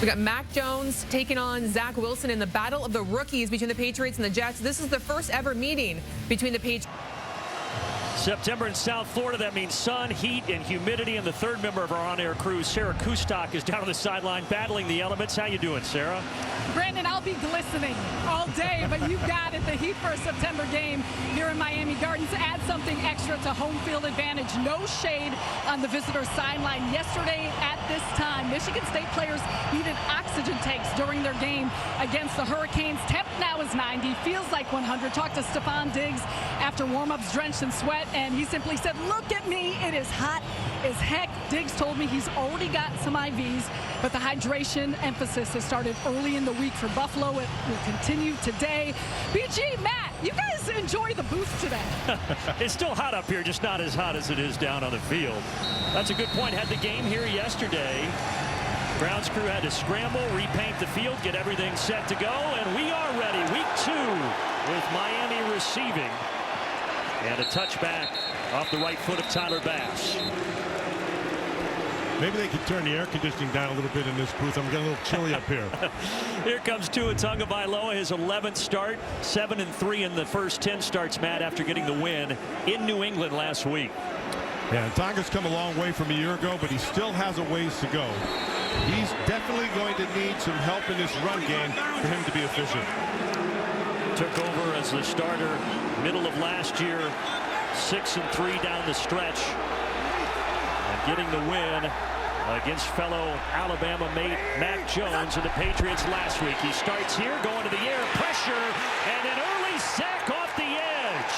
We got Mac Jones taking on Zach Wilson in the battle of the rookies between the Patriots and the Jets. This is the first ever meeting between the Patriots. September in South Florida, that means sun, heat, and humidity. And the third member of our on-air crew, Sarah Kustok, is down on the sideline battling the elements. How you doing, Sarah? Brandon, I'll be glistening all day, but you got it. The heat for a September game here in Miami Gardens. Add something extra to home field advantage. No shade on the visitor sideline. Yesterday at this time, Michigan State players needed oxygen tanks during their game against the Hurricanes. Temp now is 90, feels like 100. Talked to Stephon Diggs after warm-ups drenched in sweat, and he simply said, look at me, it is hot as heck. Diggs told me he's already got some IVs, but the hydration emphasis has started early in the week for Buffalo. It will continue today. BG, Matt, you guys enjoy the booth today. It's still hot up here, just not as hot as it is down on the field. That's a good point. Had the game here yesterday. Browns crew had to scramble, repaint the field, get everything set to go, and we are ready. Week 2 with Miami receiving. And a touchback off the right foot of Tyler Bass. Maybe they could turn the air conditioning down a little bit in this booth. I'm getting a little chilly up here. Here comes Tua Tagovailoa, his 11th start, 7-3 in the first 10 starts, Matt, after getting the win in New England last week. Yeah, and Tonga's come a long way from a year ago, but he still has a ways to go. He's definitely going to need some help in this run game for him to be efficient. Took over as the starter middle of last year, 6-3 down the stretch, and getting the win against fellow Alabama mate Mac Jones and the Patriots last week. He starts here, going to the air, pressure, and an early sack off the edge.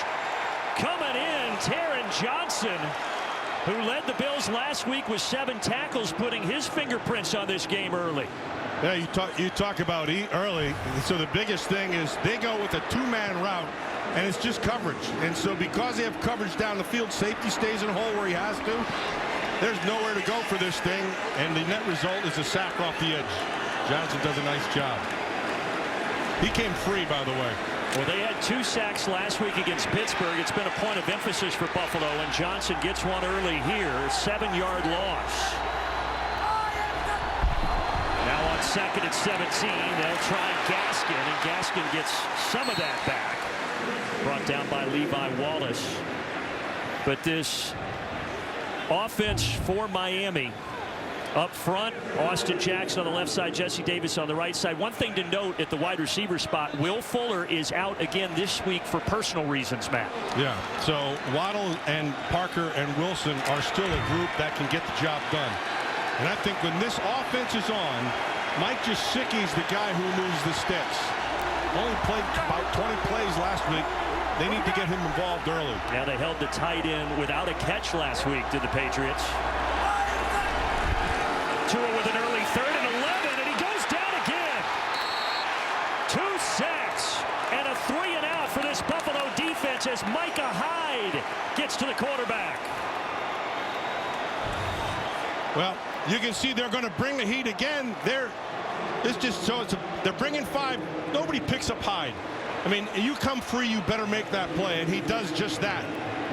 Coming in, Taron Johnson, who led the Bills last week with 7 tackles, putting his fingerprints on this game early. Yeah, you talk about early. So the biggest thing is they go with a 2-man route, and it's just coverage. And so because they have coverage down the field, safety stays in a hole where he has to. There's nowhere to go for this thing, and the net result is a sack off the edge. Johnson does a nice job. He came free, by the way. Well, they had 2 sacks last week against Pittsburgh. It's been a point of emphasis for Buffalo, and Johnson gets one early here. 7-yard loss. Now on 2nd and 17, they'll try Gaskin, and Gaskin gets some of that back. Brought down by Levi Wallace. But this offense for Miami, up front, Austin Jackson on the left side, Jesse Davis on the right side. One thing to note at the wide receiver spot, Will Fuller is out again this week for personal reasons, Matt. Yeah, so Waddle and Parker and Wilson are still a group that can get the job done. And I think when this offense is on, Mike Gesicki's the guy who moves the sticks. Only played about 20 plays last week. They need to get him involved early. Yeah, they held the tight end without a catch last week to the Patriots. Tua with an early 3rd and 11, and he goes down again. 2 sacks and a 3-and-out for this Buffalo defense as Micah Hyde gets to the quarterback. Well, you can see they're going to bring the heat again. They're bringing 5. Nobody picks up Hyde. I mean, you come free, you better make that play, and he does just that.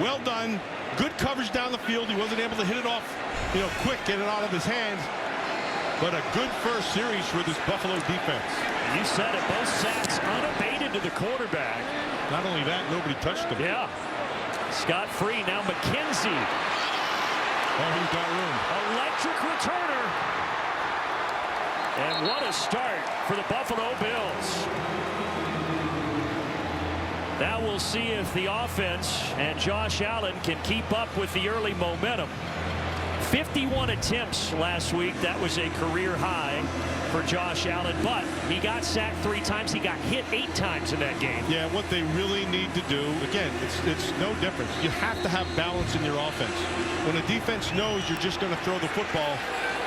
Well done. Good coverage down the field. He wasn't able to hit it off, quick, get it out of his hands. But a good first series for this Buffalo defense. You said it, both sacks unabated to the quarterback. Not only that, nobody touched him. Yeah. Scott free, now McKenzie. Oh, he's got room. Electric returner. And what a start for the Buffalo Bills. Now we'll see if the offense and Josh Allen can keep up with the early momentum. 51 attempts last week. That was a career high for Josh Allen, but he got sacked 3 times. He got hit 8 times in that game. Yeah, what they really need to do, again, it's no difference. You have to have balance in your offense. When a defense knows you're just going to throw the football,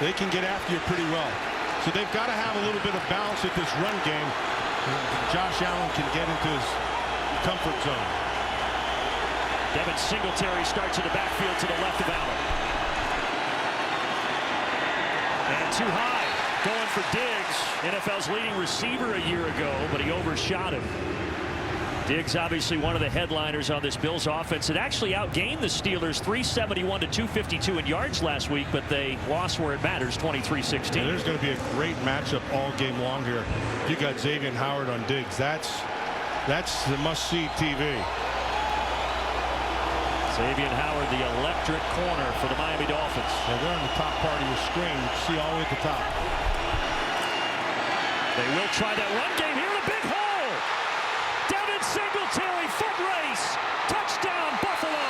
they can get after you pretty well. So they've got to have a little bit of balance at this run game. Josh Allen can get into his comfort zone. Devin Singletary starts in the backfield to the left of Allen. And too high, going for Diggs, NFL's leading receiver a year ago, but he overshot him. Diggs obviously one of the headliners on this Bills offense. It actually outgained the Steelers 371 to 252 in yards last week, but they lost where it matters, 23-16. Yeah, there's going to be a great matchup all game long here. You got Xavier Howard on Diggs. That's the must-see TV. Xavier Howard, the electric corner for the Miami Dolphins. Yeah, they're on the top part of your screen. You can see all the way at the top. They will try that run game here. The big hole. Devin Singletary, foot race. Touchdown, Buffalo.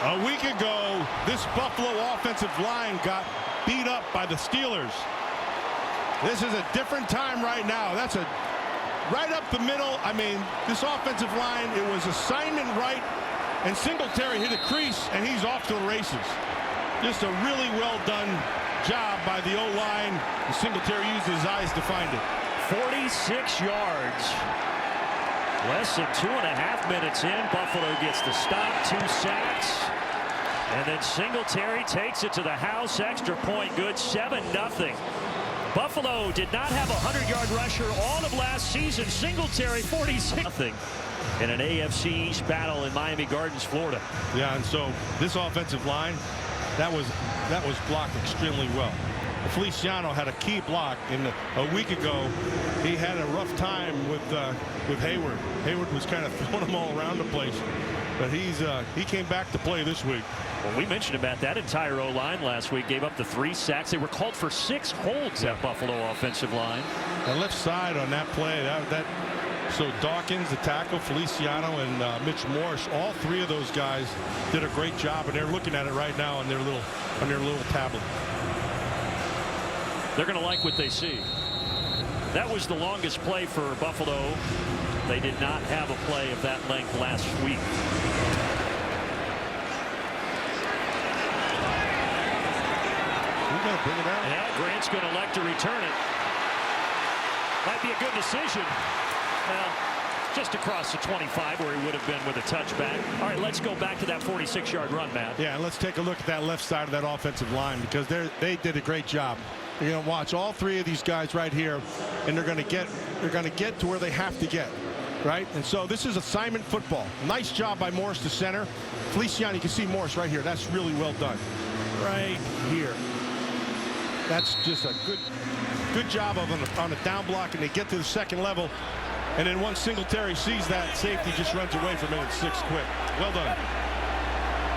A week ago, this Buffalo offensive line got beat up by the Steelers. This is a different time right now. That's a right up the middle. I mean, this offensive line, it was assignment right, and Singletary hit a crease, and he's off to the races. Just a really well done job by the O-line. Singletary used his eyes to find it. 46 yards. Less than 2.5 minutes in. Buffalo gets the stop, 2 sacks. And then Singletary takes it to the house. Extra point good, 7-0. Buffalo did not have a 100-yard rusher all of last season. Singletary 46-0 in an AFC East battle in Miami Gardens, Florida. Yeah, and so this offensive line, that was blocked extremely well. Feliciano had a key block, and a week ago he had a rough time with Hayward. Hayward was kind of throwing him all around the place, but he came back to play this week. Well, we mentioned about that entire O-line last week. Gave up the 3 sacks. They were called for 6 holds, that Buffalo offensive line. The left side on that play, so Dawkins, the tackle, Feliciano, and Mitch Morse, all 3 of those guys did a great job, and they're looking at it right now on their little tablet. They're going to like what they see. That was the longest play for Buffalo. They did not have a play of that length last week. We're going to bring it out. Yeah, Grant's going to elect to return it. Might be a good decision. Well, just across the 25 where he would have been with a touchback. All right, let's go back to that 46-yard run, Matt. Yeah, and let's take a look at that left side of that offensive line, because they did a great job. You're going to watch all 3 of these guys right here, and they're going to get to where they have to get, right? And so this is assignment football. Nice job by Morris to center. Feliciano, you can see Morris right here. That's really well done. Right here. That's just a good job on a down block, and they get to the second level. And then once Singletary sees that, safety just runs away from it at 6 quick. Well done.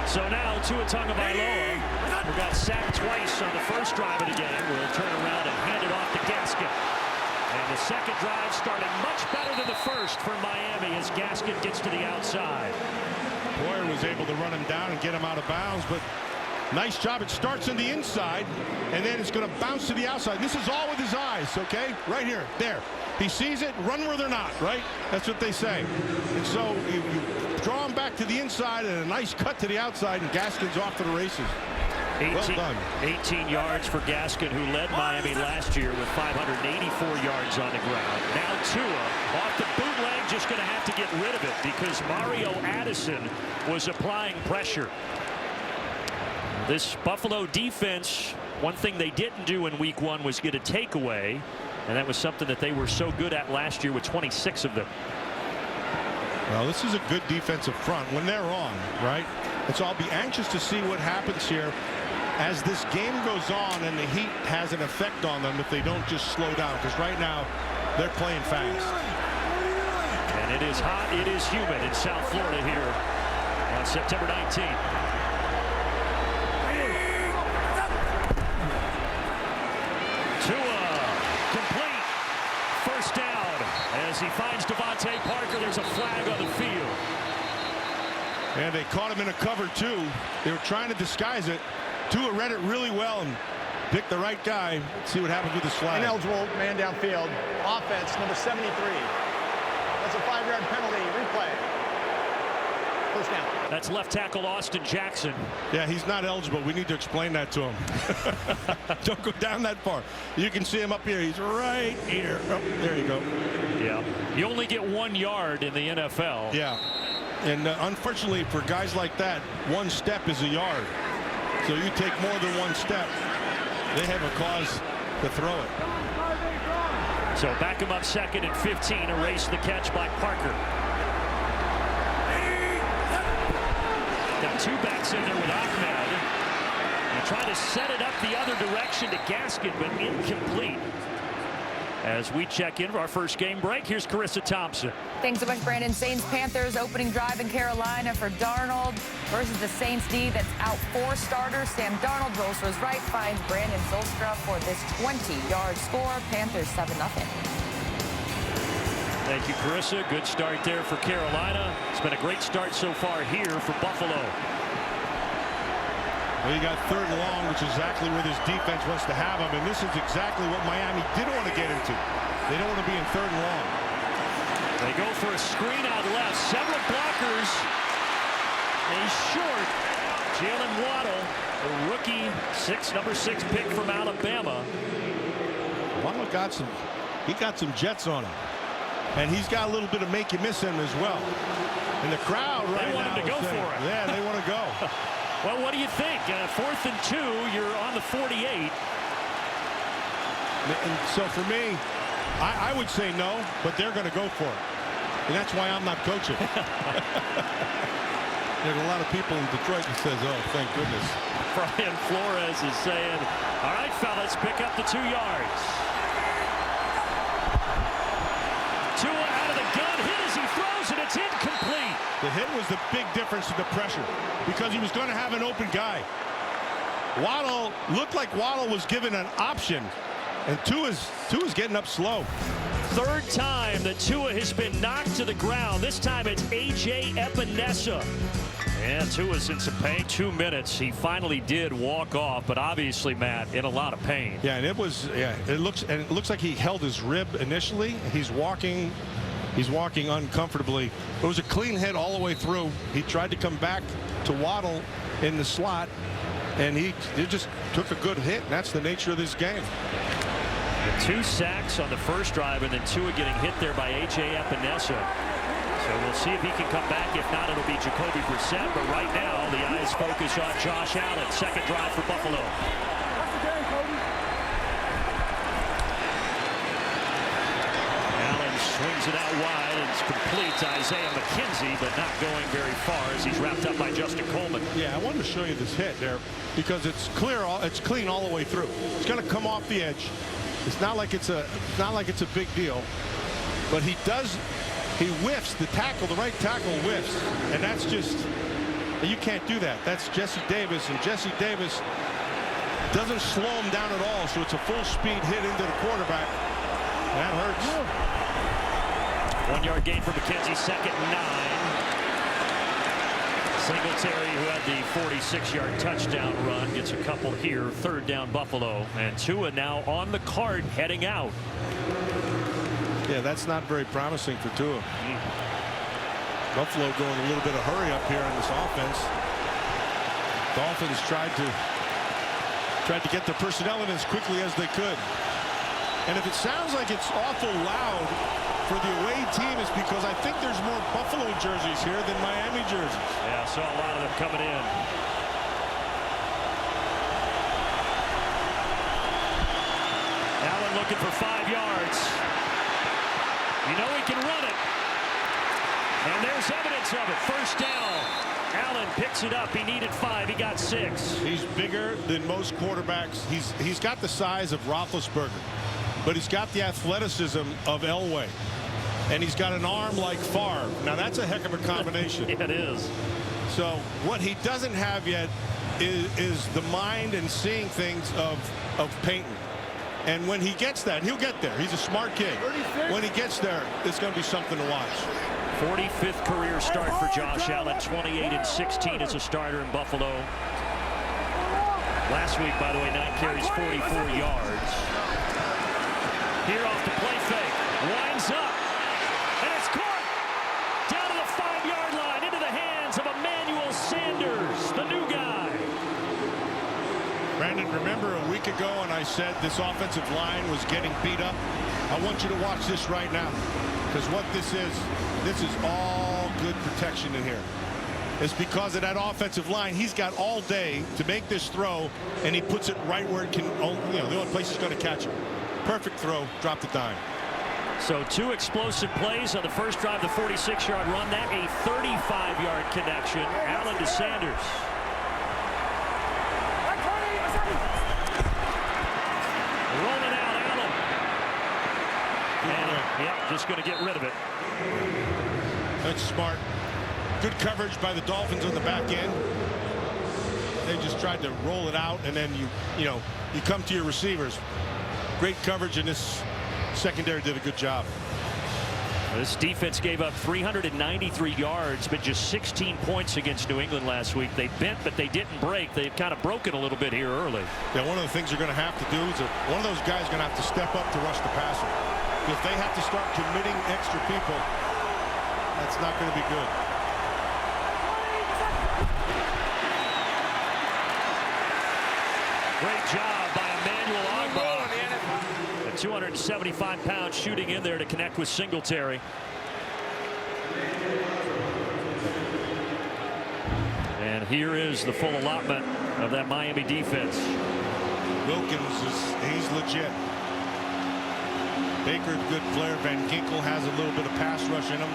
So now Tua Tagovailoa, who got sacked twice on the first drive of the game, will turn around and hand it off to Gaskin. And the second drive starting much better than the first for Miami as Gaskin gets to the outside. Boyer was able to run him down and get him out of bounds, but nice job. It starts on the inside, and then it's going to bounce to the outside. This is all with his eyes, okay? Right here, there. He sees it, run where they're not, right? That's what they say. And so you draw him back to the inside, and a nice cut to the outside, and Gaskin's off to the races. 18 yards for Gaskin, who led Miami last year with 584 yards on the ground. Now Tua off the bootleg, just going to have to get rid of it because Mario Addison was applying pressure. This Buffalo defense, one thing they didn't do in week 1 was get a takeaway, and that was something that they were so good at last year with 26 of them. Well, this is a good defensive front when they're on, right? And so I'll be anxious to see what happens here as this game goes on and the heat has an effect on them if they don't just slow down, because right now they're playing fast. And it is hot, it is humid in South Florida here on September 19th. As he finds Devontae Parker, there's a flag on the field. And they caught him in a cover, too. They were trying to disguise it. Tua read it really well and picked the right guy. Let's see what happens with this flag. Ineligible man downfield. Offense, number 73. That's a 5-yard penalty. Replay. First down. That's left tackle Austin Jackson. Yeah, he's not eligible. We need to explain that to him. Don't go down that far. You can see him up here. He's right here. Oh, there you go. Yeah. You only get 1 yard in the NFL. Yeah. And unfortunately for guys like that, 1 step is a yard. So you take more than 1 step, they have a cause to throw it. So back him up 2nd and 15. Erase the catch by Parker. Got 2 backs in there with Ahmed. And trying to set it up the other direction to Gaskin, but incomplete. As we check in for our first game break, here's Carissa Thompson. Thanks so much, Brandon. Saints-Panthers opening drive in Carolina for Darnold versus the Saints D that's out 4 starters. Sam Darnold rolls to his right, finds Brandon Zylstra for this 20-yard score. Panthers 7-0. Thank you, Carissa. Good start there for Carolina. It's been a great start so far here for Buffalo. Well, you got 3rd and long, which is exactly where this defense wants to have them, and this is exactly what Miami didn't want to get into. They don't want to be in 3rd and long. They go for a screen out left. Several blockers. A short Jalen Waddle, a rookie, number 6 pick from Alabama. Waddle got some jets on him, and he's got a little bit of make you miss him as well. And the crowd right now, they want him to go for it. Yeah, they want to go. Well, what do you think? 4th and 2, you're on the 48. And so for me, I would say no, but they're going to go for it. And that's why I'm not coaching. There's a lot of people in Detroit that says, oh, thank goodness. Brian Flores is saying, all right, fellas, pick up the 2 yards. Tua out of the gun, hit as he throws, and it's incomplete. The hit was the big difference in the pressure because he was going to have an open guy. Waddle looked like Waddle was given an option, and Tua's getting up slow. 3rd time that Tua has been knocked to the ground. This time it's A.J. Epinesa. And Tua's in some pain. 2 minutes. He finally did walk off, but obviously, Matt, in a lot of pain. Yeah, and it looks like he held his rib initially. He's walking uncomfortably. It was a clean hit all the way through. He tried to come back to Waddle in the slot, and he just took a good hit, and that's the nature of this game. 2 sacks on the first drive, and then Tua getting hit there by A.J. Epinesa. So we'll see if he can come back. If not, it'll be Jacoby Brissett. But right now, the eyes focus on Josh Allen. 2nd drive for Buffalo. Allen swings it out wide, and it's complete to Isaiah McKenzie, but not going very far as he's wrapped up by Justin Coleman. Yeah, I wanted to show you this hit there because it's clean all the way through. It's going to come off the edge. It's not like it's a big deal, but he whiffs the tackle. The right tackle whiffs, and that's just, you can't do that. That's Jesse Davis, and Jesse Davis doesn't slow him down at all. So it's a full speed hit into the quarterback. That hurts. 1-yard gain for McKenzie. 2nd and 9. Singletary, who had the 46-yard touchdown run, gets a couple here. 3rd down Buffalo, and Tua now on the cart heading out. Yeah, that's not very promising for Tua. Buffalo going a little bit of hurry up here in this offense. Dolphins tried to get their personnel in as quickly as they could. And if it sounds like it's awful loud for the away team, it's because I think there's more Buffalo jerseys here than Miami jerseys. Yeah, I saw a lot of them coming in. Allen looking for 5 yards. You know he can run it. And there's evidence of it. 1st down. Allen picks it up. He needed 5. He got 6. He's bigger than most quarterbacks. He's got the size of Roethlisberger, but he's got the athleticism of Elway, and he's got an arm like Favre. Now that's a heck of a combination. It is. So what he doesn't have yet is the mind and seeing things of Peyton. And when he gets that, he'll get there. He's a smart kid. When he gets there, it's going to be something to watch. 45th career start for Josh Allen. 28-16 as a starter in Buffalo. Last week, by the way, 9 carries, 44 yards. Here off the play fake. Winds up. And it's caught. Down to the 5-yard line. Into the hands of Emmanuel Sanders, the new guy. Brandon, remember a week ago when I said this offensive line was getting beat up? I want you to watch this right now, because what this is all good protection in here. It's because of that offensive line. He's got all day to make this throw, and he puts it right where it can, the only place he's going to catch it. Perfect throw, drop the dime. So 2 explosive plays on the first drive, the 46-yard run. That a 35-yard connection. Allen to Sanders. Rolling out Allen. And, yeah, just going to get rid of it. That's smart. Good coverage by the Dolphins on the back end. They just tried to roll it out, and then you come to your receivers. Great coverage, and this secondary did a good job. This defense gave up 393 yards, but just 16 points against New England last week. They bent, but they didn't break. They've kind of broken a little bit here early. Yeah, one of the things you're going to have to do is one of those guys is going to have to step up to rush the passer. If they have to start committing extra people, that's not going to be good. Great job by Emmanuel Ogbah. A 275-pound shooting in there to connect with Singletary. And here is the full allotment of that Miami defense. Wilkins he's legit. Baker's a good player. Van Ginkel has a little bit of pass rush in him.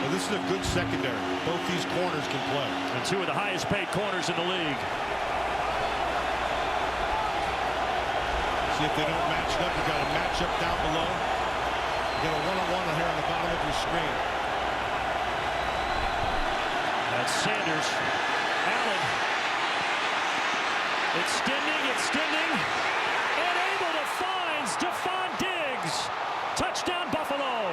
But this is a good secondary. Both these corners can play. And 2 of the highest paid corners in the league. See if they don't match up. You got a match up down below. You got a one-on-one here on the bottom of your screen. That's Sanders. Allen. Extending. And able to find Stephon Diggs. Touchdown, Buffalo.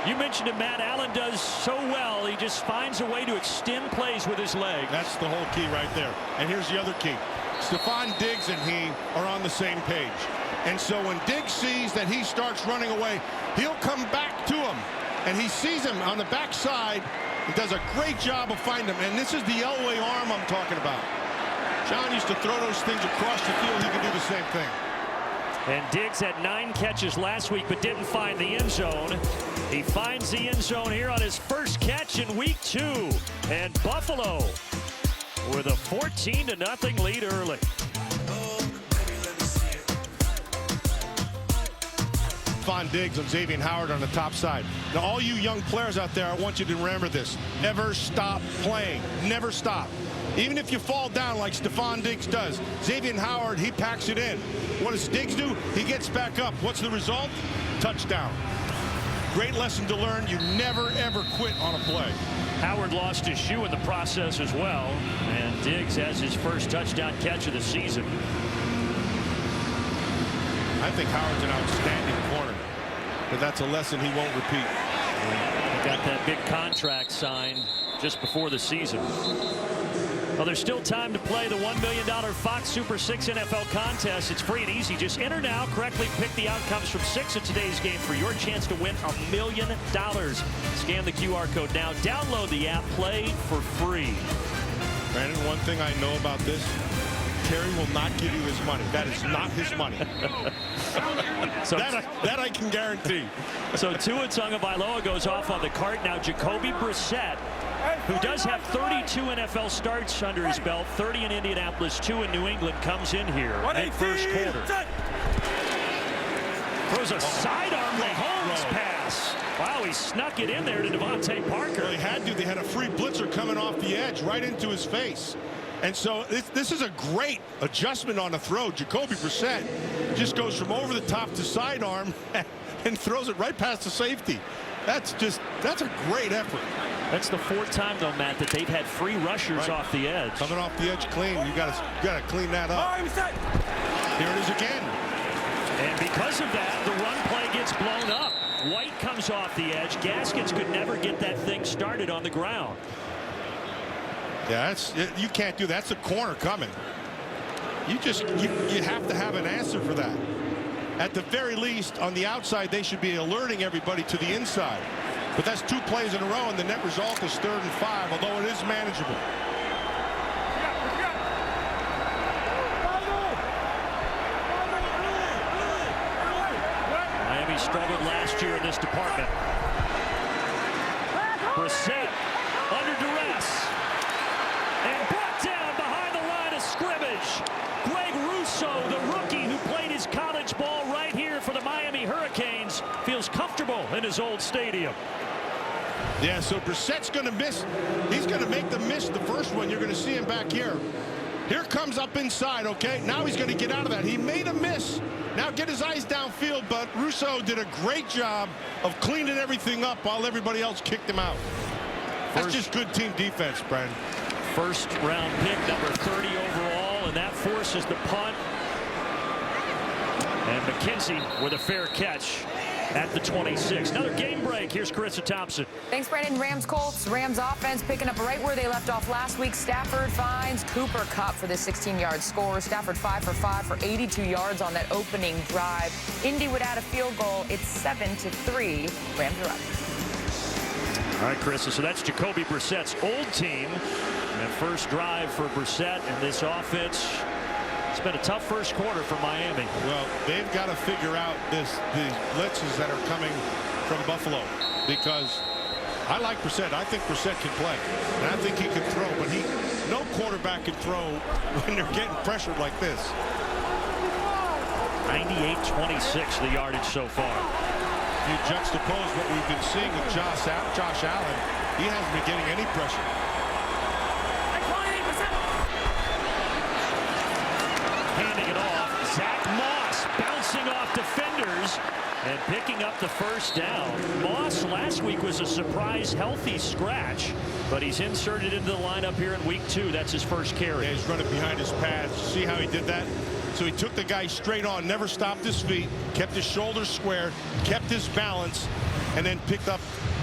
You mentioned it, Matt. Allen does so well. He just finds a way to extend plays with his leg. That's the whole key right there. And here's the other key. Stephon Diggs and he are on the same page. And so when Diggs sees that he starts running away, he'll come back to him. And he sees him on the backside. He does a great job of finding him. And this is the Elway arm I'm talking about. John used to throw those things across the field. He could do the same thing. And Diggs had 9 catches last week but didn't find the end zone. He finds the end zone here on his first catch in week 2. And Buffalo with a 14-0 lead early. Stephon Diggs and Xavier Howard on the top side. Now, all you young players out there, I want you to remember this. Never stop playing. Never stop. Even if you fall down like Stephon Diggs does, Xavier Howard, he packs it in. What does Diggs do? He gets back up. What's the result? Touchdown. Great lesson to learn. You never, ever quit on a play. Howard lost his shoe in the process as well. And Diggs has his first touchdown catch of the season. I think Howard's an outstanding corner. But that's a lesson he won't repeat. He got that big contract signed just before the season. Well, there's still time to play the $1 million Fox Super 6 NFL contest. It's free and easy. Just enter now. Correctly pick the outcomes from 6 of today's game for your chance to win $1 million. Scan the QR code now. Download the app. Play for free. Brandon, one thing I know about this, Terry will not give you his money. That is not his money. So that I can guarantee. So Tua Tagovailoa goes off on the cart. Now Jacoby Brissett, who does have 32 NFL starts under his belt, 30 in Indianapolis, 2 in New England, comes in here mid-first quarter. Throws a sidearm Mahomes pass. Wow, he snuck it in there to Devontae Parker. Well, he had to. They had a free blitzer coming off the edge right into his face. And so this is a great adjustment on the throw. Jacoby Brissett just goes from over the top to sidearm and throws it right past the safety. That's a great effort. That's the 4th time, though, Matt, that they've had free rushers off the edge. Coming off the edge clean. You gotta clean that up. Here it is again. And because of that, the run play gets blown up. White comes off the edge. Gaskins could never get that thing started on the ground. Yeah, you can't do that. That's a corner coming. You have to have an answer for that. At the very least, on the outside, they should be alerting everybody to the inside. But that's 2 plays in a row, and the net result is 3rd and 5, although it is manageable. Miami struggled last year in this department. Brissett under duress and brought down behind the line of scrimmage. Greg Rousseau, the rookie who played his college ball right here for the Miami Hurricanes, feels comfortable in his old stadium. Yeah, so Brissett's going to miss. He's going to make the miss the first one. You're going to see him back here. Here comes up inside, okay? Now he's going to get out of that. He made a miss. Now get his eyes downfield, but Rousseau did a great job of cleaning everything up while everybody else kicked him out. That's just good team defense, Brandon. First round pick, number 30 overall, and that forces the punt. And McKenzie with a fair catch at the 26. Another game break. Here's Carissa Thompson. Thanks, Brandon. Rams-Colts. Rams offense picking up right where they left off last week. Stafford finds Cooper Kupp for the 16-yard score. Stafford 5 for 5 for 82 yards on that opening drive. Indy would add a field goal. It's 7-3. Rams are up. All right, Carissa. So that's Jacoby Brissett's old team. And first drive for Brissett and this offense. It's been a tough first quarter for Miami. Well, they've got to figure out these blitzes that are coming from Buffalo, because I like Brissett. I think Brissett can play, and I think he can throw, but no quarterback can throw when they're getting pressured like this. 98-26 the yardage so far. If you juxtapose what we've been seeing with Josh Allen, he hasn't been getting any pressure. Handing it off. Zach Moss bouncing off defenders and picking up the first down. Moss last week was a surprise healthy scratch, but he's inserted into the lineup here in week 2. That's his first carry. Yeah, he's running behind his pads. See how he did that? So he took the guy straight on, never stopped his feet, kept his shoulders square, kept his balance, and then picked up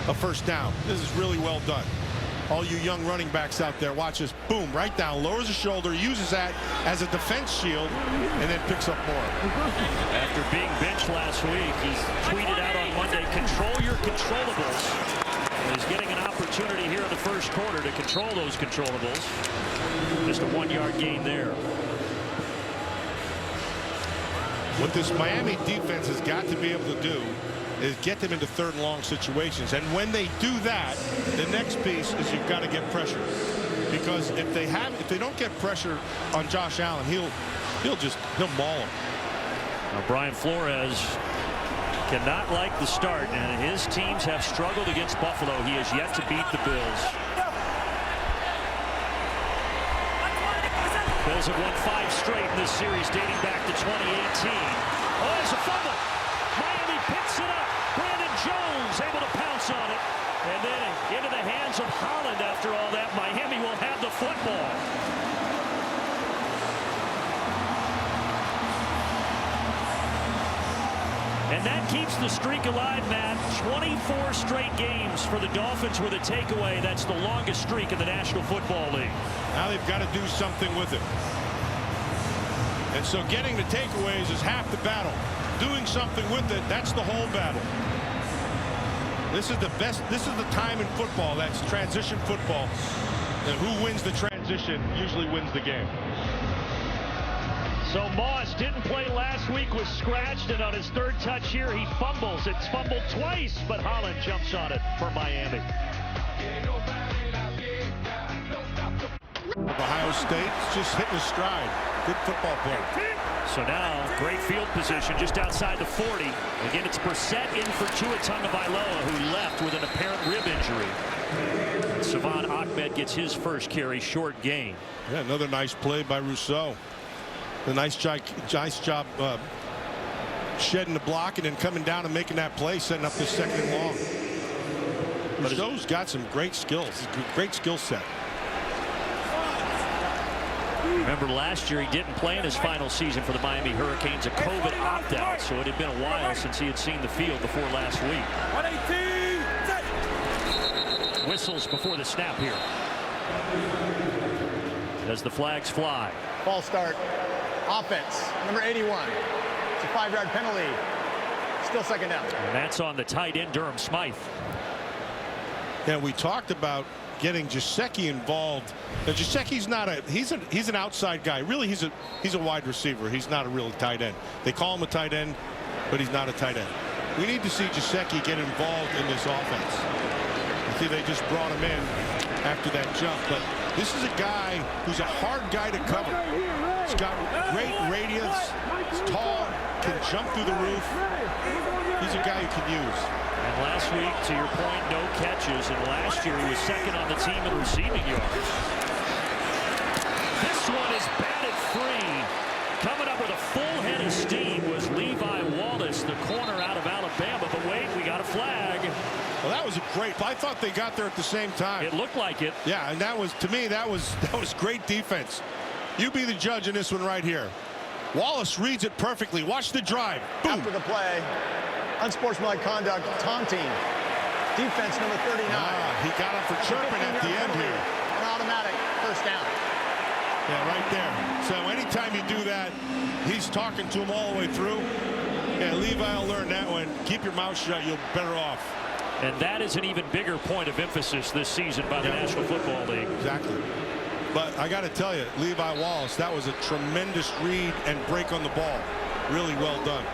a first down. This is really well done. All you young running backs out there, watch this. Boom, right down, lowers the shoulder, uses that as a defense shield, and then picks up more. After being benched last week, he tweeted out on Monday, control your controllables. And he's getting an opportunity here in the first quarter to control those controllables. Just a 1-yard gain there. What this Miami defense has got to be able to do is get them into 3rd and long situations, and when they do that, the next piece is you've got to get pressure, because if they don't get pressure on Josh Allen, he'll maul him. Now Brian Flores cannot like the start, and his teams have struggled against Buffalo. He has yet to beat the Bills. Bills have won 5 straight in this series dating back to 2018. Oh, there's a fumble. Miami picks it up. Brandon Jones able to pounce on it. And then into the hands of Holland. After all that, Miami will have the football. And that keeps the streak alive, Matt. 24 straight games for the Dolphins with a takeaway. That's the longest streak in the National Football League. Now they've got to do something with it. And so getting the takeaways is half the battle. Doing something with it, that's the whole battle. This is the best. This is the time in football. That's transition football. And who wins the transition usually wins the game. So Moss didn't play last week, was scratched, and on his 3rd touch here, he fumbles. It's fumbled twice, but Holland jumps on it for Miami. Ohio State just hitting his stride. Good football play. So now, great field position just outside the 40. Again, it's Brissett in for Tua Tagovailoa, who left with an apparent rib injury. And Savon Ahmed gets his first carry, short gain. Yeah, another nice play by Rousseau. A nice job shedding the block and then coming down and making that play, setting up this 2nd and long. Rousseau's got some great skills, great skill set. Remember last year he didn't play in his final season for the Miami Hurricanes, a COVID opt-out, so it had been a while since he had seen the field before last week. Whistles before the snap here. As the flags fly. False start. Offense, number 81. It's a 5-yard penalty. Still 2nd down. And that's on the tight end, Durham Smythe. Yeah, we talked about getting Gesicki involved. Now, Gesicki's not a he's an outside guy. Really, he's a wide receiver. He's not a real tight end. They call him a tight end, but he's not a tight end. We need to see Gesicki get involved in this offense. I see they just brought him in after that jump, but this is a guy who's a hard guy to cover. He's got great radius. He's tall, can jump through the roof. He's a guy you can use. And last week, to your point, no catches. And last year, he was second on the team in receiving yards. This one is batted free. Coming up with a full head of steam was Levi Wallace, the corner out of Alabama. But wait, we got a flag. Well, that was a great. I thought they got there at the same time. It looked like it. Yeah, and that was, to me, that was great defense. You be the judge in this one right here. Wallace reads it perfectly. Watch the drive. Boom. After the play, unsportsmanlike conduct, taunting. Defense number 39. He got him for chirping at the end here. An automatic first down. Yeah, right there. So anytime you do that, he's talking to him all the way through. Yeah, Levi will learn that one. Keep your mouth shut. You'll be better off. And that is an even bigger point of emphasis this season by the National Football League. Exactly. But I got to tell you, Levi Wallace, that was a tremendous read and break on the ball. Really well done.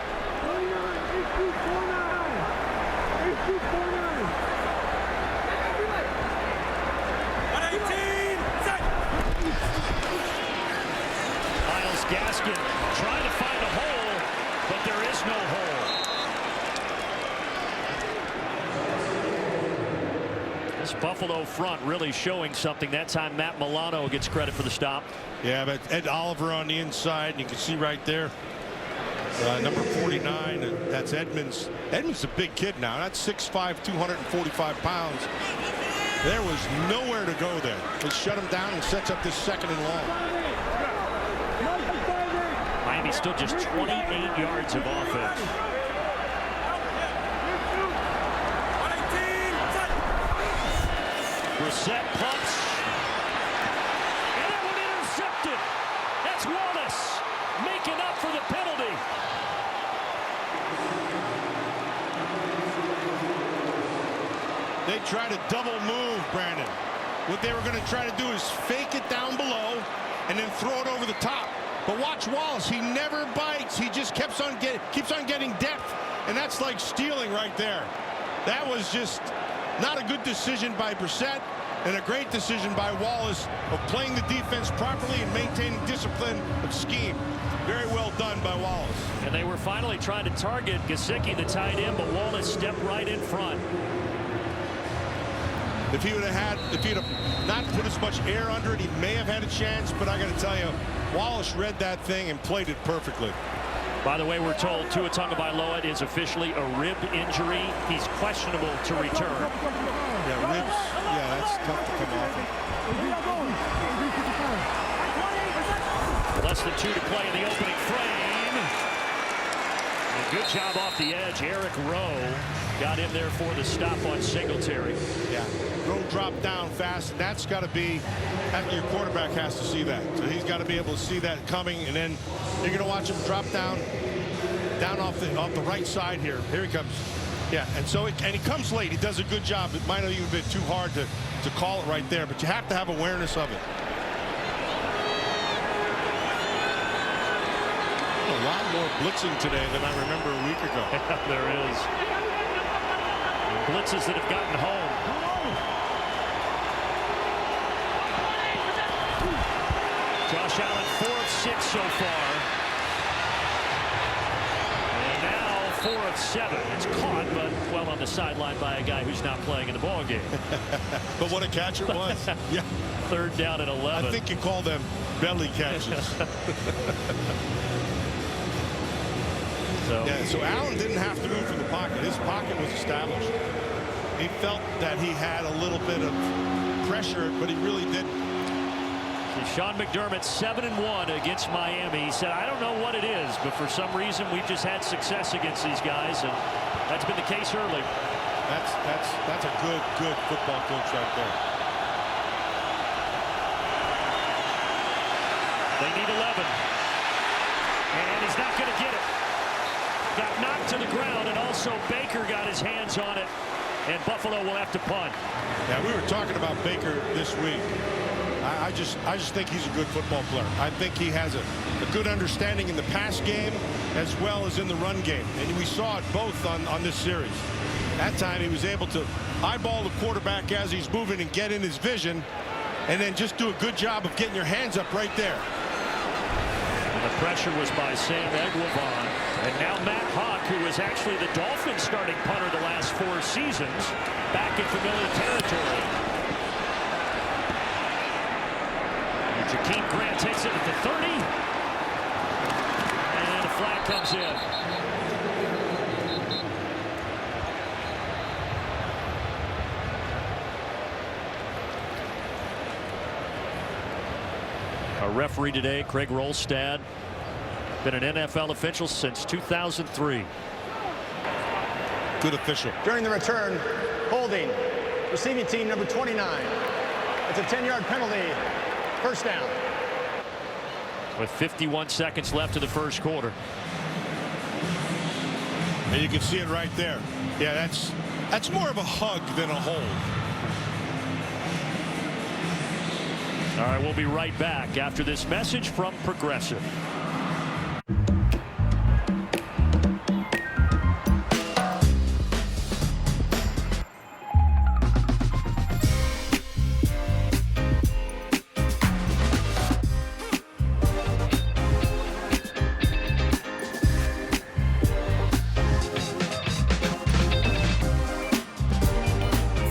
Myles Gaskin trying to find a hole, but there is no hole. This Buffalo front really showing something. That time Matt Milano gets credit for the stop. Yeah, but Ed Oliver on the inside, and you can see right there, number 49, that's Edmonds. Edmonds a big kid now. That's 6'5", 245 pounds. There was nowhere to go there. They shut him down and sets up this second and long. Miami still just 28 yards of offense. Brissett pumps. And that one intercepted. That's Wallace making up for the penalty. They try to double move, Brandon. What they were going to try to do is fake it down below and then throw it over the top. But watch Wallace. He never bites. He just keeps on getting depth. And that's like stealing right there. That was just not a good decision by Brissett, and a great decision by Wallace of playing the defense properly and maintaining discipline of scheme. Very well done by Wallace. And they were finally trying to target Gesicki, the tight end, but Wallace stepped right in front. If he'd have not put as much air under it, he may have had a chance, but I got to tell you, Wallace read that thing and played it perfectly. By the way, we're told Tua Tagovailoa is officially a rib injury. He's questionable to return. Yeah, ribs. Yeah, that's tough to come off of. Less than 2 to play in the opening frame. And good job off the edge. Eric Rowe got in there for the stop on Singletary. Yeah, Rowe dropped down fast. That's got to be, your quarterback has to see that. So he's got to be able to see that coming, and then you're going to watch him drop down off the right side here. Here he comes. Yeah, and he comes late. He does a good job. It might have even been too hard to call it right there, but you have to have awareness of it. A lot more blitzing today than I remember a week ago. There is. Blitzes that have gotten home. Josh Allen 4 of 6 so far. And now 4 of 7. It's caught, but well on the sideline by a guy who's not playing in the ball game. But what a catch it was. Yeah. 3rd down and 11. I think you call them belly catches. So Allen didn't have to move from the pocket. His pocket was established. He felt that he had a little bit of pressure, but he really didn't. Sean McDermott 7-1 against Miami. He said, I don't know what it is, but for some reason we've just had success against these guys, and that's been the case early. That's a good football coach right there. They need 11. And he's not going to get it. Got knocked to the ground, and also Baker got his hands on it. and Buffalo will have to punt. Yeah, we were talking about Baker this week. I just think he's a good football player. I think he has a good understanding in the pass game as well as in the run game. And we saw it both on this series. That time he was able to eyeball the quarterback as he's moving and get in his vision, and then just do a good job of getting your hands up right there. And the pressure was by Sam Eguavoen. And now Matt Hawk, who was actually the Dolphins starting punter the last 4 seasons, back in familiar territory. And Jakeem Grant takes it at the 30. And a flag comes in. Our referee today, Craig Rolstad, been an NFL official since 2003. Good official. During the return, holding, receiving team number 29. It's a 10-yard penalty. First down. With 51 seconds left in the first quarter. And you can see it right there. Yeah, that's more of a hug than a hold. All right, we'll be right back after this message from Progressive.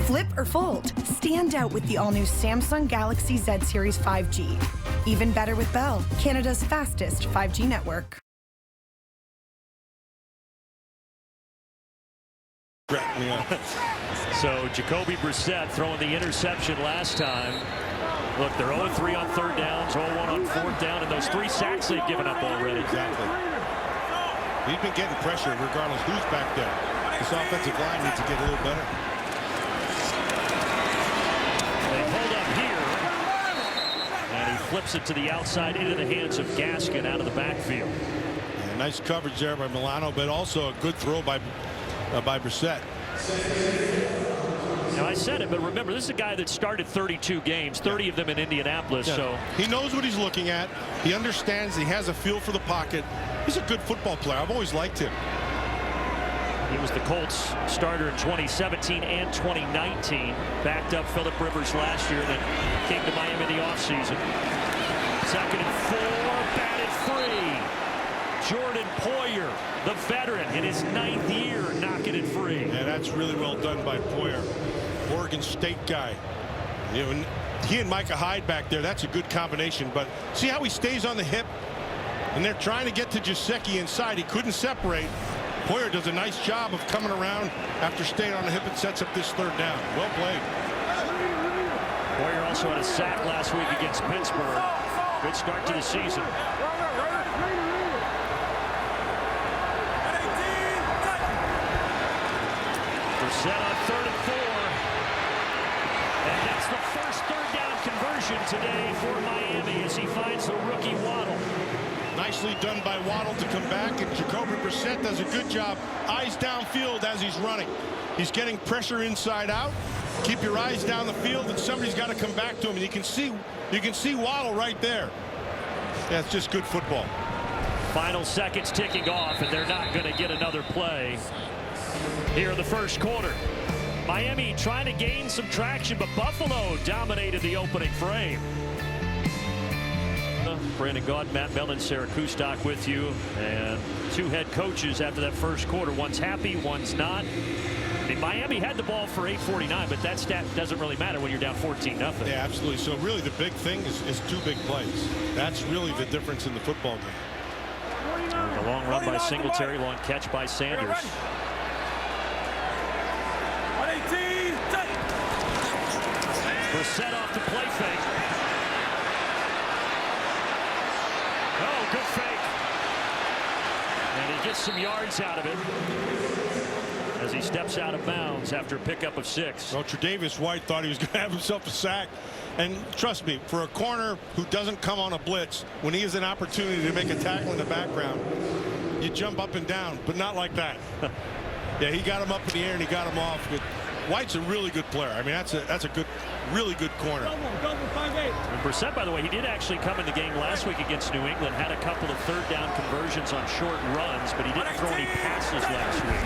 Flip or fold? Stand out with the all-new Samsung Galaxy Z Series 5G. Even better with Bell, Canada's fastest 5G network. So Jacoby Brissett throwing the interception last time. Look, they're 0-3 on third downs, 0-1 on fourth down, and those 3 sacks they've given up already. Exactly. He's been getting pressure regardless who's back there. This offensive line needs to get a little better. Flips it to the outside into the hands of Gaskin out of the backfield. Yeah, nice coverage there by Milano, but also a good throw by Brissett. Now I said it, but remember, this is a guy that started 32 games, 30 of them in Indianapolis. Yeah. So he knows what he's looking at. He understands. He has a feel for the pocket. He's a good football player. I've always liked him. He was the Colts starter in 2017 and 2019. Backed up Phillip Rivers last year, then came to Miami in the offseason. 2nd and 4, batted free. Jordan Poyer, the veteran, in his 9th year, knocking it free. Yeah, that's really well done by Poyer. Oregon State guy. You know, he and Micah Hyde back there, that's a good combination. But see how he stays on the hip? And they're trying to get to Gesicki inside. He couldn't separate. Poyer does a nice job of coming around after staying on the hip and sets up this third down. Well played. Poyer also had a sack last week against Pittsburgh. Good start to the season. Brissett on 3rd and 4. And that's the first third down conversion today for Miami as he finds the rookie Waddle. Nicely done by Waddle to come back, and Jacoby Brissett does a good job. Eyes downfield as he's running. He's getting pressure inside out. Keep your eyes down the field, and somebody's got to come back to him. And you can see Waddle right there. That's just good football. Final seconds ticking off, and they're not going to get another play here in the first quarter. Miami trying to gain some traction, but Buffalo dominated the opening frame. Brandon Gaud, Matt Mellon, Sarah Kustok with you, and 2 head coaches after that first quarter. One's happy, one's not. I mean, Miami had the ball for 8:49, but that stat doesn't really matter when you're down 14-0. Yeah, absolutely. So really the big thing is 2 big plays. That's really the difference in the football game. A long run by Singletary, long catch by Sanders. Brissett off the play fake. Oh, good fake. And he gets some yards out of it as he steps out of bounds after a pickup of 6. Well, Tre'Davious White thought he was going to have himself a sack. And trust me, for a corner who doesn't come on a blitz, when he has an opportunity to make a tackle in the background, you jump up and down, but not like that. Yeah, he got him up in the air and he got him off. White's a really good player. I mean, that's a good, really good corner. And Brissett, by the way, he did actually come in the game last week against New England, had a couple of third down conversions on short runs, but he didn't throw any passes last week.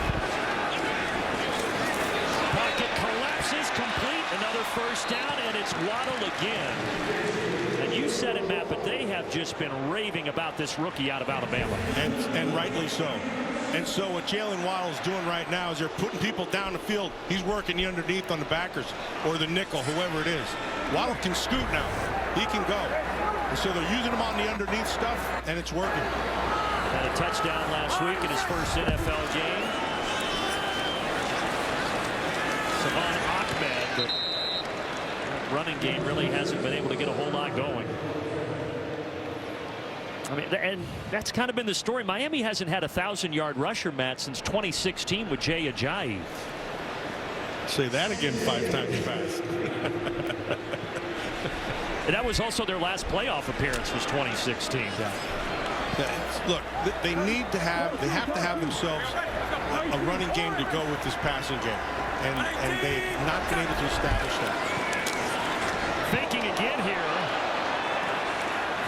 Pocket collapses, complete, another first down, and it's Waddle again. And you said it, Matt, but they have just been raving about this rookie out of Alabama. And rightly so. And so what Jalen Waddle's doing right now is they're putting people down the field. He's working the underneath on the backers or the nickel, whoever it is. Waddle can scoot now. He can go. And so they're using him on the underneath stuff, and it's working. Had a touchdown last week in his first NFL game. Savon Ahmed, but that running game really hasn't been able to get a whole lot going. I mean, and that's kind of been the story. Miami hasn't had a 1,000-yard rusher, Matt, since 2016 with Jay Ajayi. Say that again 5 times fast. And that was also their last playoff appearance, was 2016. Yeah. Look, they have to have themselves a running game to go with this passing game, and they've not been able to establish that. Thinking again here.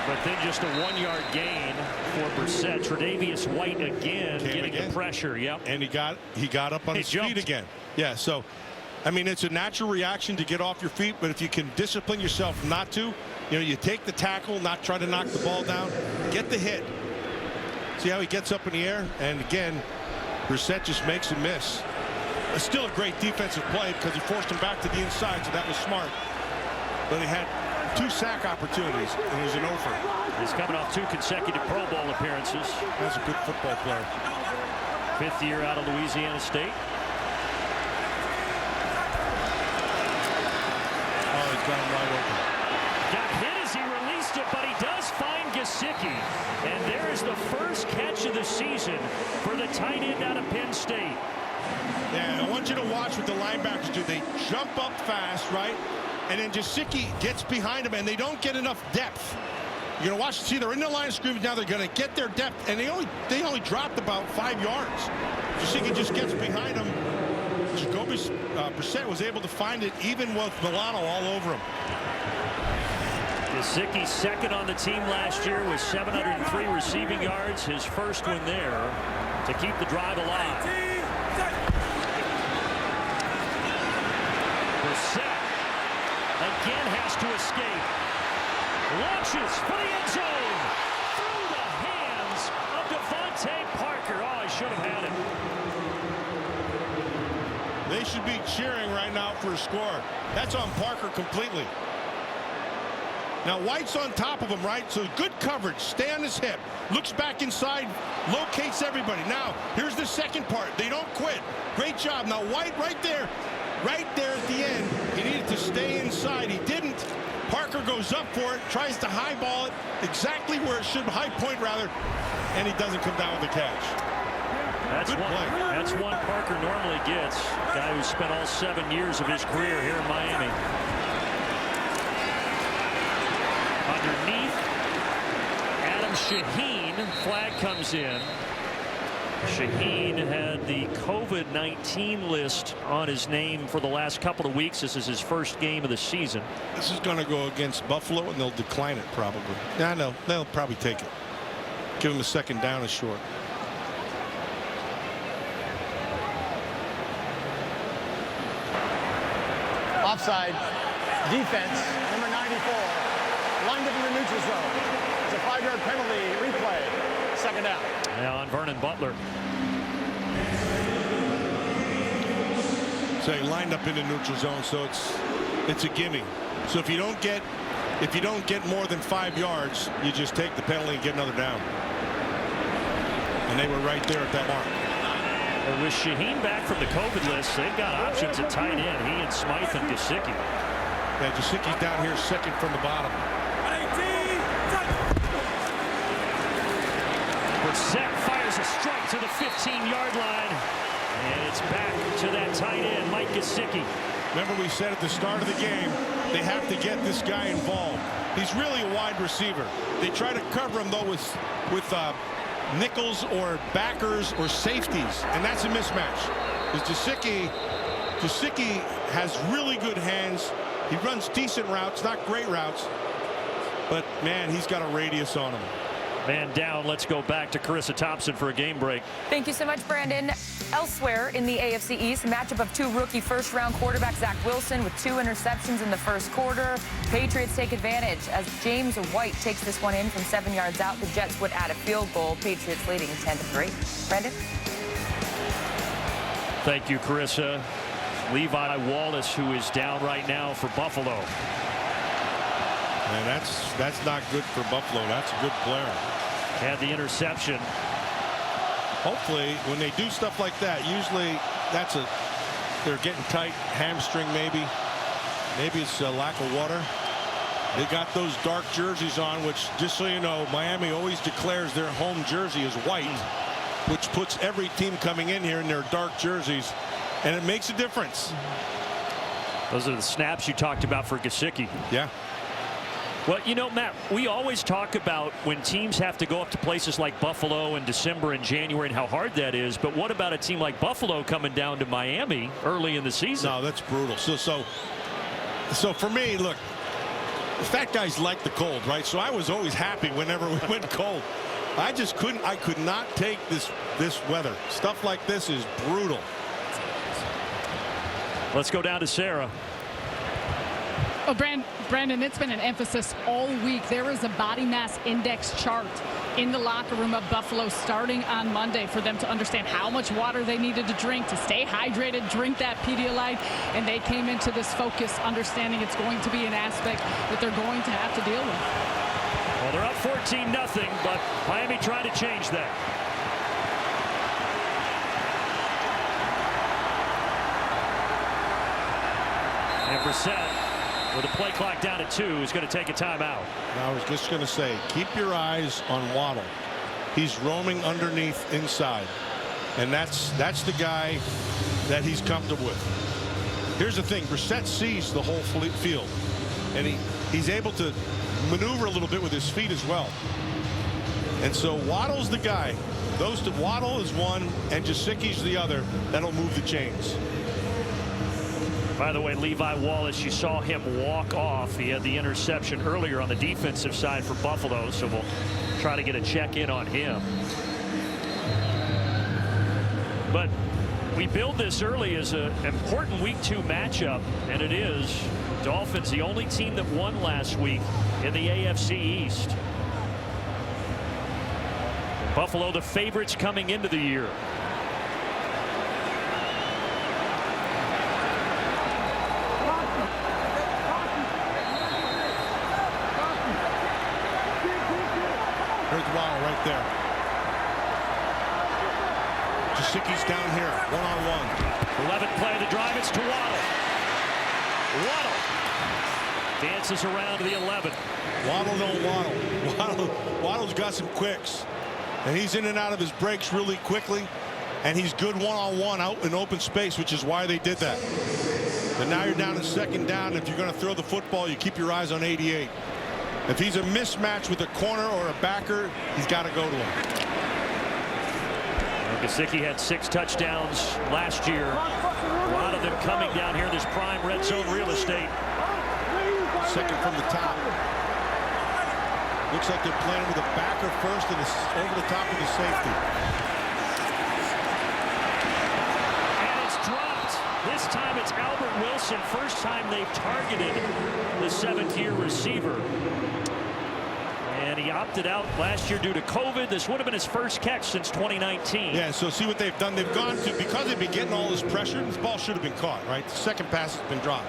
But then just a 1-yard gain for Brissett. Tre'Davious White again getting the pressure. Yep. And he got up on his feet again. Yeah. So, I mean, it's a natural reaction to get off your feet. But if you can discipline yourself not to, you take the tackle, not try to knock the ball down, get the hit. See how he gets up in the air, and again, Brissett just makes a miss. It's still a great defensive play because he forced him back to the inside, so that was smart. But he had 2 sack opportunities, and he was an offer. He's coming off 2 consecutive Pro Bowl appearances. That's a good football player. 5th year out of Louisiana State. Oh, he's got him wide open. Got hit as he released it, but he does find Gesicki. And there is the first catch of the season for the tight end out of Penn State. Yeah, I want you to watch what the linebackers do. They jump up fast, right? And then Gesicki gets behind him, and they don't get enough depth. You're gonna watch. See, they're in the line of scrimmage now. They're gonna get their depth, and they only dropped about 5 yards. Gesicki just gets behind him. Jacoby Brissett was able to find it, even with Milano all over him. Gesicki second on the team last year with 703 receiving yards. His first one there to keep the drive alive. Brissett again has to escape. Launches for the end zone. Through the hands of Devontae Parker. Oh, he should have had it. They should be cheering right now for a score. That's on Parker completely. Now White's on top of him, right? So good coverage. Stay on his hip. Looks back inside. Locates everybody. Now, here's the second part. They don't quit. Great job. Now White right there at the end. He needed to stay inside. He didn't. Parker goes up for it, tries to highball it exactly where it should, high point rather, and he doesn't come down with the catch. That's one Parker normally gets. Guy who spent all 7 years of his career here in Miami. Underneath, Adam Shaheen. Flag comes in. Shaheen had the COVID-19 list on his name for the last couple of weeks. This is his first game of the season. This is going to go against Buffalo, and they'll decline it probably. Yeah, no, they'll probably take it. Give him a second down is short. Offside. Defense, number 94. Lined up in the neutral zone. It's a 5-yard penalty. Replay. Second down. Now on Vernon Butler. So he lined up in the neutral zone, so it's a gimme. So if you don't get more than 5 yards, you just take the penalty and get another down. And they were right there at that mark. And with Shaheen back from the COVID list, they've got options at tight end. He and Smythe and Gesicki. Yeah, Gesicki's down here second from the bottom. Brissett fires a strike to the 15-yard line. And it's back to that tight end, Mike Gesicki. Remember we said at the start of the game, they have to get this guy involved. He's really a wide receiver. They try to cover him, though, with nickels or backers or safeties, and that's a mismatch. Because Gesicki Gesicki has really good hands. He runs decent routes, not great routes. But, man, he's got a radius on him. Man down. Let's go back to Carissa Thompson for a game break. Thank you so much, Brandon. Elsewhere in the AFC East, matchup of two rookie first-round quarterbacks, Zach Wilson with 2 interceptions in the first quarter. Patriots take advantage as James White takes this one in from 7 yards out. The Jets would add a field goal. Patriots leading 10-3. Brandon? Thank you, Carissa. Levi Wallace, who is down right now for Buffalo. And that's not good for Buffalo. That's a good player. Had the interception. Hopefully, when they do stuff like that, usually they're getting tight, hamstring maybe. Maybe it's a lack of water. They got those dark jerseys on, which, just so you know, Miami always declares their home jersey is white, which puts every team coming in here in their dark jerseys, and it makes a difference. Those are the snaps you talked about for Gesicki. Yeah. Well, you know, Matt, we always talk about when teams have to go up to places like Buffalo in December and January and how hard that is. But what about a team like Buffalo coming down to Miami early in the season? No, that's brutal. So for me, look, the fat guys like the cold, right? So I was always happy whenever we went cold. I could not take this weather. Stuff like this is brutal. Let's go down to Sarah. Oh, Brandon, it's been an emphasis all week. There is a body mass index chart in the locker room of Buffalo starting on Monday for them to understand how much water they needed to drink to stay hydrated, drink that Pedialyte, and they came into this focus understanding it's going to be an aspect that they're going to have to deal with. Well, they're up 14-0, but Miami trying to change that. And Brissett, with the play clock down at 2, is going to take a timeout. I was just going to say, keep your eyes on Waddle. He's roaming underneath inside, and that's the guy that he's comfortable with. Here's the thing: Brissett sees the whole field, and he's able to maneuver a little bit with his feet as well. And so Waddle's the guy. Waddle is one, and Gesicki's the other. That'll move the chains. By the way, Levi Wallace, you saw him walk off. He had the interception earlier on the defensive side for Buffalo, so we'll try to get a check in on him. But we build this early as an important week 2 matchup, and it is. Dolphins, the only team that won last week in the AFC East. Buffalo, the favorites coming into the year. Here's Waddle right there. Gesicki's down here, one-on-one. 11th play of the drive. It's to Waddle. Waddle dances around to the 11. Waddle don't waddle. Waddle's got some quicks, and he's in and out of his breaks really quickly, and he's good one-on-one out in open space, which is why they did that. And now you're down in 2nd down. If you're going to throw the football, you keep your eyes on 88. If he's a mismatch with a corner or a backer, he's got to go to him. Gesicki had 6 touchdowns last year. A lot of them coming down here in this prime red zone real estate. Second from the top. Looks like they're playing with a backer first and over the top of the safety. And it's dropped. This time it's Albert Wilson. First time they've targeted the 7th-year receiver. And he opted out last year due to COVID. This would have been his first catch since 2019. Yeah, so see what they've done. They've gone to, because they've been getting all this pressure, this ball should have been caught, right? The second pass has been dropped.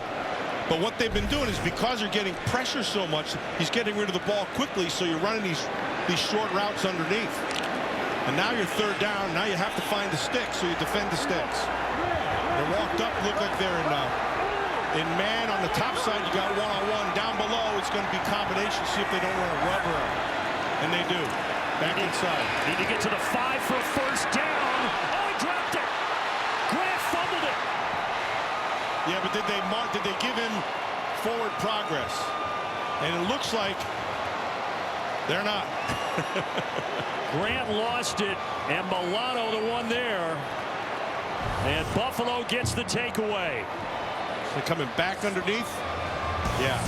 But what they've been doing is because they're getting pressure so much, he's getting rid of the ball quickly, so you're running these short routes underneath. And now you're 3rd down. Now you have to find the sticks, so you defend the sticks. They're walked up, look like they're in man on the top side. You got one-on-one. Down below, it's going to be combination. See if they don't run a rubber. And they do. Back inside. Need to get to the 5 for a first down. Oh, he dropped it. Grant fumbled it. Yeah, but did they give him forward progress? And it looks like they're not. Grant lost it, and Milano the one there. And Buffalo gets the takeaway. They're coming back underneath. Yeah.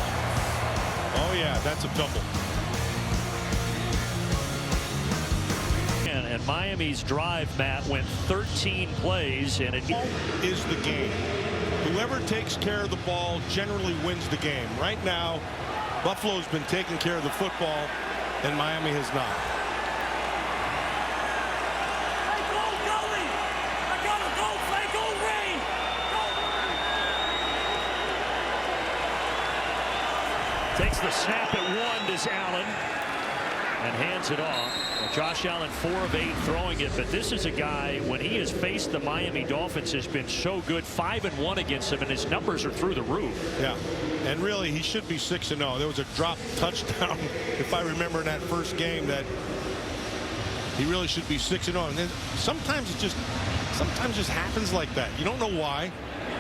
Oh, yeah, that's a double. And Miami's drive, Matt, went 13 plays, and it is the game. Whoever takes care of the ball generally wins the game. Right now, Buffalo's been taking care of the football, and Miami has not. Takes the snap at one, does Allen, and hands it off. Josh Allen 4 of 8 throwing it, but this is a guy, when he has faced the Miami Dolphins, has been so good. 5-1 against them, and his numbers are through the roof. Yeah, and really he should be 6-0. There was a drop touchdown, if I remember, in that first game, that he really should be 6-0. And then sometimes it just happens like that. You don't know why.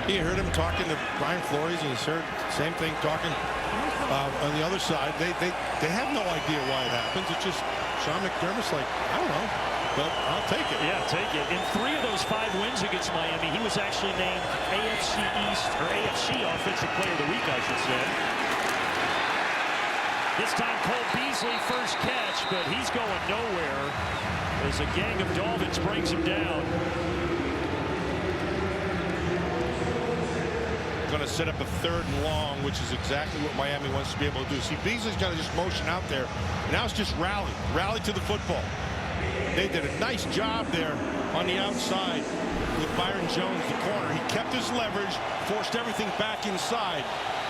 You heard him talking to Brian Flores, and he's heard the same thing talking on the other side. They have no idea why it happens. It's just Sean McDermott's like, I don't know, but I'll take it. Yeah, take it. In 3 of those 5 wins against Miami, he was actually named AFC East, or AFC Offensive Player of the Week, I should say. This time Cole Beasley first catch, but he's going nowhere as a gang of Dolphins brings him down. Going to set up a 3rd and long, which is exactly what Miami wants to be able to do. See, Beasley's got to just motion out there. Now it's just rally to the football. They did a nice job there on the outside with Byron Jones, the corner. He kept his leverage, forced everything back inside,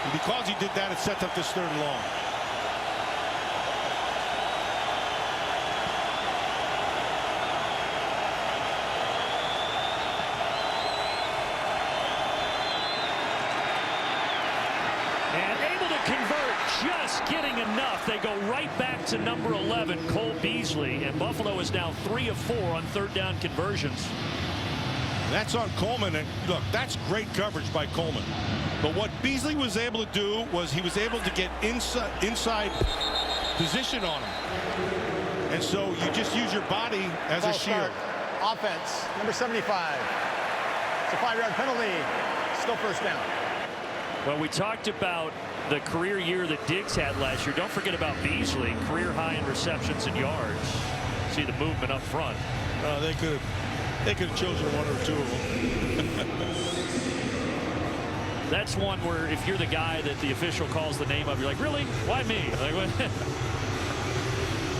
and because he did that, it set up this 3rd and long. Just getting enough. They go right back to number 11, Cole Beasley, and Buffalo is now 3 of 4 on 3rd down conversions. That's on Coleman, and look, that's great coverage by Coleman. But what Beasley was able to do was he was able to get inside position on him. And so you just use your body as a shield. Offense, number 75. It's a 5-yard penalty. Still 1st down. Well, we talked about the career year that Diggs had last year. Don't forget about Beasley, career high in receptions and yards. See the movement up front. They could have chosen 1 or 2 of them. That's one where if you're the guy that the official calls the name of, you're like, really? Why me? Like, what?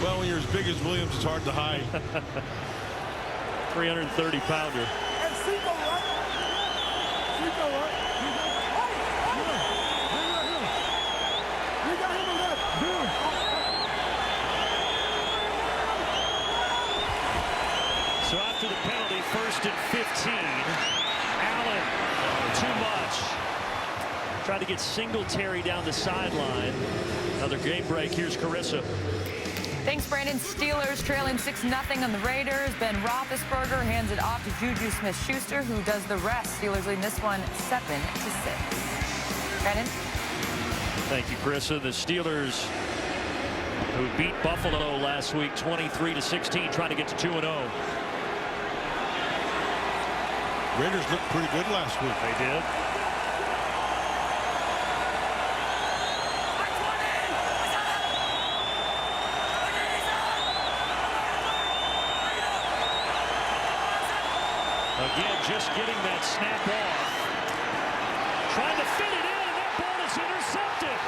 Well, when you're as big as Williams, it's hard to hide. 330-pounder. So after the penalty, 1st and 15. Allen, too much. Tried to get Singletary down the sideline. Another game break. Here's Carissa. Thanks, Brandon. Steelers trailing 6-0 on the Raiders. Ben Roethlisberger hands it off to Juju Smith-Schuster, who does the rest. Steelers leading this one 7-6. Brandon? Thank you, Carissa. The Steelers, who beat Buffalo last week 23-16, trying to get to 2-0. Raiders looked pretty good last week. They did. Again, just getting that snap off. Trying to fit it in, and that ball is intercepted.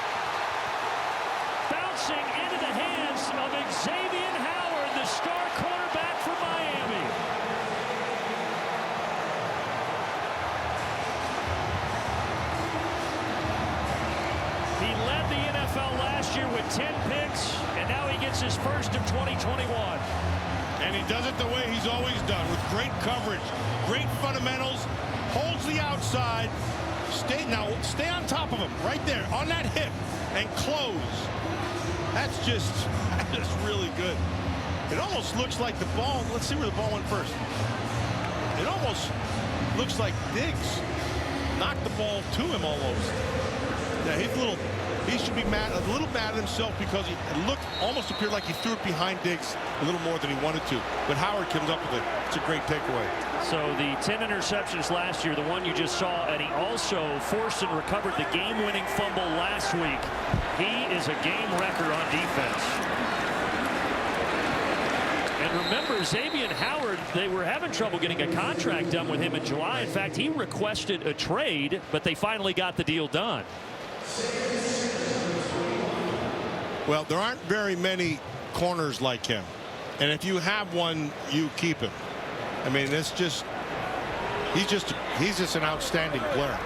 Bouncing into the hands of Xavier Howard, the star cornerback for Miami. He led the NFL last year with 10 picks, and now he gets his first of 2021. And he does it the way he's always done, with great coverage, great fundamentals, holds the outside. Stay on top of him right there on that hip and close. That's just really good. It almost looks like the ball. Let's see where the ball went first. It almost looks like Diggs knocked the ball to him almost. Yeah, he should be a little mad at himself because it almost appeared like he threw it behind Diggs a little more than he wanted to. But Howard comes up with it. It's a great takeaway. So the 10 interceptions last year, the one you just saw, and he also forced and recovered the game-winning fumble last week. He is a game wrecker on defense. And remember, Xavier Howard, they were having trouble getting a contract done with him in July. In fact, he requested a trade, but they finally got the deal done. Well, there aren't very many corners like him. And if you have one, you keep him. I mean, it's just, he's just an outstanding player.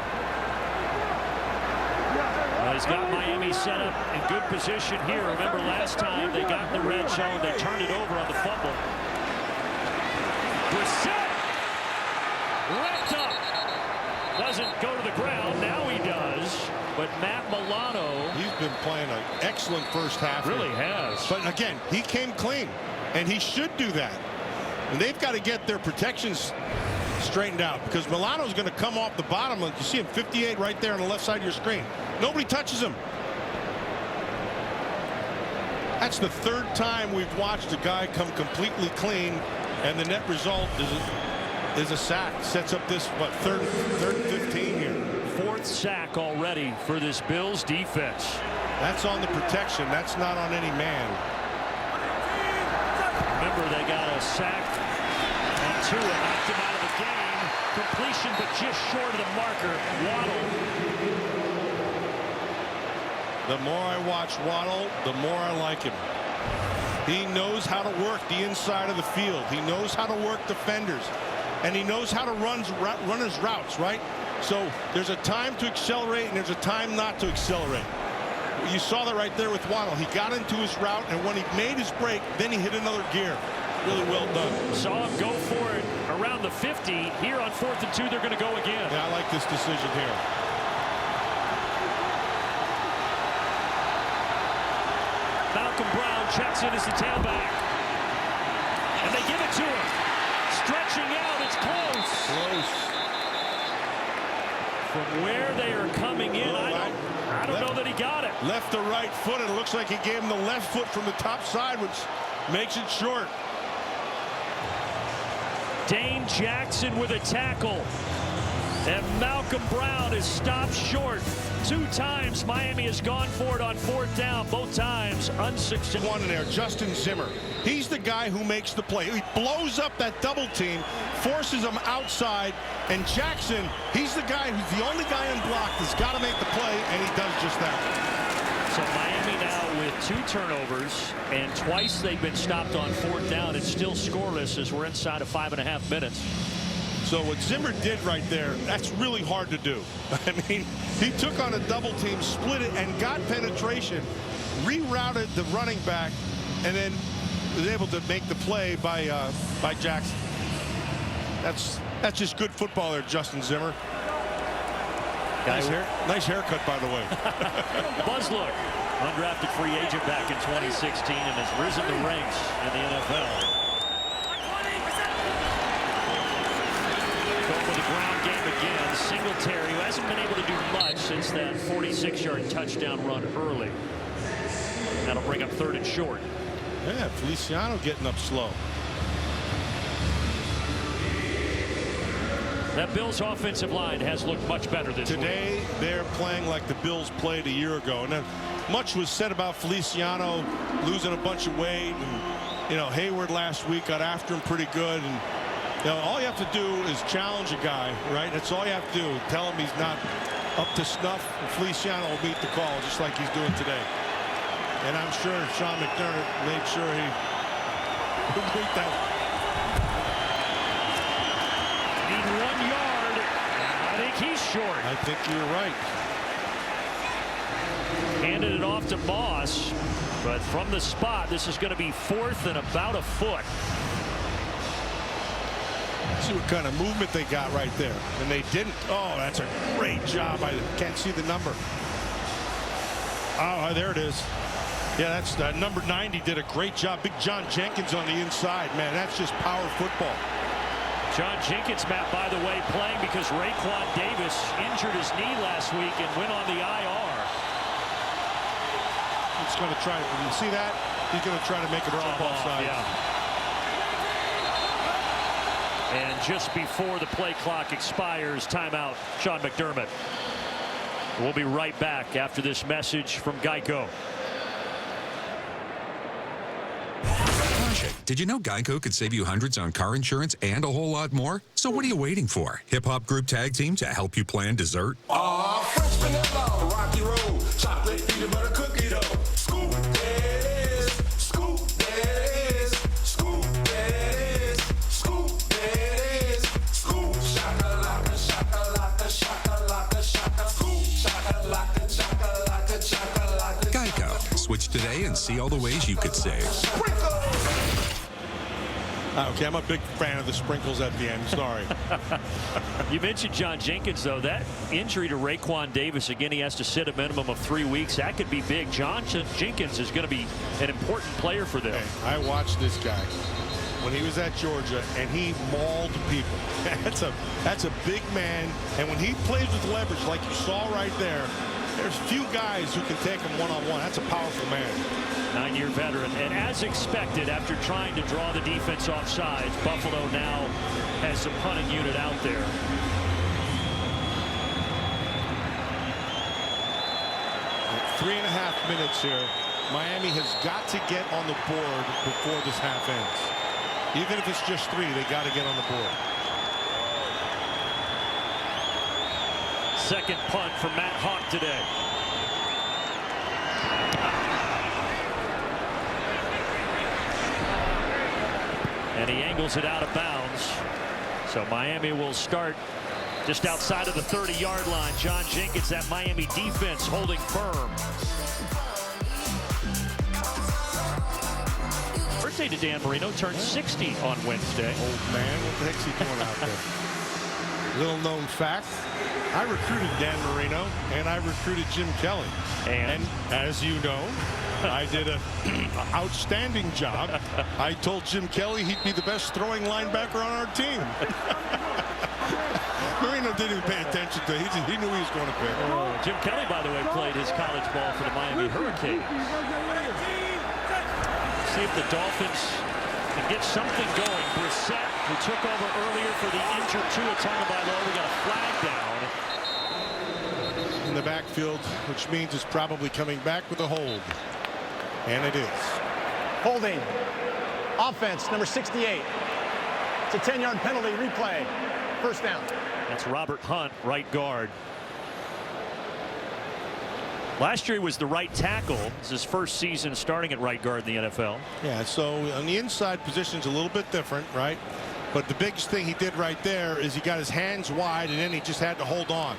Well, he's got Miami set up in good position here. Remember last time they got in the red zone, they turned it over on the fumble. Brissett wrapped up. Doesn't go to the ground. Now he does. But Matt Milano, he's been playing an excellent first half. Really has. But again, he came clean, and he should do that. And they've got to get their protections straightened out, because Milano's going to come off the bottom. You see him 58 right there on the left side of your screen. Nobody touches him. That's the third time we've watched a guy come completely clean, and the net result is a sack. Sets up this, what, third and 15 here. Fourth sack already for this Bills defense. That's on the protection. That's not on any man. Remember, they got a sack on Tua, knocked him out of the game. Completion, but just short of the marker. Waddle. The more I watch Waddle, the more I like him. He knows how to work the inside of the field. He knows how to work defenders, and he knows how to run his routes, right? So there's a time to accelerate, and there's a time not to accelerate. You saw that right there with Waddle. He got into his route, and when he made his break, then he hit another gear. Really well done. Saw him go for it around the 50. Here on 4th and 2, they're going to go again. Yeah, I like this decision here. Malcolm Brown checks in as the tailback. And they give it to him. Stretching out, it's close. Close. From where they are coming in, I don't know that he got it. Left to right foot, and it looks like he gave him the left foot from the top side, which makes it short. Dane Jackson with a tackle. And Malcolm Brown is stopped short. 2 times Miami has gone for it on 4th down. Both times unsuccessful. One in there, Justin Zimmer. He's the guy who makes the play. He blows up that double team, forces them outside, and Jackson, he's the guy who's the only guy unblocked that's got to make the play, and he does just that. So Miami now with 2 turnovers, and twice they've been stopped on 4th down. It's still scoreless as we're inside of 5.5 minutes. So what Zimmer did right there, that's really hard to do. I mean, he took on a double team, split it, and got penetration, rerouted the running back, and then was able to make the play by Jackson. That's just good football there, Justin Zimmer. Nice haircut, by the way. Buzz look. Undrafted free agent back in 2016 and has risen the ranks in the NFL. Go for the ground game again. Singletary, who hasn't been able to do much since that 46-yard touchdown run early. That'll bring up 3rd and short. Yeah, Feliciano getting up slow. That Bills offensive line has looked much better this week. Today, they're playing like the Bills played a year ago. And much was said about Feliciano losing a bunch of weight. And, you know, Hayward last week got after him pretty good. And, you know, all you have to do is challenge a guy, right? That's all you have to do. Tell him he's not up to snuff. And Feliciano will meet the call just like he's doing today. And I'm sure Sean McDermott made sure he would meet that. Need 1 yard. I think he's short. I think you're right. Handed it off to Moss, but from the spot, this is going to be 4th and about a foot. See what kind of movement they got right there. And they didn't. Oh, that's a great job. I can't see the number. Oh, there it is. Yeah, that's number 90 did a great job. Big John Jenkins on the inside. Man, that's just power football. John Jenkins, Matt, by the way, playing because Raekwon Davis injured his knee last week and went on the IR. He's going to try. You see that? He's going to try to make a jump offside. Yeah. And just before the play clock expires, timeout, Sean McDermott. We'll be right back after this message from Geico. Did you know Geico could save you hundreds on car insurance and a whole lot more? So what are you waiting for? Hip Hop Group Tag Team to help you plan dessert? French vanilla, rocky road, chocolate peanut butter cookie dough. Scoop that is, scoop that is, scoop that is, scoop that is, scoop shakalaka, shakalaka, shakalaka, shaka, scoop shakalaka, shakalaka, shakalaka. Geico. Switch today and see all the ways you could save. Okay, I'm a big fan of the sprinkles at the end. Sorry. You mentioned John Jenkins, though. That injury to Raekwon Davis, again, he has to sit a minimum of 3 weeks. That could be big. John Jenkins is going to be an important player for them. Hey, I watched this guy when he was at Georgia, and he mauled people. That's a big man, and when he plays with leverage, like you saw right there, there's few guys who can take him one-on-one. That's a powerful man. 9-year veteran, and as expected, after trying to draw the defense off sides, Buffalo now has the punting unit out there. At 3.5 minutes here. Miami has got to get on the board before this half ends. Even if it's just 3, they got to get on the board. Second punt for Matt Hawk today. And he angles it out of bounds. So Miami will start just outside of the 30-yard line. John Jenkins, that Miami defense holding firm. Birthday to Dan Marino, turned 60 on Wednesday. Old man, what the heck's he doing out there? Little known fact, I recruited Dan Marino and I recruited Jim Kelly. And as you know, I did an outstanding job. I told Jim Kelly he'd be the best throwing linebacker on our team. Marino didn't even pay attention to it. He knew he was going to pick. Jim Kelly, by the way, played his college ball for the Miami Hurricanes. See if the Dolphins can get something going. Brissett, who took over earlier for the injured Tua Tagovailoa. We got a flag down in the backfield, which means it's probably coming back with a hold. And it is. Holding. Offense, number 68. It's a 10-yard penalty. Replay. First down. That's Robert Hunt, right guard. Last year he was the right tackle. It's his first season starting at right guard in the NFL. Yeah, so on the inside position's a little bit different, right? But the biggest thing he did right there is he got his hands wide and then he just had to hold on.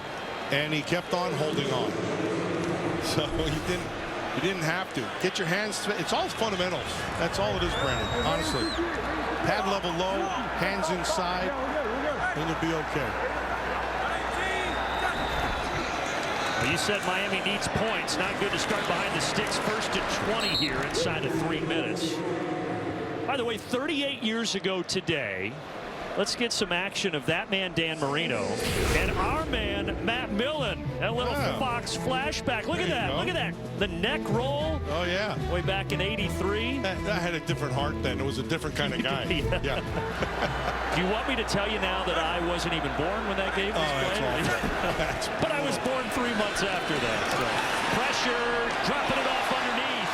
And he kept on holding on. So he didn't have to. Get your hands, it's all fundamentals. That's all it is, Brandon, honestly. Pad level low, hands inside, and you'll be okay. Well, you said Miami needs points. Not good to start behind the sticks. First and 20 here inside of 3 minutes. By the way, 38 years ago today, let's get some action of that man, Dan Marino, and our man, Matt Millen. That little Fox flashback. Look at that. Look at that. The neck roll. Oh, yeah. Way back in '83. That had a different heart then. It was a different kind of guy. Yeah. Do you want me to tell you now that I wasn't even born when that game was played? But I was born 3 months after that. So. Pressure, dropping it off underneath.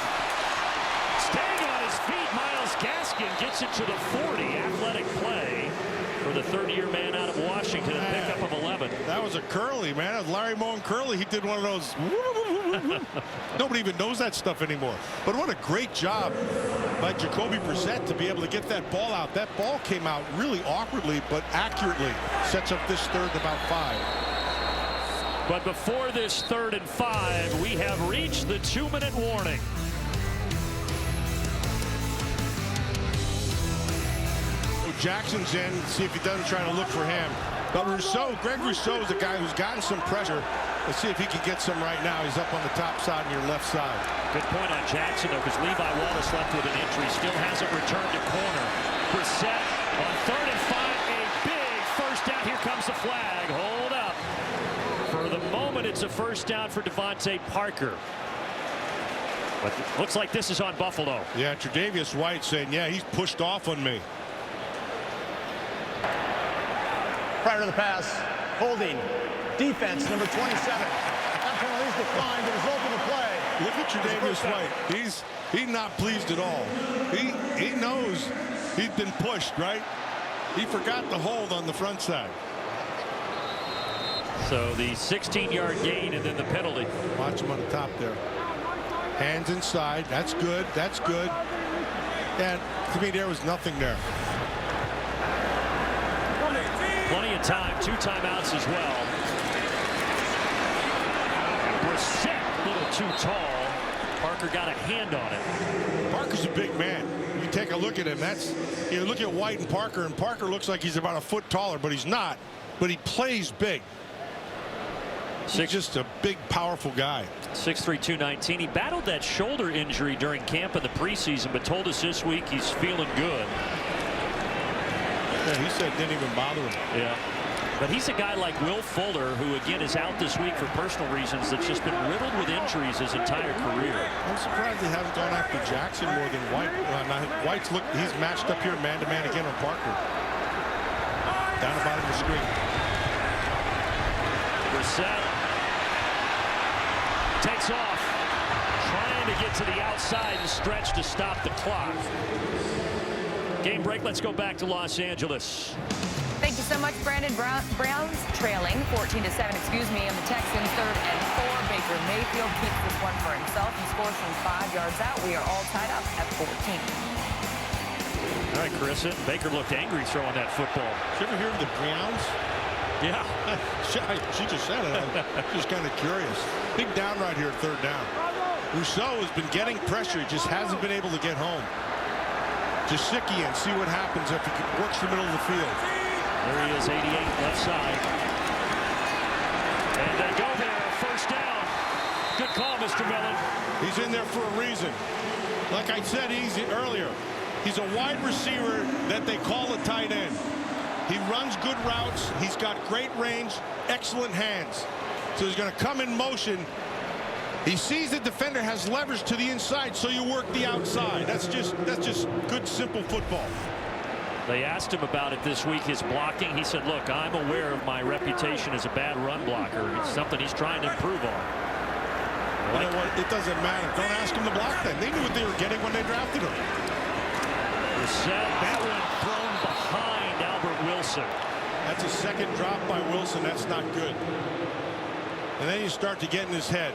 Staying on his feet, Myles Gaskin gets it to the 40. Athletic play for the third-year man out of Washington, a pickup of 11. That was a curly, man. That was Larry Moan curly. He did one of those. Nobody even knows that stuff anymore. But what a great job by Jacoby Brissett to be able to get that ball out. That ball came out really awkwardly, but accurately. Sets up this third and about 5. But before this 3rd and 5, we have reached the 2-minute warning. Jackson's in. See if he doesn't try to look for him. But Greg Rousseau is a guy who's gotten some pressure. Let's see if he can get some right now. He's up on the top side on your left side. Good point on Jackson, though, because Levi Wallace left with an injury. Still hasn't returned to corner. Brissett on 3rd and 5. A big first down. Here comes the flag. Hold up. For the moment, it's a first down for Devontae Parker. But it looks like this is on Buffalo. Yeah, Tre'Davious White saying, yeah, he's pushed off on me. Prior to the pass, holding, defense, number 27. That penalty is declined. The result of the play. Look at Tre'Davious White. He's not pleased at all. He knows he's been pushed, right? He forgot the hold on the front side. So the 16-yard gain and then the penalty. Watch him on the top there. Hands inside. That's good. That's good. And to me, there was nothing there. Plenty of time. 2 timeouts as well. Brissett, a little too tall. Parker got a hand on it. Parker's a big man. You take a look at him. You look at White and Parker looks like he's about a foot taller, but he's not. But he plays big. He's just a big, powerful guy. 6'3", 219. He battled that shoulder injury during camp in the preseason, but told us this week he's feeling good. Yeah, he said it didn't even bother him. Yeah. But he's a guy like Will Fuller, who again is out this week for personal reasons, that's just been riddled with injuries his entire career. I'm surprised he hasn't gone after Jackson more than White. He's matched up here man-to-man again on Parker. Down the bottom of the screen. Brissett takes off, trying to get to the outside and stretch to stop the clock. Game break. Let's go back to Los Angeles. Thank you so much, Brandon. Browns trailing 14-7, on the Texans, 3rd and 4. Baker Mayfield keeps this one for himself and scores from 5 yards out. We are all tied up at 14. All right, Chris. Baker looked angry throwing that football. Did you ever hear of the Browns? Yeah. She just said it. I'm just kind of curious. Big down right here, 3rd down. Rousseau has been getting pressure. He just hasn't been able to get home. Jasicki and see what happens if he works the middle of the field. There he is, 88, left side. And they go there, 1st down. Good call, Mr. Millen. He's in there for a reason. Like I said earlier, he's a wide receiver that they call a tight end. He runs good routes. He's got great range, excellent hands. So he's going to come in motion. He sees the defender has leverage to the inside, so you work the outside. That's just good, simple football. They asked him about it this week, his blocking. He said, look, I'm aware of my reputation as a bad run blocker. It's something he's trying to improve on. You know what? It doesn't matter. Don't ask him to block then. They knew what they were getting when they drafted him. That one thrown behind Albert Wilson. That's a 2nd drop by Wilson. That's not good. And then you start to get in his head.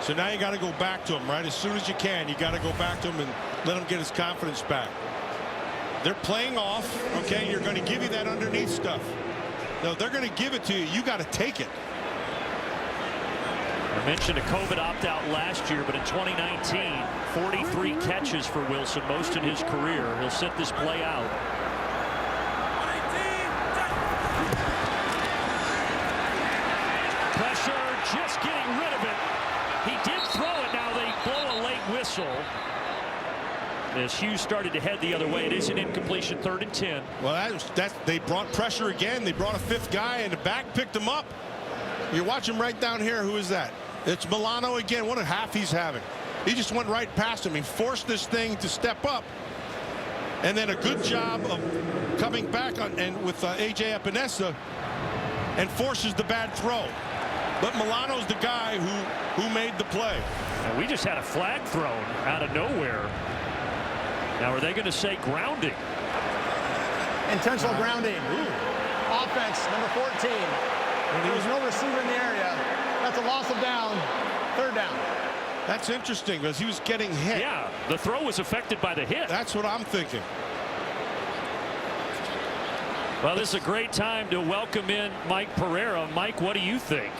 So now you got to go back to him, right? As soon as you can, you got to go back to him and let him get his confidence back. They're playing off, okay? You're going to give you that underneath stuff. No, they're going to give it to you. You got to take it. I mentioned a COVID opt-out last year, but in 2019, 43 catches for Wilson, most in his career. He'll sit this play out. Pressure, just getting rid of it. He did throw it. Now they blow a late whistle. As Hughes started to head the other way, it is an incompletion, 3rd and 10. Well, they brought pressure again. They brought a 5th guy, and the back picked him up. You watch him right down here. Who is that? It's Milano again. What a half he's having. He just went right past him. He forced this thing to step up. And then a good job of coming back with A.J. Epinesa and forces the bad throw. But Milano's the guy who made the play. And we just had a flag thrown out of nowhere. Now, are they going to say grounding? Intentional grounding. Offense, number 14. There was no receiver in the area. That's a loss of down. 3rd down. That's interesting because he was getting hit. Yeah, the throw was affected by the hit. That's what I'm thinking. Well, this is a great time to welcome in Mike Pereira. Mike, what do you think?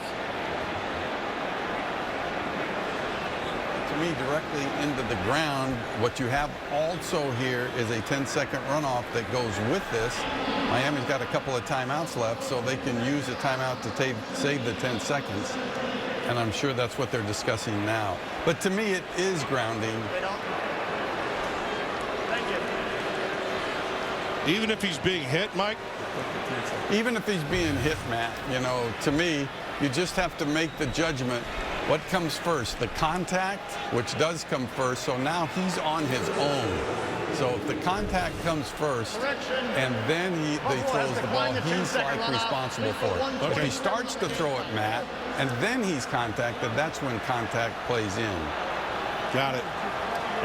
To me, directly into the ground. What you have also here is a 10-second runoff that goes with this. Miami's got a couple of timeouts left, so they can use a timeout to save the 10 seconds. And I'm sure that's what they're discussing now. But to me, it is grounding. Thank you. Even if he's being hit, Mike? Even if he's being hit, Matt, you know, to me, you just have to make the judgment. What comes first? The contact, which does come first, so now he's on his own. So if the contact comes first and then he throws the ball, he's like responsible for it. If he starts to throw it, Matt, and then he's contacted, that's when contact plays in. Got it.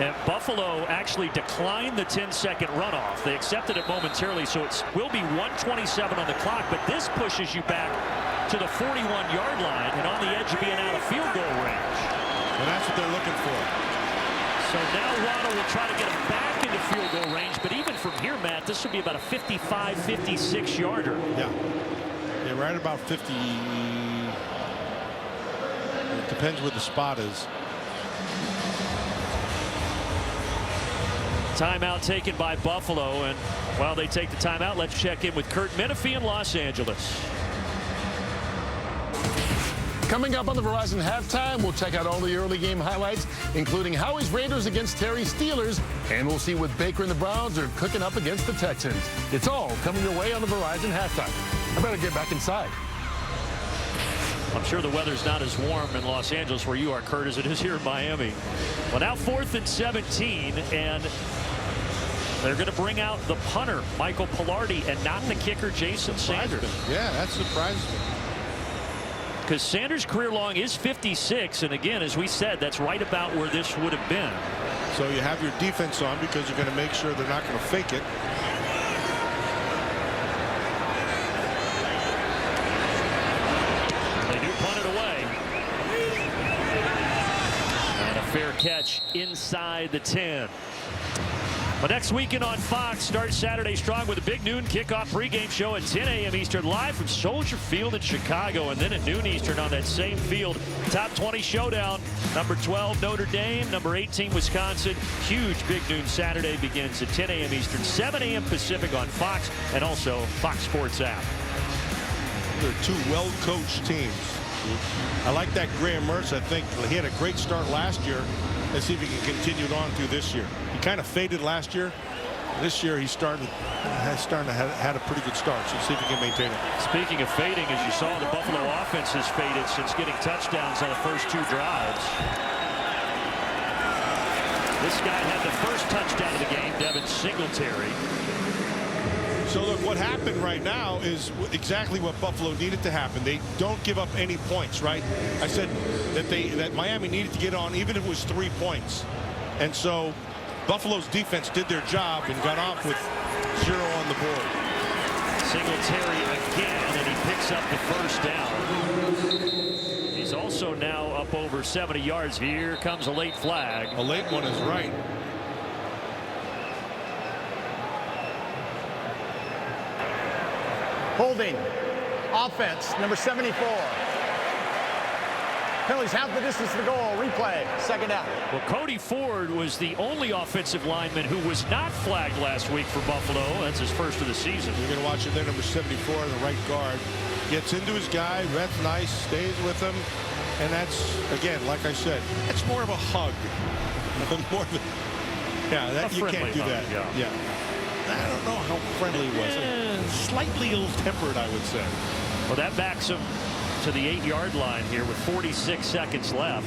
And Buffalo actually declined the 10-second runoff. They accepted it momentarily, so it will be 1:27 on the clock, but this pushes you back to the 41-yard line and on the edge of being out of field goal range. And that's what they're looking for. So now Waddle will try to get him back into field goal range, but even from here, Matt, this would be about a 55, 56-yarder. Yeah. Yeah, right about 50. It depends where the spot is. Timeout taken by Buffalo, and while they take the timeout, let's check in with Kurt Menefee in Los Angeles. Coming up on the Verizon Halftime, we'll check out all the early game highlights, including Howie's Raiders against Terry's Steelers, and we'll see what Baker and the Browns are cooking up against the Texans. It's all coming your way on the Verizon Halftime. I better get back inside. I'm sure the weather's not as warm in Los Angeles where you are, Kurt, as it is here in Miami. Well, now 4th and 17, and they're going to bring out the punter, Michael Pilardi, and not the kicker, Jason Sanders. Yeah, that surprises me. Because Sanders' career long is 56, and again, as we said, that's right about where this would have been. So you have your defense on because you're going to make sure they're not going to fake it. They do punt it away. And a fair catch inside the 10. Well, next weekend on Fox starts Saturday strong with a big noon kickoff pregame show at 10 a.m. Eastern, live from Soldier Field in Chicago, and then at noon Eastern on that same field. Top 20 showdown. Number 12 Notre Dame, number 18 Wisconsin. Huge big noon Saturday begins at 10 a.m. Eastern, 7 a.m. Pacific on Fox and also Fox Sports app. They're two well-coached teams. I like that Graham Mertz. I think he had a great start last year. Let's see if he can continue it on through this year. He kind of faded last year. This year he's starting to had a pretty good start. So let's see if he can maintain it. Speaking of fading, as you saw, the Buffalo offense has faded since getting touchdowns on the first 2 drives. This guy had the first touchdown of the game, Devin Singletary. So look, what happened right now is exactly what Buffalo needed to happen. They don't give up any points, right? I said that Miami needed to get on, even if it was 3 points. And so Buffalo's defense did their job and got off with 0 on the board. Singletary again, and he picks up the first down. He's also now up over 70 yards. Here comes a late flag. A late one is right. Holding. Offense, number 74. Penalties half the distance to the goal. Replay. Second down. Well, Cody Ford was the only offensive lineman who was not flagged last week for Buffalo. That's his first of the season. You're going to watch it there, number 74, the right guard. Gets into his guy. That's nice. Stays with him. And that's, again, like I said, that's more of a hug. More than, yeah, that, you can't do that. Yeah. I don't know how friendly he was. Slightly ill-tempered, I would say. Well, that backs him to the 8-yard line here with 46 seconds left.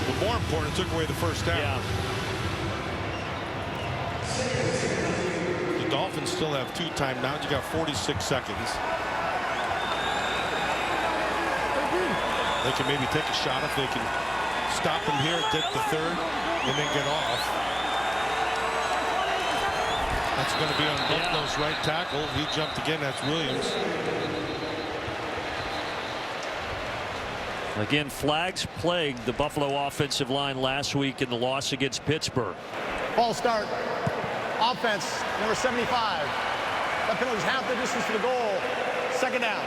But more important, took away the first down. Yeah. The Dolphins still have 2 timeouts. You got 46 seconds. They can maybe take a shot if they can stop him here at the 3rd and then get off. That's going to be on Buffalo's right tackle. He jumped again. That's Williams. Again, flags plagued the Buffalo offensive line last week in the loss against Pittsburgh. False start. Offense, number 75. That penalty's half the distance to the goal. Second down.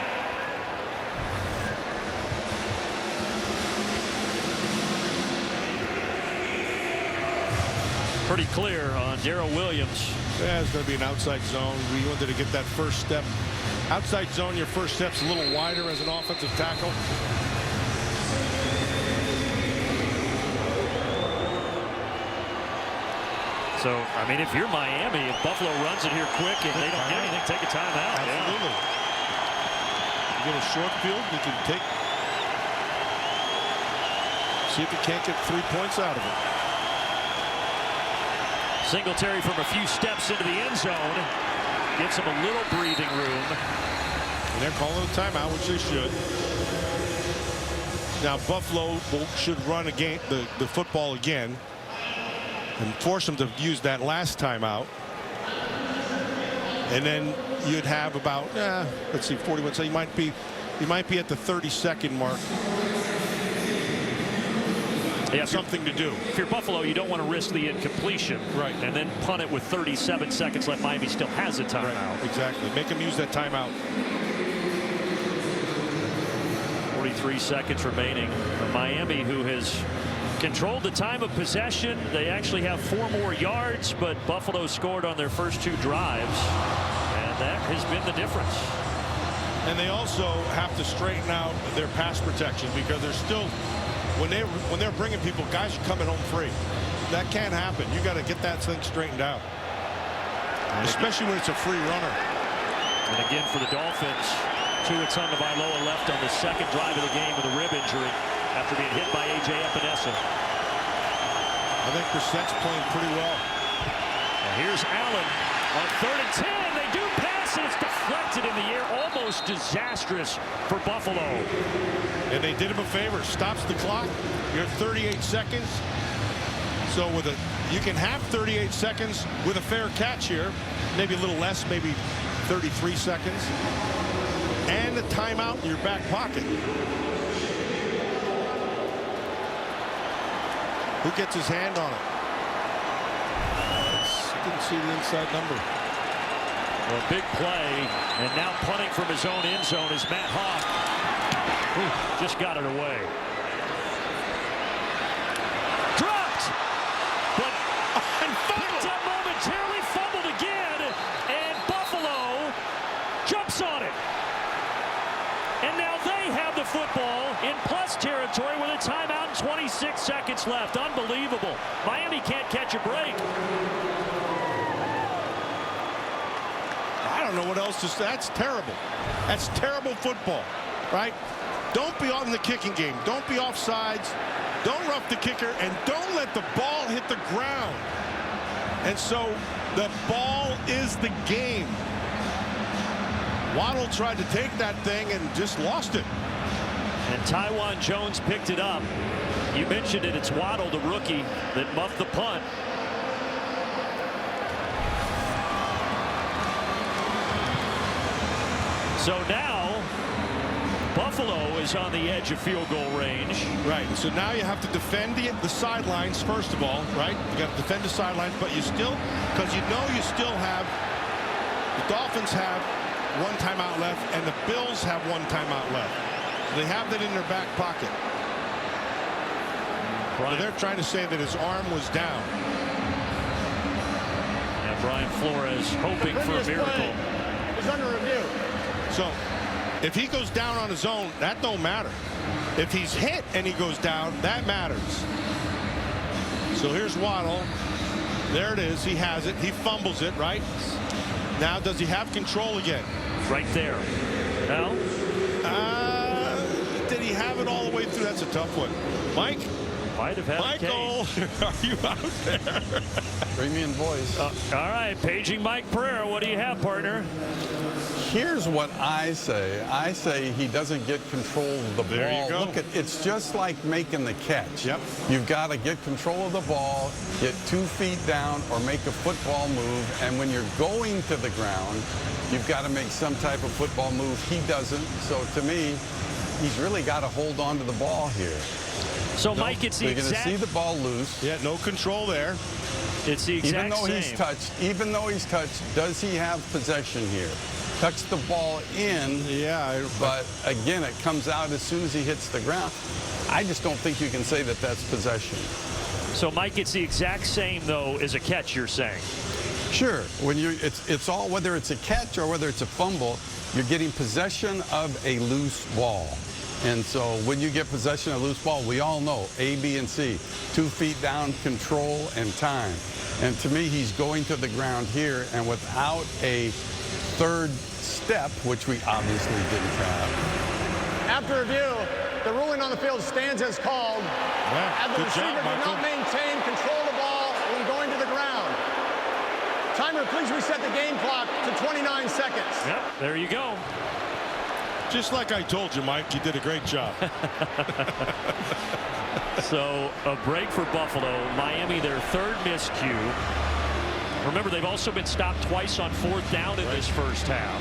Pretty clear on Darrell Williams. Yeah, it's going to be an outside zone. We wanted to get that first step. Outside zone, your first step's a little wider as an offensive tackle. So, I mean, if you're Miami, if Buffalo runs it here quick and they don't get anything, take a timeout. Absolutely. You get a short field, you can take. See if you can't get 3 points out of it. Singletary from a few steps into the end zone gets him a little breathing room. And they're calling a timeout, which they should. Now Buffalo should run the football again and force them to use that last timeout. And then you'd have about let's see, 41. So you might be at the 30-second mark. Yeah, something to do. If you're Buffalo, you don't want to risk the incompletion. Right. And then punt it with 37 seconds left. Miami still has a timeout. Right, exactly. Make them use that timeout. 43 seconds remaining. Miami, who has controlled the time of possession. They actually have 4 more yards, but Buffalo scored on their first 2 drives. And that has been the difference. And they also have to straighten out their pass protection because they're still, when they're bringing people, guys are coming home free. That can't happen. You got to get that thing straightened out, especially when it's a free runner. And again for the Dolphins, Tua Tagovailoa left on the second drive of the game with a rib injury after being hit by A.J. Epinesa. I think Brissett's playing pretty well. And here's Allen on 3rd and 10. They do pass, and it's deflected in the air. Almost disastrous for Buffalo. And they did him a favor. Stops the clock. You're 38 seconds. So you can have 38 seconds with a fair catch here. Maybe a little less, maybe 33 seconds. And a timeout in your back pocket. Who gets his hand on it? Didn't see the inside number. Well, a big play, and now punting from his own end zone is Matt Hawk. Ooh, just got it away. Dropped, but picked up momentarily, fumbled again, and Buffalo jumps on it. And now they have the football in plus territory with a timeout and 26 seconds left. Unbelievable. Miami can't catch a break. I don't know what else to say. That's terrible. That's terrible football, right? Don't be on the kicking game. Don't be offsides. Don't rough the kicker, and don't let the ball hit the ground. And so the ball is the game. Waddle tried to take that thing and just lost it. And Taiwan Jones picked it up. You mentioned it. It's Waddle, the rookie, that muffed the punt. So now Buffalo is on the edge of field goal range. Right. So now you have to defend the sidelines first of all, right? You got to defend the sidelines, but you still, because you know you still have, the Dolphins have 1 timeout left, and the Bills have 1 timeout left. So they have that in their back pocket. So they're trying to say that his arm was down. And Brian Flores hoping for a miracle. It's under review. So if he goes down on his own, that don't matter. If he's hit and he goes down, that matters. So here's Waddle. There it is. He has it. He fumbles it, right? Now, does he have control again? Right there. No? Did he have it all the way through? That's a tough one. Mike? Might have had Michael, are you out there? Premium voice. All right, paging Mike Pereira. What do you have, partner? Here's what I say. I say he doesn't get control of the ball. There you go. Look, it's just like making the catch. Yep. You've got to get control of the ball, get 2 feet down, or make a football move. And when you're going to the ground, you've got to make some type of football move. He doesn't. So to me, he's really got to hold on to the ball here. So, Mike, it's the exact... You're going to see the ball loose. Yeah, no control there. It's the exact Even though he's touched, does he have possession here? Tucks the ball in, yeah, but again, it comes out as soon as he hits the ground. I just don't think you can say that that's possession. So, Mike, it's the exact same, though, as a catch, you're saying? Sure. When it's all, whether it's a catch or whether it's a fumble, you're getting possession of a loose ball. And so when you get possession of a loose ball, we all know A, B, and C. 2 feet down, control, and time. And to me, he's going to the ground here, and without a third step, which we obviously didn't have. After review, the ruling on the field stands as called. Yeah, As the good receiver job, did not Michael. maintain control of the ball when going to the ground. Timer, please reset the game clock to 29 seconds. Yep, there you go. Just like I told you, Mike, you did a great job. So a break for Buffalo. Miami, their third miscue. Remember, they've also been stopped twice on 4th down in this first half.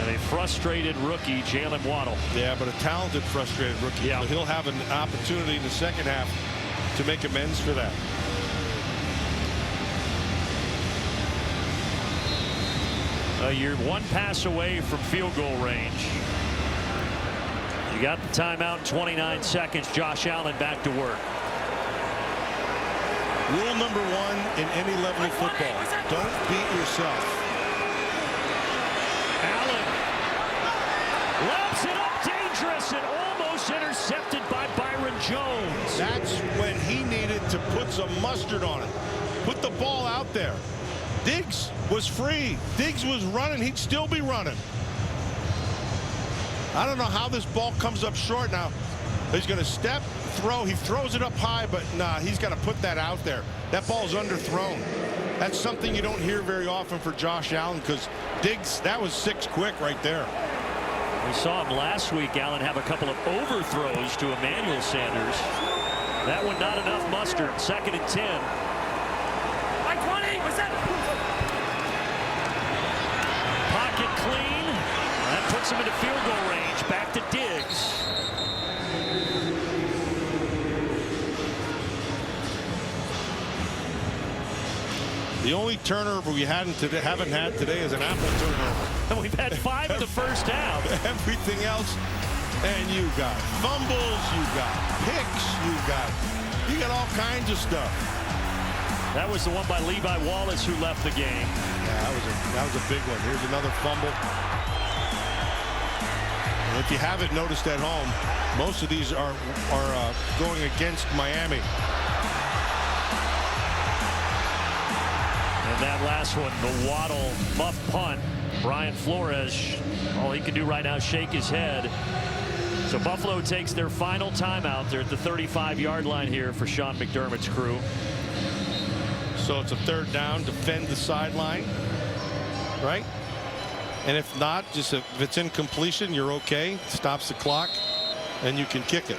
And a frustrated rookie, Jalen Waddle. Yeah, but a talented, frustrated rookie. Yeah. So he'll have an opportunity in the second half to make amends for that. You're one pass away from field goal range. You got the timeout in 29 seconds. Josh Allen back to work. Rule number 1 in any level of football: don't beat yourself. Allen laps it up, dangerous, and almost intercepted by Byron Jones. That's when he needed to put some mustard on it. Put the ball out there. Diggs was free. Diggs was running. He'd still be running. I don't know how this ball comes up short now. He's going to step, throw. He throws it up high, but nah, he's got to put that out there. That ball's underthrown. That's something you don't hear very often for Josh Allen, because Diggs, that was 6 quick right there. We saw him last week, Allen, have a couple of overthrows to Emmanuel Sanders. That one not enough mustard. 2nd and 10. Pocket clean. That puts him into field goal range. Back to Diggs. The only turnover we haven't had today is an apple turnover. And we've had 5 in the first half. Everything else, and you got fumbles, you got picks, you got all kinds of stuff. That was the one by Levi Wallace who left the game. Yeah, that was a big one. Here's another fumble. And if you haven't noticed at home, most of these are going against Miami. And that last one, the Waddle muff punt. Brian Flores, all he can do right now is shake his head. So Buffalo takes their final timeout. They're at the 35-yard line here for Sean McDermott's crew. So it's a 3rd down, defend the sideline, right? And if not, just if it's incompletion, you're okay. Stops the clock, and you can kick it.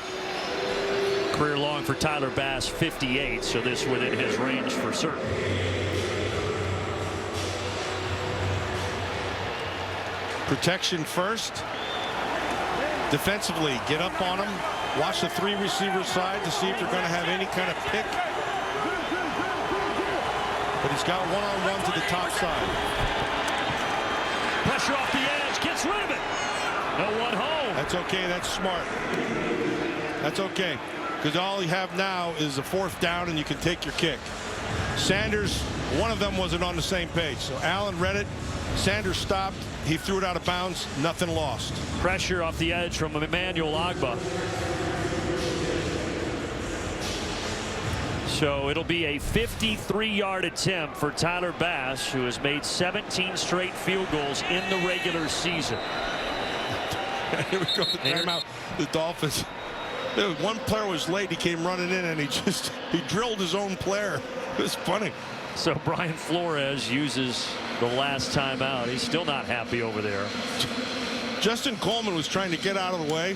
Career long for Tyler Bass, 58, so this within his range for certain. Protection first. Defensively, get up on them. Watch the 3 receiver side to see if they're going to have any kind of pick. But he's got one-on-one to the top side. Pressure off the edge, gets rid of it. No one home. That's okay. That's smart. That's okay. Because all you have now is a 4th down, and you can take your kick. Sanders, one of them wasn't on the same page. So Allen read it. Sanders stopped. He threw it out of bounds. Nothing lost. Pressure off the edge from Emmanuel Ogbah. So it'll be a 53-yard attempt for Tyler Bass, who has made 17 straight field goals in the regular season. Here we go. The timeout. The Dolphins. One player was late. He came running in, and he drilled his own player. It was funny. So Brian Flores uses the last timeout. He's still not happy over there. Justin Coleman was trying to get out of the way,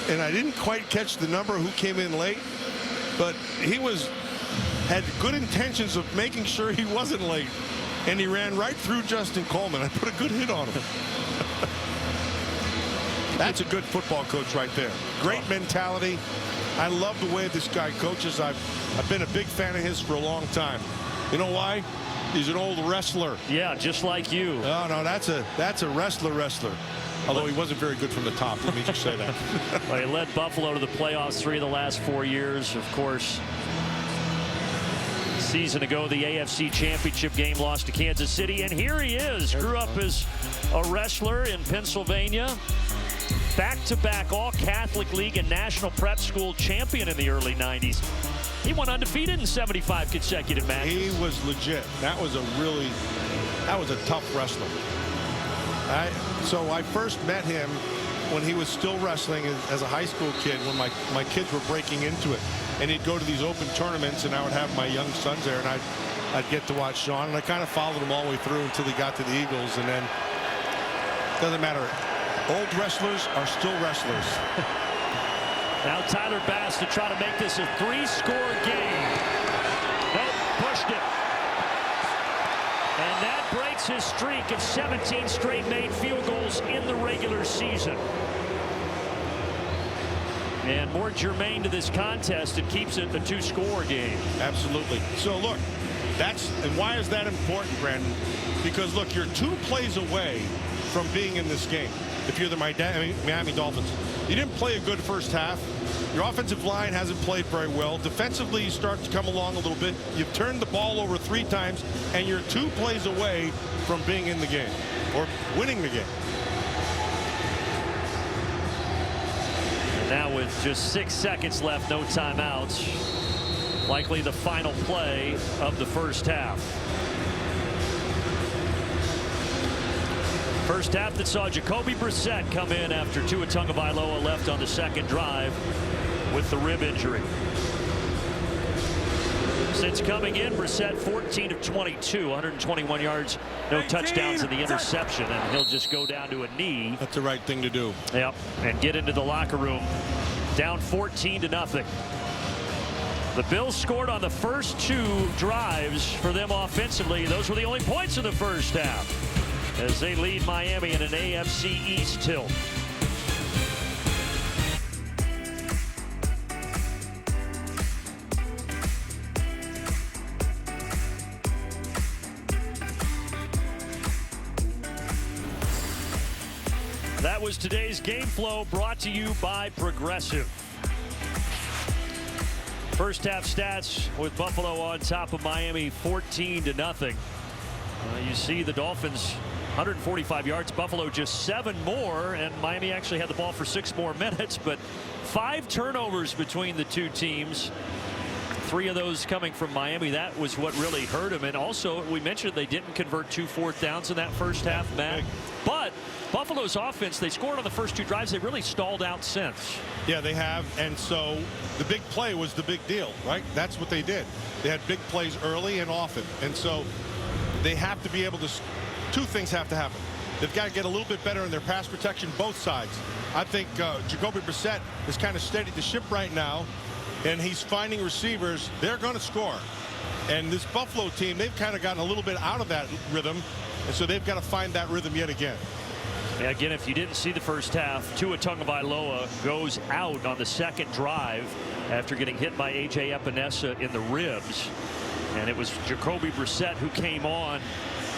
and I didn't quite catch the number who came in late, but he had good intentions of making sure he wasn't late, and he ran right through Justin Coleman. I put a good hit on him. That's a good football coach right there. Great mentality. I love the way this guy coaches. I've been a big fan of his for a long time. You know why? He's an old wrestler. Yeah, just like you. Oh, no, that's a wrestler. Although he wasn't very good from the top. Let me just say that. Well, he led Buffalo to the playoffs 3 of the last 4 years. Of course, a season ago, the AFC Championship game lost to Kansas City. And here he is. Grew up as a wrestler in Pennsylvania. Back-to-back All-Catholic League and National Prep School champion in the early 90s. He went undefeated in 75 consecutive matches. He was legit. That was a tough wrestler. So I first met him when he was still wrestling as a high school kid, when my kids were breaking into it. And he'd go to these open tournaments, and I would have my young sons there, and I'd get to watch Sean, and I kind of followed him all the way through until he got to the Eagles, and then doesn't matter. Old wrestlers are still wrestlers. Now Tyler Bass to try to make this a 3-score game. Nope, pushed it. And that breaks his streak of 17 straight made field goals in the regular season. And more germane to this contest, it keeps it a 2-score game. Absolutely. So look, and why is that important, Brandon? Because look, you're 2 plays away from being in this game. If you're the Miami Dolphins, you didn't play a good first half. Your offensive line hasn't played very well. Defensively, you start to come along a little bit. You've turned the ball over 3 times, and you're 2 plays away from being in the game or winning the game. And now with just 6 seconds left, no timeouts, likely the final play of the first half. First half that saw Jacoby Brissett come in after Tua Tagovailoa left on the second drive with the rib injury. Since coming in, Brissett 14 of 22, 121 yards, no touchdowns in the interception, and he'll just go down to a knee. That's the right thing to do. Yep, and get into the locker room down 14-0. The Bills scored on the first 2 drives for them offensively. Those were the only points in the first half, as they lead Miami in an AFC East tilt. That was today's game flow, brought to you by Progressive. First half stats with Buffalo on top of Miami 14-0. You see the Dolphins 145 yards, Buffalo just 7 more, and Miami actually had the ball for 6 more minutes, but 5 turnovers between the 2 teams. 3 of those coming from Miami. That was what really hurt them. And also, we mentioned they didn't convert 2 4th downs in that first half, Matt. But Buffalo's offense, they scored on the first 2 drives. They really stalled out since. Yeah, they have. And so the big play was the big deal, right? That's what they did. They had big plays early and often. And so they have to be able to, 2 things have to happen. They've got to get a little bit better in their pass protection, both sides. I think Jacoby Brissett is kind of steadied the ship right now, and he's finding receivers. They're going to score. And this Buffalo team, they've kind of gotten a little bit out of that rhythm, and so they've got to find that rhythm yet again. Yeah, again, if you didn't see the first half, Tua Tagovailoa goes out on the second drive after getting hit by A.J. Epinesa in the ribs. And it was Jacoby Brissett who came on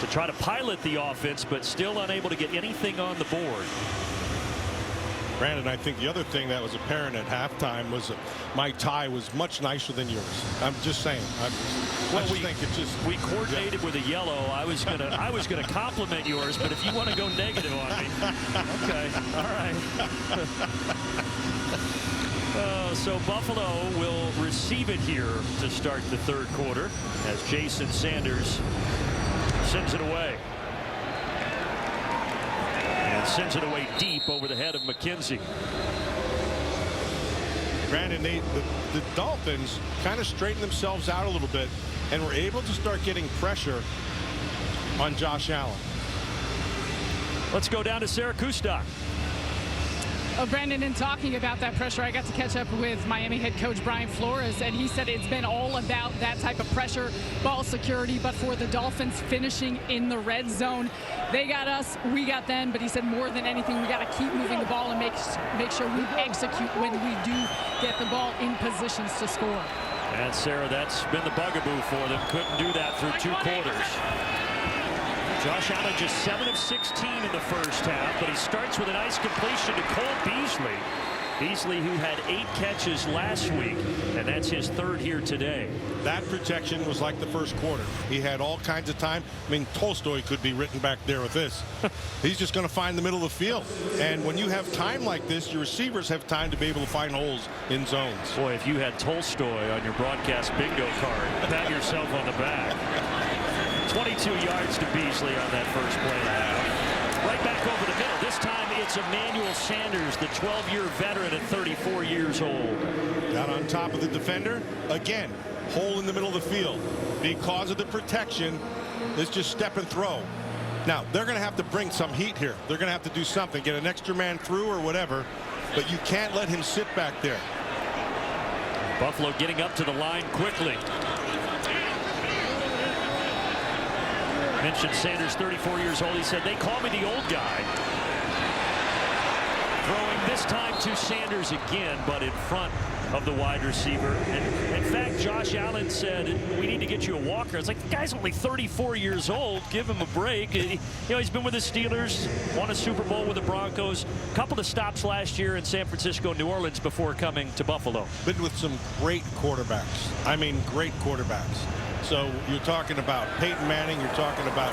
to try to pilot the offense, but still unable to get anything on the board. Brandon, I think the other thing that was apparent at halftime was that my tie was much nicer than yours. I'm just saying. We coordinated with a yellow. I was gonna compliment yours, but if you want to go negative on me, okay, all right. So Buffalo will receive it here to start the 3rd quarter as Jason Sanders sends it away. And sends it away deep over the head of McKenzie. Brandon, the Dolphins kind of straightened themselves out a little bit and were able to start getting pressure on Josh Allen. Let's go down to Sarah Kustok. Brandon, in talking about that pressure, I got to catch up with Miami head coach Brian Flores, and he said it's been all about that type of pressure, ball security, but for the Dolphins finishing in the red zone. They got us, we got them, but he said more than anything, we got to keep moving the ball and make sure we execute when we do get the ball in positions to score. And Sarah, that's been the bugaboo for them. Couldn't do that through 2 quarters. Josh Allen just 7 of 16 in the first half, but he starts with a nice completion to Cole Beasley. Beasley, who had 8 catches last week, and that's his 3rd here today. That protection was like the first quarter. He had all kinds of time. I mean, Tolstoy could be written back there with this. He's just going to find the middle of the field. And when you have time like this, your receivers have time to be able to find holes in zones. Boy, if you had Tolstoy on your broadcast bingo card, pat yourself on the back. 22 yards to Beasley on that first play. Right back over the middle. This time it's Emmanuel Sanders, the 12-year veteran at 34 years old. Got on top of the defender. Again, hole in the middle of the field. because of the protection. It's just step and throw. Now, they're going to have to bring some heat here. They're going to have to do something, get an extra man through or whatever, but you can't let him sit back there. Buffalo getting up to the line quickly. Mentioned Sanders, 34 years old. He said, they call me the old guy. Throwing this time to Sanders again, but in front of the wide receiver. And in fact, Josh Allen said, we need to get you a walker. It's like, the guy's only 34 years old. Give him a break. You know, he's been with the Steelers, won a Super Bowl with the Broncos, a couple of stops last year in San Francisco, New Orleans before coming to Buffalo. Been with some great quarterbacks. I mean, great quarterbacks. So you're talking about Peyton Manning, you're talking about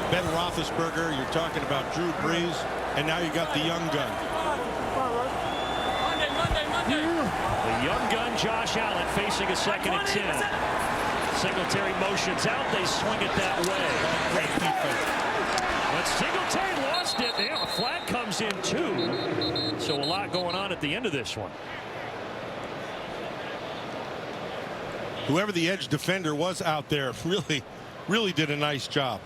Ben Roethlisberger, you're talking about Drew Brees, and now you got the young gun. The young gun, Josh Allen, facing a 2nd and 10. Singletary motions out. They swing it that way. Great defense. But Singletary lost it. Yeah, a flag comes in too. So a lot going on at the end of this one. Whoever the edge defender was out there really did a nice job.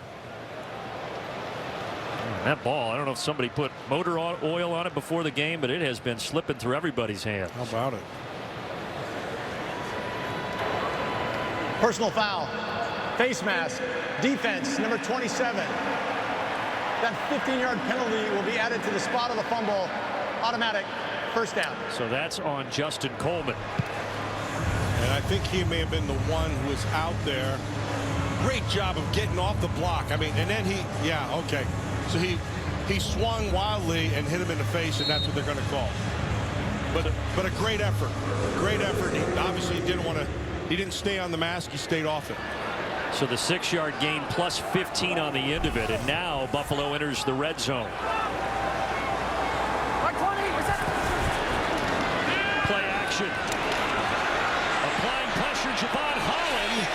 That ball, I don't know if somebody put motor oil on it before the game, but it has been slipping through everybody's hands. How about it? Personal foul. Face mask. Defense, number 27. That 15-yard penalty will be added to the spot of the fumble. Automatic first down. So that's on Justin Coleman. And I think he may have been the one who was out there. Great job of getting off the block. I mean, and then okay. So he swung wildly and hit him in the face, and that's what they're going to call. But a great effort. Great effort. He obviously he didn't stay on the mask. He stayed off it. So the 6-yard gain plus 15 on the end of it, and now Buffalo enters the red zone. Play action. Applying pressure, Javon Holland.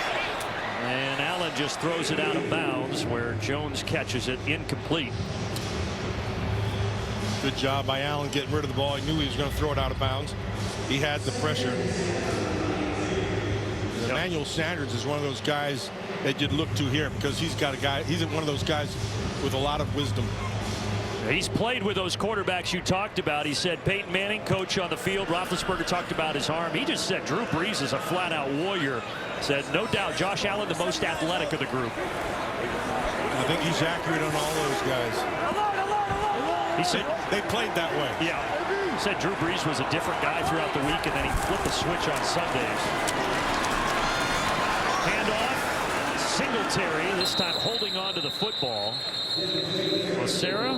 And Allen just throws it out of bounds where Jones catches it incomplete. Good job by Allen getting rid of the ball. He knew he was going to throw it out of bounds. He had the pressure. Emmanuel Sanders is one of those guys that you'd look to here because he's one of those guys with a lot of wisdom. He's played with those quarterbacks you talked about. He said Peyton Manning, coach on the field. Roethlisberger talked about his arm. He just said Drew Brees is a flat-out warrior. Said, no doubt, Josh Allen, the most athletic of the group. I think he's accurate on all those guys. He said they played that way. Yeah. He said Drew Brees was a different guy throughout the week, and then he flipped the switch on Sundays. Handoff. Singletary, this time holding on to the football. Well, Sarah?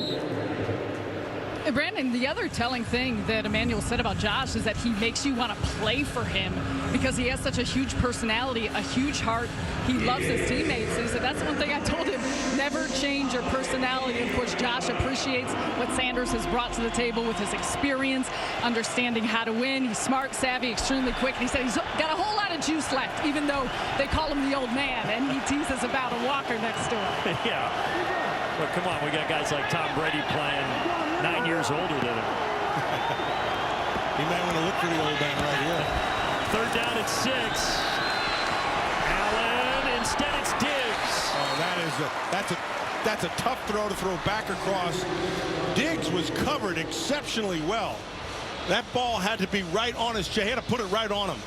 Brandon, the other telling thing that Emmanuel said about Josh is that he makes you want to play for him because he has such a huge personality, a huge heart. He loves his teammates. And he said, that's one thing I told him, never change your personality. Of course, Josh appreciates what Sanders has brought to the table with his experience, understanding how to win. He's smart, savvy, extremely quick. And he said he's got a whole lot of juice left, even though they call him the old man. And he teases about a walker next to him. Yeah. But come on, we got guys like Tom Brady playing 9 years older than him. He might want to look for the old man right here. 3rd down at 6. Allen, instead it's Diggs. Oh, that's a tough throw to throw back across. Diggs was covered exceptionally well. That ball had to be right on his chest. He had to put it right on him.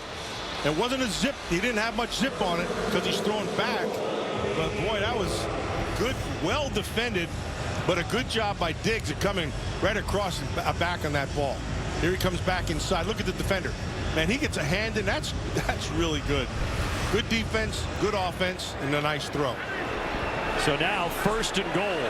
It wasn't a zip. He didn't have much zip on it because he's throwing back. But boy, that was good, well defended, but a good job by Diggs at coming right across the back on that ball. Here he comes back inside. Look at the defender. Man, he gets a hand in. That's really good. Good defense, good offense, and a nice throw. So now 1st and goal.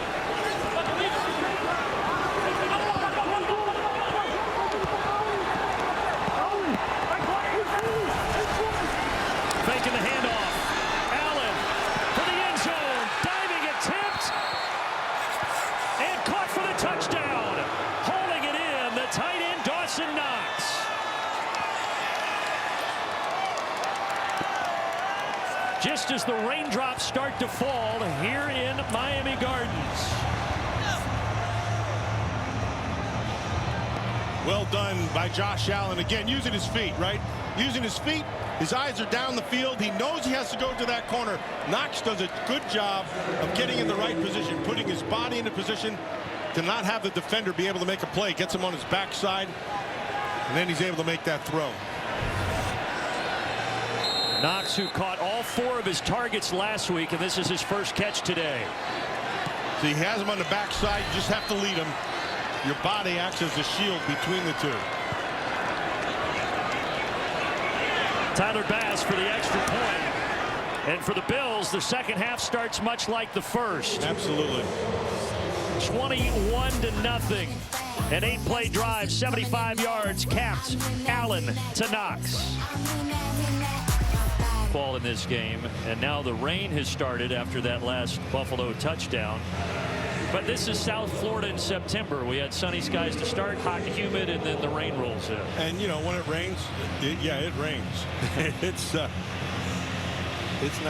Faking the handoff. Allen for the end zone. Diving attempt. And caught for the touchdown. Holding it in, the tight end Dawson Knox. Just as the raindrops start to fall here in Miami Gardens. Well done by Josh Allen. Again, using his feet, right? using his feet. His eyes are down the field. He knows he has to go to that corner. Knox does a good job of getting in the right position, putting his body in a position to not have the defender be able to make a play. Gets him on his backside, and then he's able to make that throw. Knox, who caught all 4 of his targets last week, and this is his first catch today. So he has him on the backside. You just have to lead him. Your body acts as a shield between the two. Tyler Bass for the extra point. And for the Bills, the second half starts much like the first. Absolutely. 21-0. An 8-play drive, 75 yards, capped Allen to Knox. Ball in this game, and now the rain has started after that last Buffalo touchdown. But this is South Florida in September. We had sunny skies to start, hot and humid, and then the rain rolls in. And you know, when it rains, it rains. It's not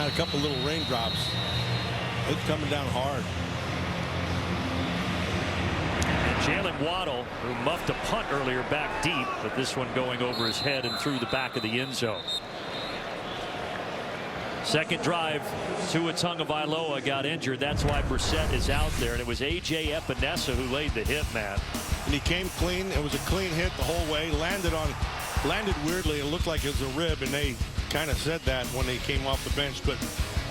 a couple little raindrops. It's coming down hard. And Jalen Waddle, who muffed a punt earlier, back deep, but this one going over his head and through the back of the end zone. Second drive, Tua Tagovailoa got injured. That's why Brissett is out there. And it was A.J. Epinesa who laid the hit, man. And he came clean. It was a clean hit the whole way. Landed weirdly. It looked like it was a rib, and they kind of said that when they came off the bench. But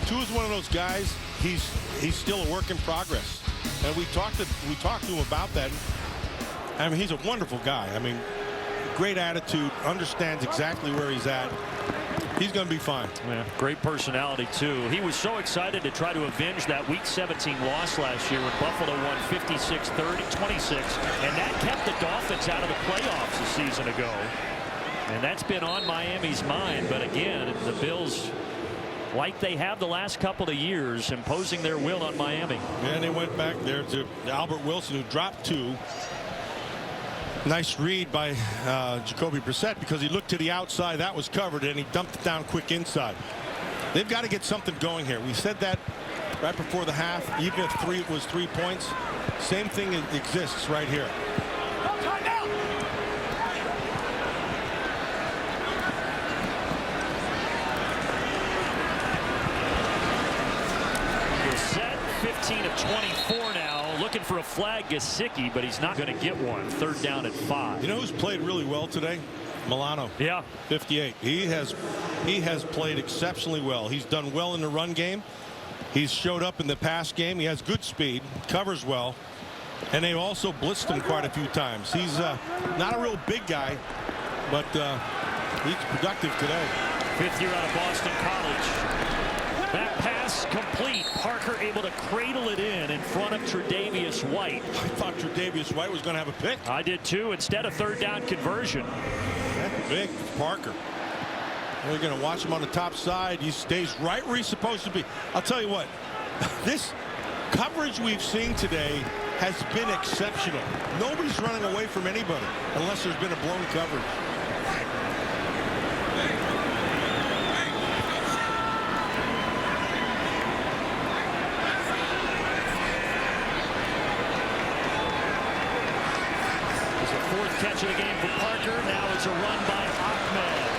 Tua's one of those guys. He's still a work in progress. And we talked to him about that. I mean, he's a wonderful guy. I mean, great attitude. Understands exactly where he's at. He's going to be fine. Yeah, great personality, too. He was so excited to try to avenge that Week 17 loss last year when Buffalo won 56-26, and that kept the Dolphins out of the playoffs a season ago. And that's been on Miami's mind. But again, the Bills, like they have the last couple of years, imposing their will on Miami. And they went back there to Albert Wilson, who dropped 2. Nice read by Jacoby Brissett, because he looked to the outside. That was covered, and he dumped it down quick inside. They've got to get something going here. We said that right before the half. Even if it was 3 points, same thing exists right here. Brissett, 15 of 24 now. Looking for a flag, Gesicki, but he's not going to get one. Third down at 5. You know who's played really well today? Milano. Yeah. 58. He has played exceptionally well. He's done well in the run game. He's showed up in the pass game. He has good speed, covers well, and they also blitzed him quite a few times. He's not a real big guy, but he's productive today. 5th year out of Boston College. That pass complete. Parker able to cradle it in front of Tre'Davious White. I thought Tre'Davious White was going to have a pick. I did too. Instead of third down conversion. That's big, Parker. We're going to watch him on the top side. He stays right where he's supposed to be. I'll tell you what, this coverage we've seen today has been exceptional. Nobody's running away from anybody unless there's been a blown coverage. Catch of the game for Parker. Now it's a run by Ahmed.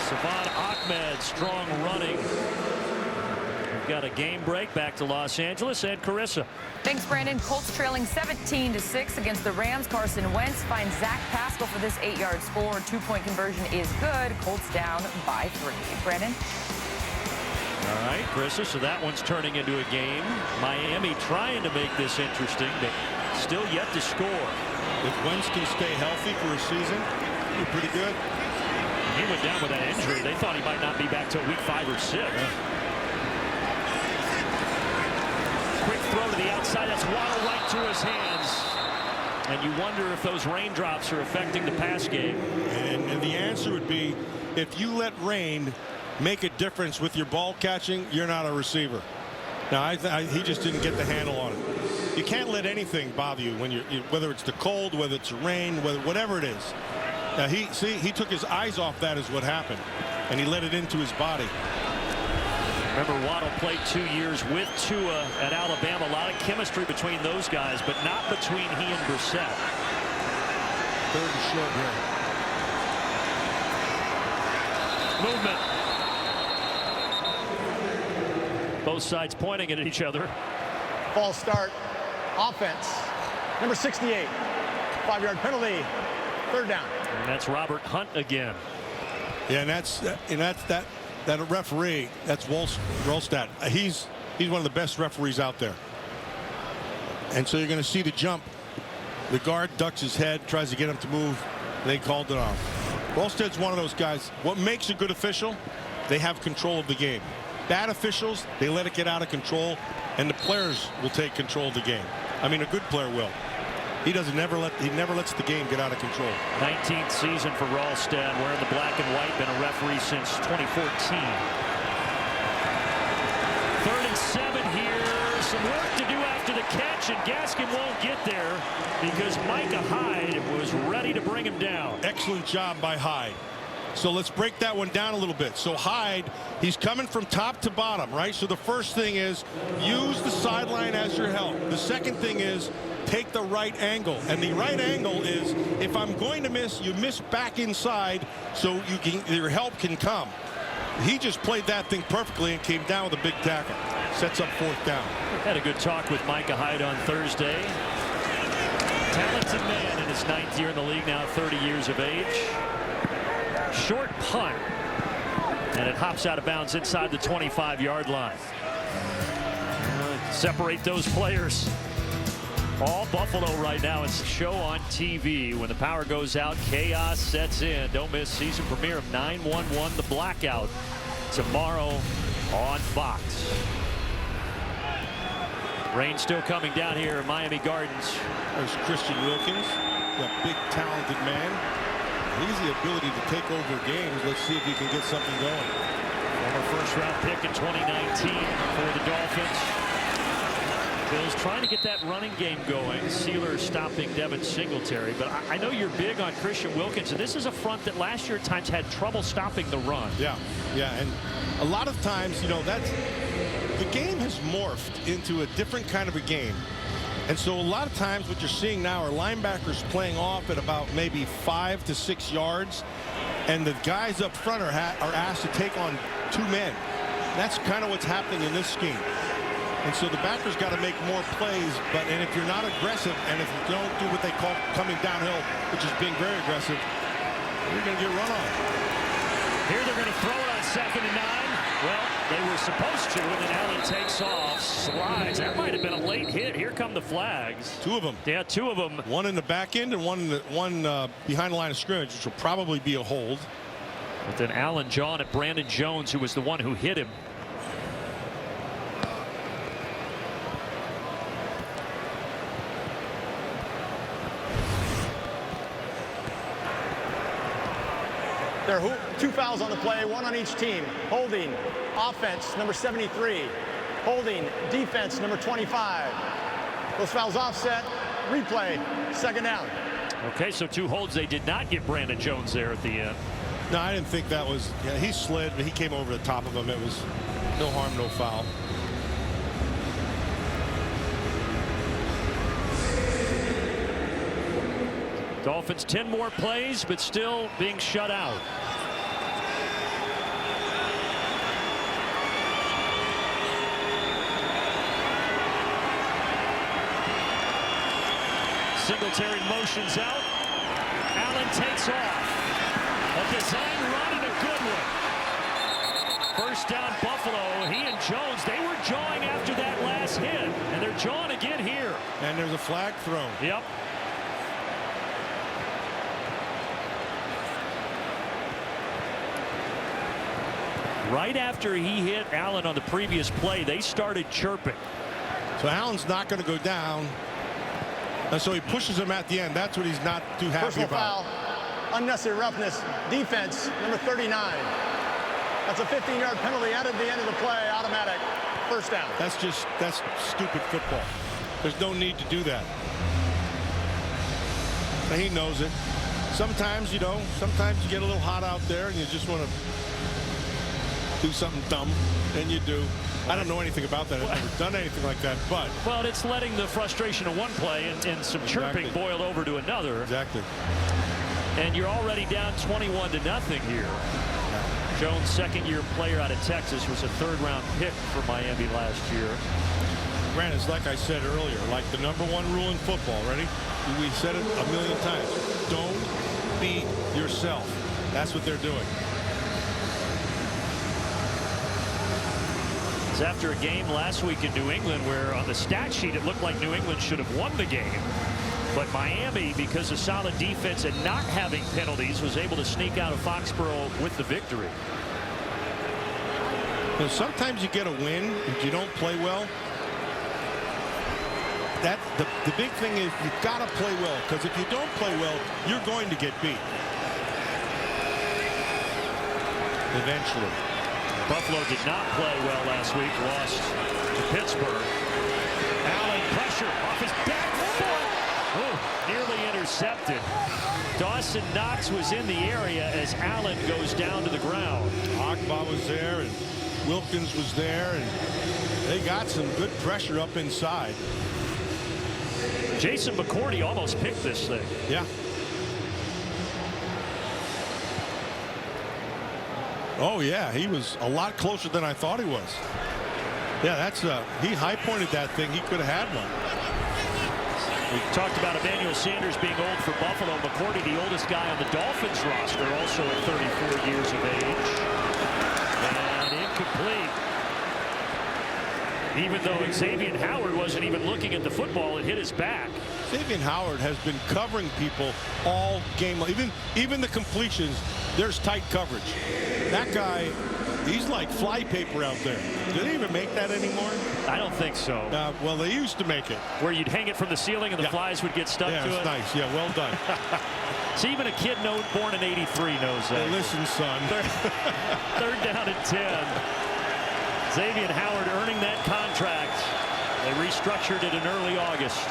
Savon Ahmed, strong running. We've got a game break. Back to Los Angeles, and Carissa. Thanks, Brandon. Colts trailing 17-6 against the Rams. Carson Wentz finds Zach Pascal for this 8-yard score. 2-point conversion is good. Colts down by 3. Brandon? All right, Carissa, so that one's turning into a game. Miami trying to make this interesting, but still yet to score. If Wentz can stay healthy for a season, he'll be pretty good. He went down with that injury. They thought he might not be back till week 5 or 6. Yeah. Quick throw to the outside. That's Waddle right to his hands. And you wonder if those raindrops are affecting the pass game. And the answer would be, if you let rain make a difference with your ball catching, you're not a receiver. Now, he just didn't get the handle on it. You can't let anything bother you when whether it's the cold, whether it's rain, whatever it is. Now he took his eyes off that is what happened, and he let it into his body. Remember, Waddle played 2 years with Tua at Alabama. A lot of chemistry between those guys, but not between he and Brissett. Third and short here. movement. Both sides pointing at each other. False start. Offense. Number 68. 5-yard penalty. 3rd down. And that's Robert Hunt again. Yeah, and that's that referee. That's Rolstad. He's one of the best referees out there. And so you're going to see the jump. The guard ducks his head, tries to get him to move. They called it off. Rolstad's one of those guys. What makes a good official? They have control of the game. Bad officials, they let it get out of control, and the players will take control of the game. I mean, a good player will. He never lets the game get out of control. 19th season for Rolstad, wearing the black and white, been a referee since 2014. 3rd and 7 here. Some work to do after the catch, and Gaskin won't get there because Micah Hyde was ready to bring him down. Excellent job by Hyde. So let's break that one down a little bit. So Hyde, he's coming from top to bottom, right? So the first thing is use the sideline as your help. The second thing is take the right angle. And the right angle is if I'm going to miss, you miss back inside so your help can come. He just played that thing perfectly and came down with a big tackle. Sets up 4th down. Had a good talk with Micah Hyde on Thursday. Talented man in his 9th year in the league, now 30 years of age. Short punt, and it hops out of bounds inside the 25-yard line. Separate those players. All Buffalo right now. It's a show on TV. When the power goes out, chaos sets in. Don't miss season premiere of 911 The Blackout tomorrow on Fox. Rain still coming down here in Miami Gardens. There's Christian Wilkins, a big talented man. He's the ability to take over games. Let's see if he can get something going. Former 1st-round pick in 2019 for the Dolphins. Bills trying to get that running game going. Sealer stopping Devin Singletary. But I know you're big on Christian Wilkins, and this is a front that last year at times had trouble stopping the run. Yeah, and a lot of times, you know, the game has morphed into a different kind of a game. And so a lot of times what you're seeing now are linebackers playing off at about maybe 5 to 6 yards. And the guys up front are asked to take on 2 men. That's kind of what's happening in this scheme. And so the backers got to make more plays. And if you're not aggressive and if you don't do what they call coming downhill, which is being very aggressive, you're going to get run on. Here they're going to throw it on 2nd and 9. Well, they were supposed to, and then Allen takes off, slides. That might have been a late hit. Here come the flags. 2 of them. Yeah, 2 of them. One in the back end and one behind the line of scrimmage, which will probably be a hold. But then Allen jawing at Brandon Jones, who was the one who hit him. There are 2 fouls on the play, 1 on each team. Holding, offense, number 73. Holding, defense, number 25. Those fouls offset, replay, 2nd down. Okay, so 2 holds. They did not get Brandon Jones there at the end. No, I didn't think that was. Yeah, he slid, but he came over the top of him. It was no harm, no foul. Dolphins 10 more plays, but still being shut out. Singletary motions out. Allen takes off. A design run and a good one. 1st down Buffalo. He and Jones, they were jawing after that last hit, and they're jawing again here. And there's a flag thrown. Yep. Right after he hit Allen on the previous play, they started chirping. So Allen's not going to go down. And so he pushes him at the end. That's what he's not too happy Personal about. Foul, unnecessary roughness, defense, number 39. That's a 15-yard penalty added at the end of the play, automatic, 1st down. That's stupid football. There's no need to do that. And he knows it. Sometimes, you know, sometimes you get a little hot out there and you just want to do something dumb, and you do. I don't know anything about that. I've never done anything like that, but. Well, it's letting the frustration of one play and some chirping boil over to another. Exactly. And you're already down 21-0 here. Jones, second-year player out of Texas, was a third-round pick for Miami last year. Grant, it's like I said earlier, like the #1 rule in football. Ready? We said it a million times. Don't beat yourself. That's what they're doing. It's after a game last week in New England where on the stat sheet it looked like New England should have won the game. But Miami, because of solid defense and not having penalties, was able to sneak out of Foxborough with the victory. You know, sometimes you get a win if you don't play well. That the big thing is you've got to play well, because if you don't play well, you're going to get beat. Eventually. Buffalo did not play well last week, lost to Pittsburgh. Allen pressure off his back foot. Oh, nearly intercepted. Dawson Knox was in the area as Allen goes down to the ground. Agba was there and Wilkins was there, and they got some good pressure up inside. Jason McCourty almost picked this thing. Yeah. Oh yeah, he was a lot closer than I thought he was. Yeah, that's he high pointed that thing. He could have had one. We talked about Emmanuel Sanders being old for Buffalo. McCourty, the oldest guy on the Dolphins roster, also at 34 years of age. And incomplete. Even though Xavier Howard wasn't even looking at the football, it hit his back. Xavier Howard has been covering people all game. Even the completions, there's tight coverage. That guy, he's like flypaper out there. Do they even make that anymore? I don't think so. Well, they used to make it. Where you'd hang it from the ceiling and the flies would get stuck to it? Yeah, it's nice. Yeah, well done. See, even a kid born in '83 knows that. Hey, listen, son. Third down and 10. Xavier Howard earning that contract. They restructured it in early August.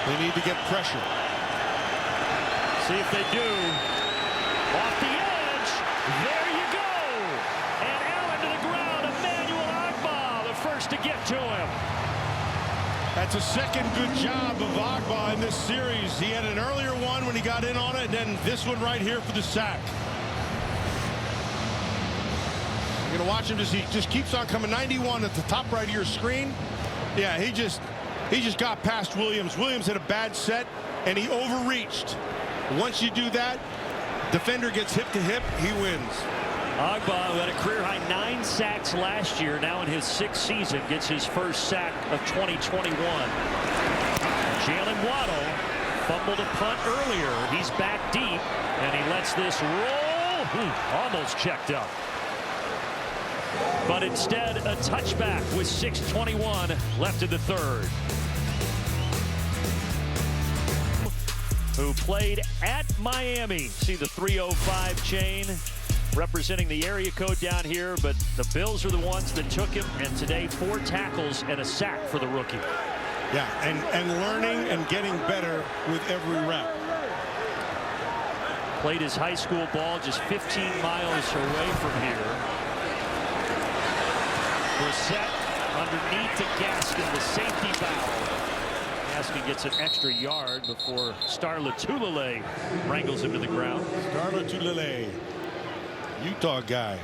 They need to get pressure. See if they do. Off the edge. There you go. And Allen to the ground. Emmanuel Agba, the first to get to him. That's a second good job of Agba in this series. He had an earlier one when he got in on it, and then this one right here for the sack. You're going to watch him as he just keeps on coming. 91 at the top right of your screen. Yeah, he just got past Williams. Williams had a bad set, and he overreached. Once you do that, defender gets hip to hip, he wins. Agba, who had a career-high 9 sacks last year, now in his 6th season, gets his first sack of 2021. Jalen Waddle fumbled a punt earlier. He's back deep, and he lets this roll. Almost checked up. But instead, a touchback with 6:21 left in the third. Who played at Miami. See the 305 chain representing the area code down here, but the Bills are the ones that took him, and today 4 tackles and a sack for the rookie. Yeah, and learning and getting better with every rep. Played his high school ball just 15 miles away from here. Brissett underneath to Gaskin, the safety foul. Gaskin gets an extra yard before Star Lotulelei wrangles him to the ground. Star Lotulelei, Utah guy.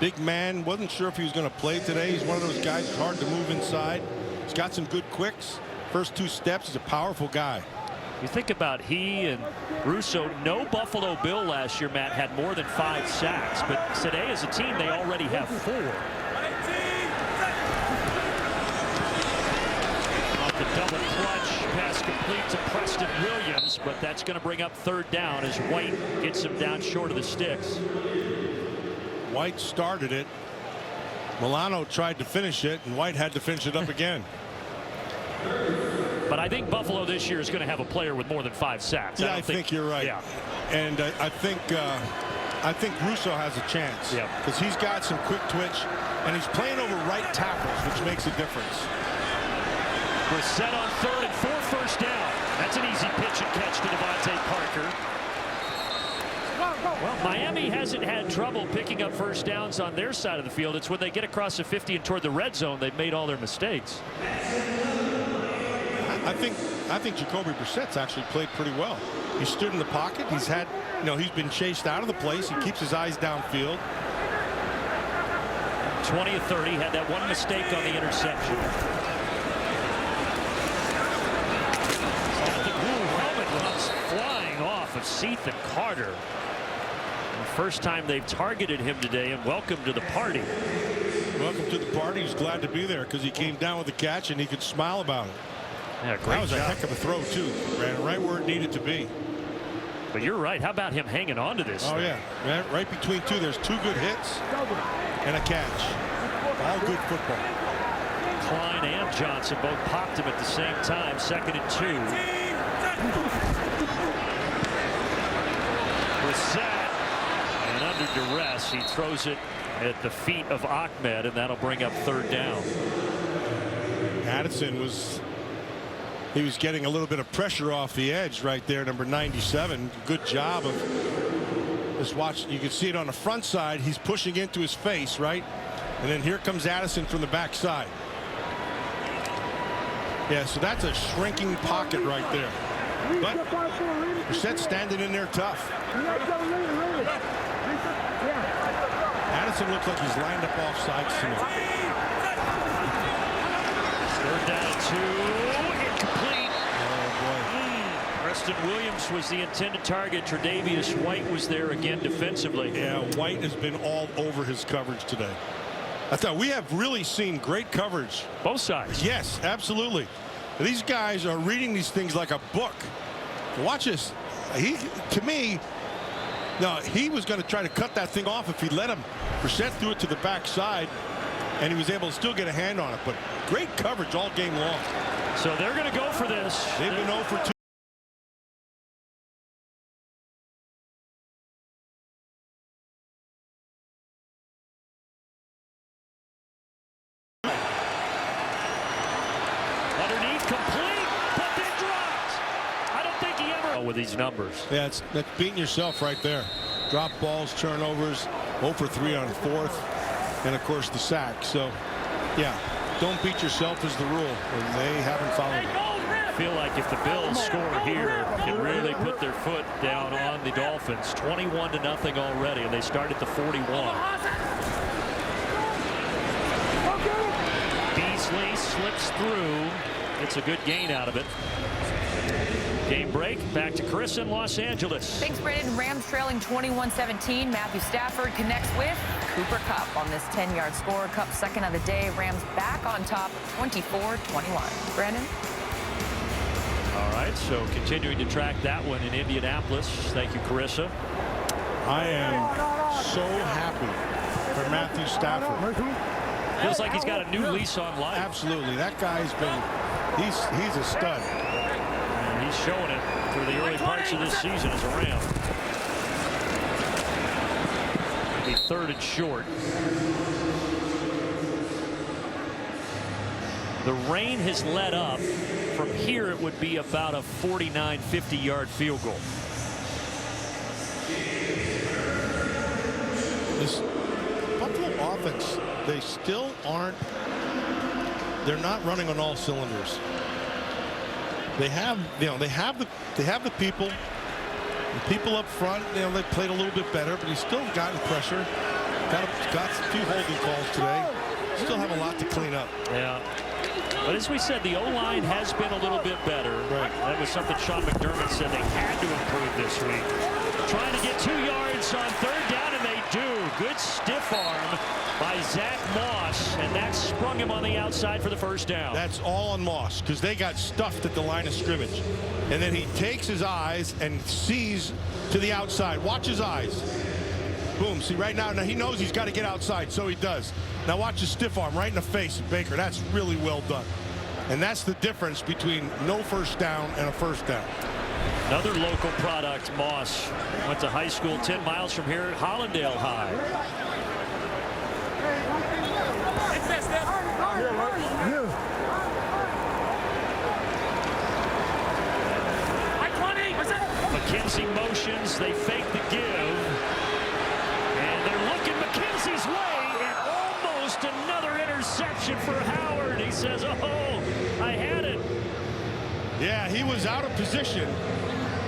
Big man, wasn't sure if he was going to play today. He's one of those guys who's hard to move inside. He's got some good quicks. First 2 steps, he's a powerful guy. You think about he and Russo. No Buffalo Bill last year, Matt, had more than 5 sacks. But today as a team, they already have 4. The double clutch pass complete to Preston Williams, but that's going to bring up 3rd down as White gets him down short of the sticks. White started it. Milano tried to finish it, and White had to finish it up again. But I think Buffalo this year is going to have a player with more than 5 sacks. Yeah, I think you're right. Yeah. And I think Russo has a chance. Yeah. Because he's got some quick twitch, and he's playing over right tackles, which makes a difference. Brissett on 3rd and 4, first down. That's an easy pitch and catch to Devontae Parker. Well, Miami hasn't had trouble picking up first downs on their side of the field. It's when they get across the 50 and toward the red zone they've made all their mistakes. I think Jacoby Brissett's actually played pretty well. He stood in the pocket. He's had, he's been chased out of the place. He keeps his eyes downfield. 20 of 30, had that one mistake on the interception. Helmet runs flying off of Ethan Carter. The first time they've targeted him today, and welcome to the party. Welcome to the party. He's glad to be there because he came down with the catch and he could smile about it. Yeah, great that was job. a heck of a throw, too. Ran right where it needed to be. But you're right. How about him hanging on to this? Oh, thing? yeah. Right between two. There's 2 good hits and a catch. All good football. Klein and Johnson both popped him at the same time. 2nd and 2. Brissett, and under duress, he throws it at the feet of Ahmed, and that'll bring up 3rd down. Addison was getting a little bit of pressure off the edge right there, number 97. Good job of just watch. You can see it on the front side. He's pushing into his face, right? And then here comes Addison from the backside. Yeah, so that's a shrinking pocket right there. But Brissett's standing in there tough. Addison looks like he's lined up offside somewhere. 3rd down and 2. Incomplete. Oh, boy. Preston Williams was the intended target. Tre'Davious White was there again defensively. Yeah, White has been all over his coverage today. I thought we have really seen great coverage. Both sides. Yes, absolutely. These guys are reading these things like a book. Watch this. To me, no, he was going to try to cut that thing off if he let him. Brissett threw it to the backside, and he was able to still get a hand on it. But great coverage all game long. So they're going to go for this. They've been 0 for 2. Underneath, complete, but then dropped. I don't think he ever with these numbers. Yeah, that's beating yourself right there. Drop balls, turnovers, 0 for 3 on 4th, and of course the sack. So, yeah, don't beat yourself is the rule, and they haven't followed it. I feel like if the Bills score here, can really put their foot down on the Dolphins. 21-0 already, and they start at the 41. Beasley slips through. It's a good gain out of it. Game break. Back to Chris in Los Angeles. Thanks, Brandon. Rams trailing 21-17. Matthew Stafford connects with Cooper Kupp on this 10-yard score. Kupp second of the day. Rams back on top 24-21. Brandon? All right, so continuing to track that one in Indianapolis. Thank you, Carissa. I am so happy for Matthew Stafford. Feels like he's got a new lease on life. Absolutely. That guy's been, he's a stud. And he's showing it through the early parts of this season as a Ram. Be 3rd and short. The rain has let up. From here, it would be about a 49, 50-yard field goal. This Buffalo offense, they still aren't, they're not running on all cylinders. They have, they have the people. The people up front, they played a little bit better, but he's still gotten pressure. Got a few holding calls today. Still have a lot to clean up. Yeah. But as we said, the O-line has been a little bit better. Right. That was something Sean McDermott said they had to improve this week. Trying to get 2 yards on 3rd down, and they do. Good stiff arm by Zach Moss, and that sprung him on the outside for the 1st down. That's all on Moss because they got stuffed at the line of scrimmage. And then he takes his eyes and sees to the outside. Watch his eyes. Boom. See, right now he knows he's got to get outside, so he does. Now watch his stiff arm right in the face of Baker. That's really well done. And that's the difference between no 1st down and a 1st down. Another local product, Moss. Went to high school 10 miles from here at Hollandale High. McKenzie motions. They fake the give. And they're looking McKenzie's way. And almost another interception for Howard. He says, oh, I had it. Yeah, he was out of position,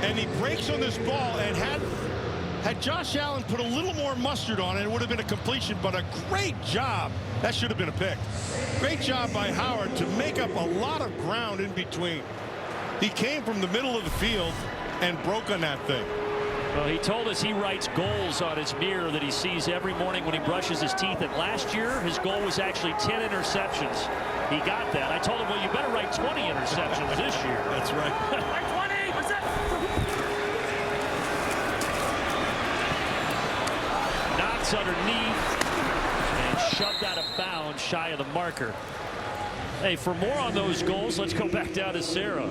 and he breaks on this ball, and had Josh Allen put a little more mustard on it, it would have been a completion, but a great job. That should have been a pick. Great job by Howard to make up a lot of ground in between. He came from the middle of the field and broke on that thing. Well, he told us he writes goals on his mirror that he sees every morning when he brushes his teeth. And last year, his goal was actually 10 interceptions. He got that. I told him, well, you better write 20 interceptions this year. That's right. Knocks underneath and shoved out of bounds shy of the marker. Hey, for more on those goals, let's go back down to Sarah.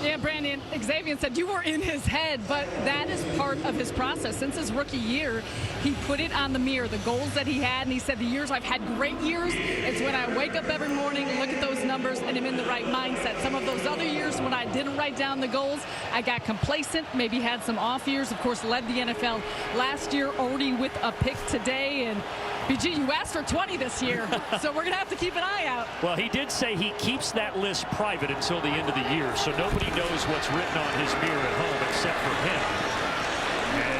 Yeah, Brandon, Xavier said you were in his head, but that is part of his process. Since his rookie year, he put it on the mirror, the goals that he had, and he said the years I've had great years, it's when I wake up every morning, look at those numbers, and I'm in the right mindset. Some of those other years when I didn't write down the goals, I got complacent, maybe had some off years. Of course, led the NFL last year, already with a pick today, and BG, you asked for 20 this year, so we're going to have to keep an eye out. Well, he did say he keeps that list private until the end of the year, so nobody knows what's written on his mirror at home except for him.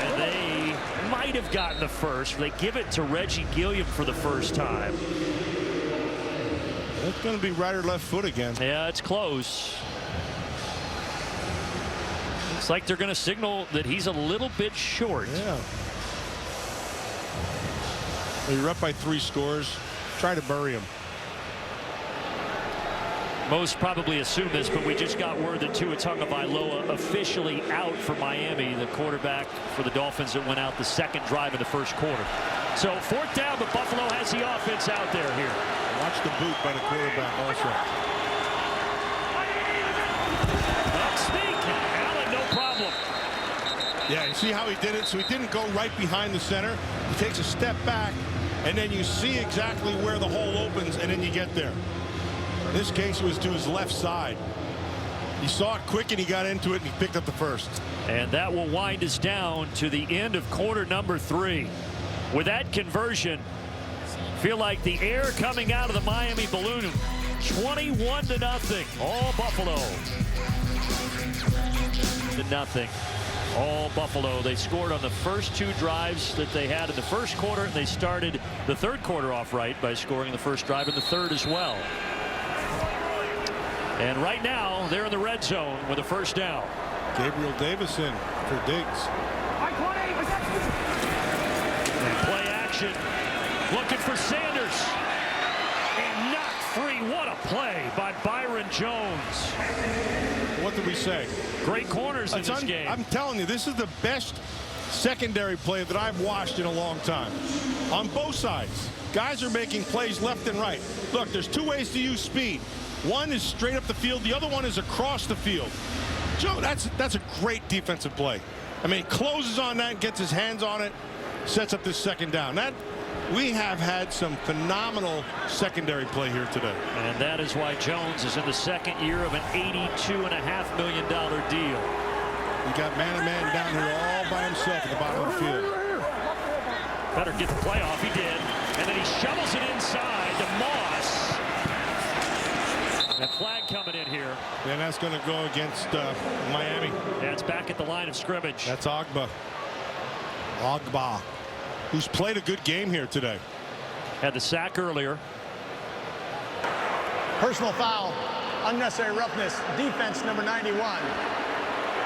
And they might have gotten the first. They give it to Reggie Gilliam for the first time. It's going to be right or left foot again. Yeah, it's close. Looks like they're going to signal that he's a little bit short. Yeah. You're up by 3 scores. Try to bury him. Most probably assume this, but we just got word that Tua Tagovailoa officially out for Miami, the quarterback for the Dolphins that went out the second drive of the first quarter. So 4th down, but Buffalo has the offense out there here. Watch the boot by the quarterback also. Sneak. Allen, no problem. Yeah, you see how he did it? So he didn't go right behind the center. He takes a step back, and then you see exactly where the hole opens, and then you get there. In this case, it was to his left side. He saw it quick, and he got into it, and he picked up the first. And that will wind us down to the end of quarter number 3. With that conversion, feel like the air coming out of the Miami balloon. 21-0. All Buffalo. To nothing. All Buffalo. They scored on the first 2 drives that they had in the first quarter, and they started the third quarter off right by scoring the first drive in the third as well. And right now, they're in the red zone with a first down. Gabriel Davison for Diggs. And play action. Looking for Sanders. And knocked free. What a play by Byron Jones. What did we say? Great corners in this game. I'm telling you, this is the best secondary play that I've watched in a long time. On both sides, guys are making plays left and right. Look, there's 2 ways to use speed. One is straight up the field. The other one is across the field. Joe, that's a great defensive play. I mean, closes on that, gets his hands on it, sets up this second down. We have had some phenomenal secondary play here today. And that is why Jones is in the second year of an $82.5 million deal. He got man-to-man down here all by himself at the bottom of the field. Better get the play off. He did. And then he shovels it inside to Moss. That flag coming in here. And that's going to go against Miami. Yeah, it's back at the line of scrimmage. That's Ogba, who's played a good game here today. Had the sack earlier. Personal foul, unnecessary roughness, defense number 91.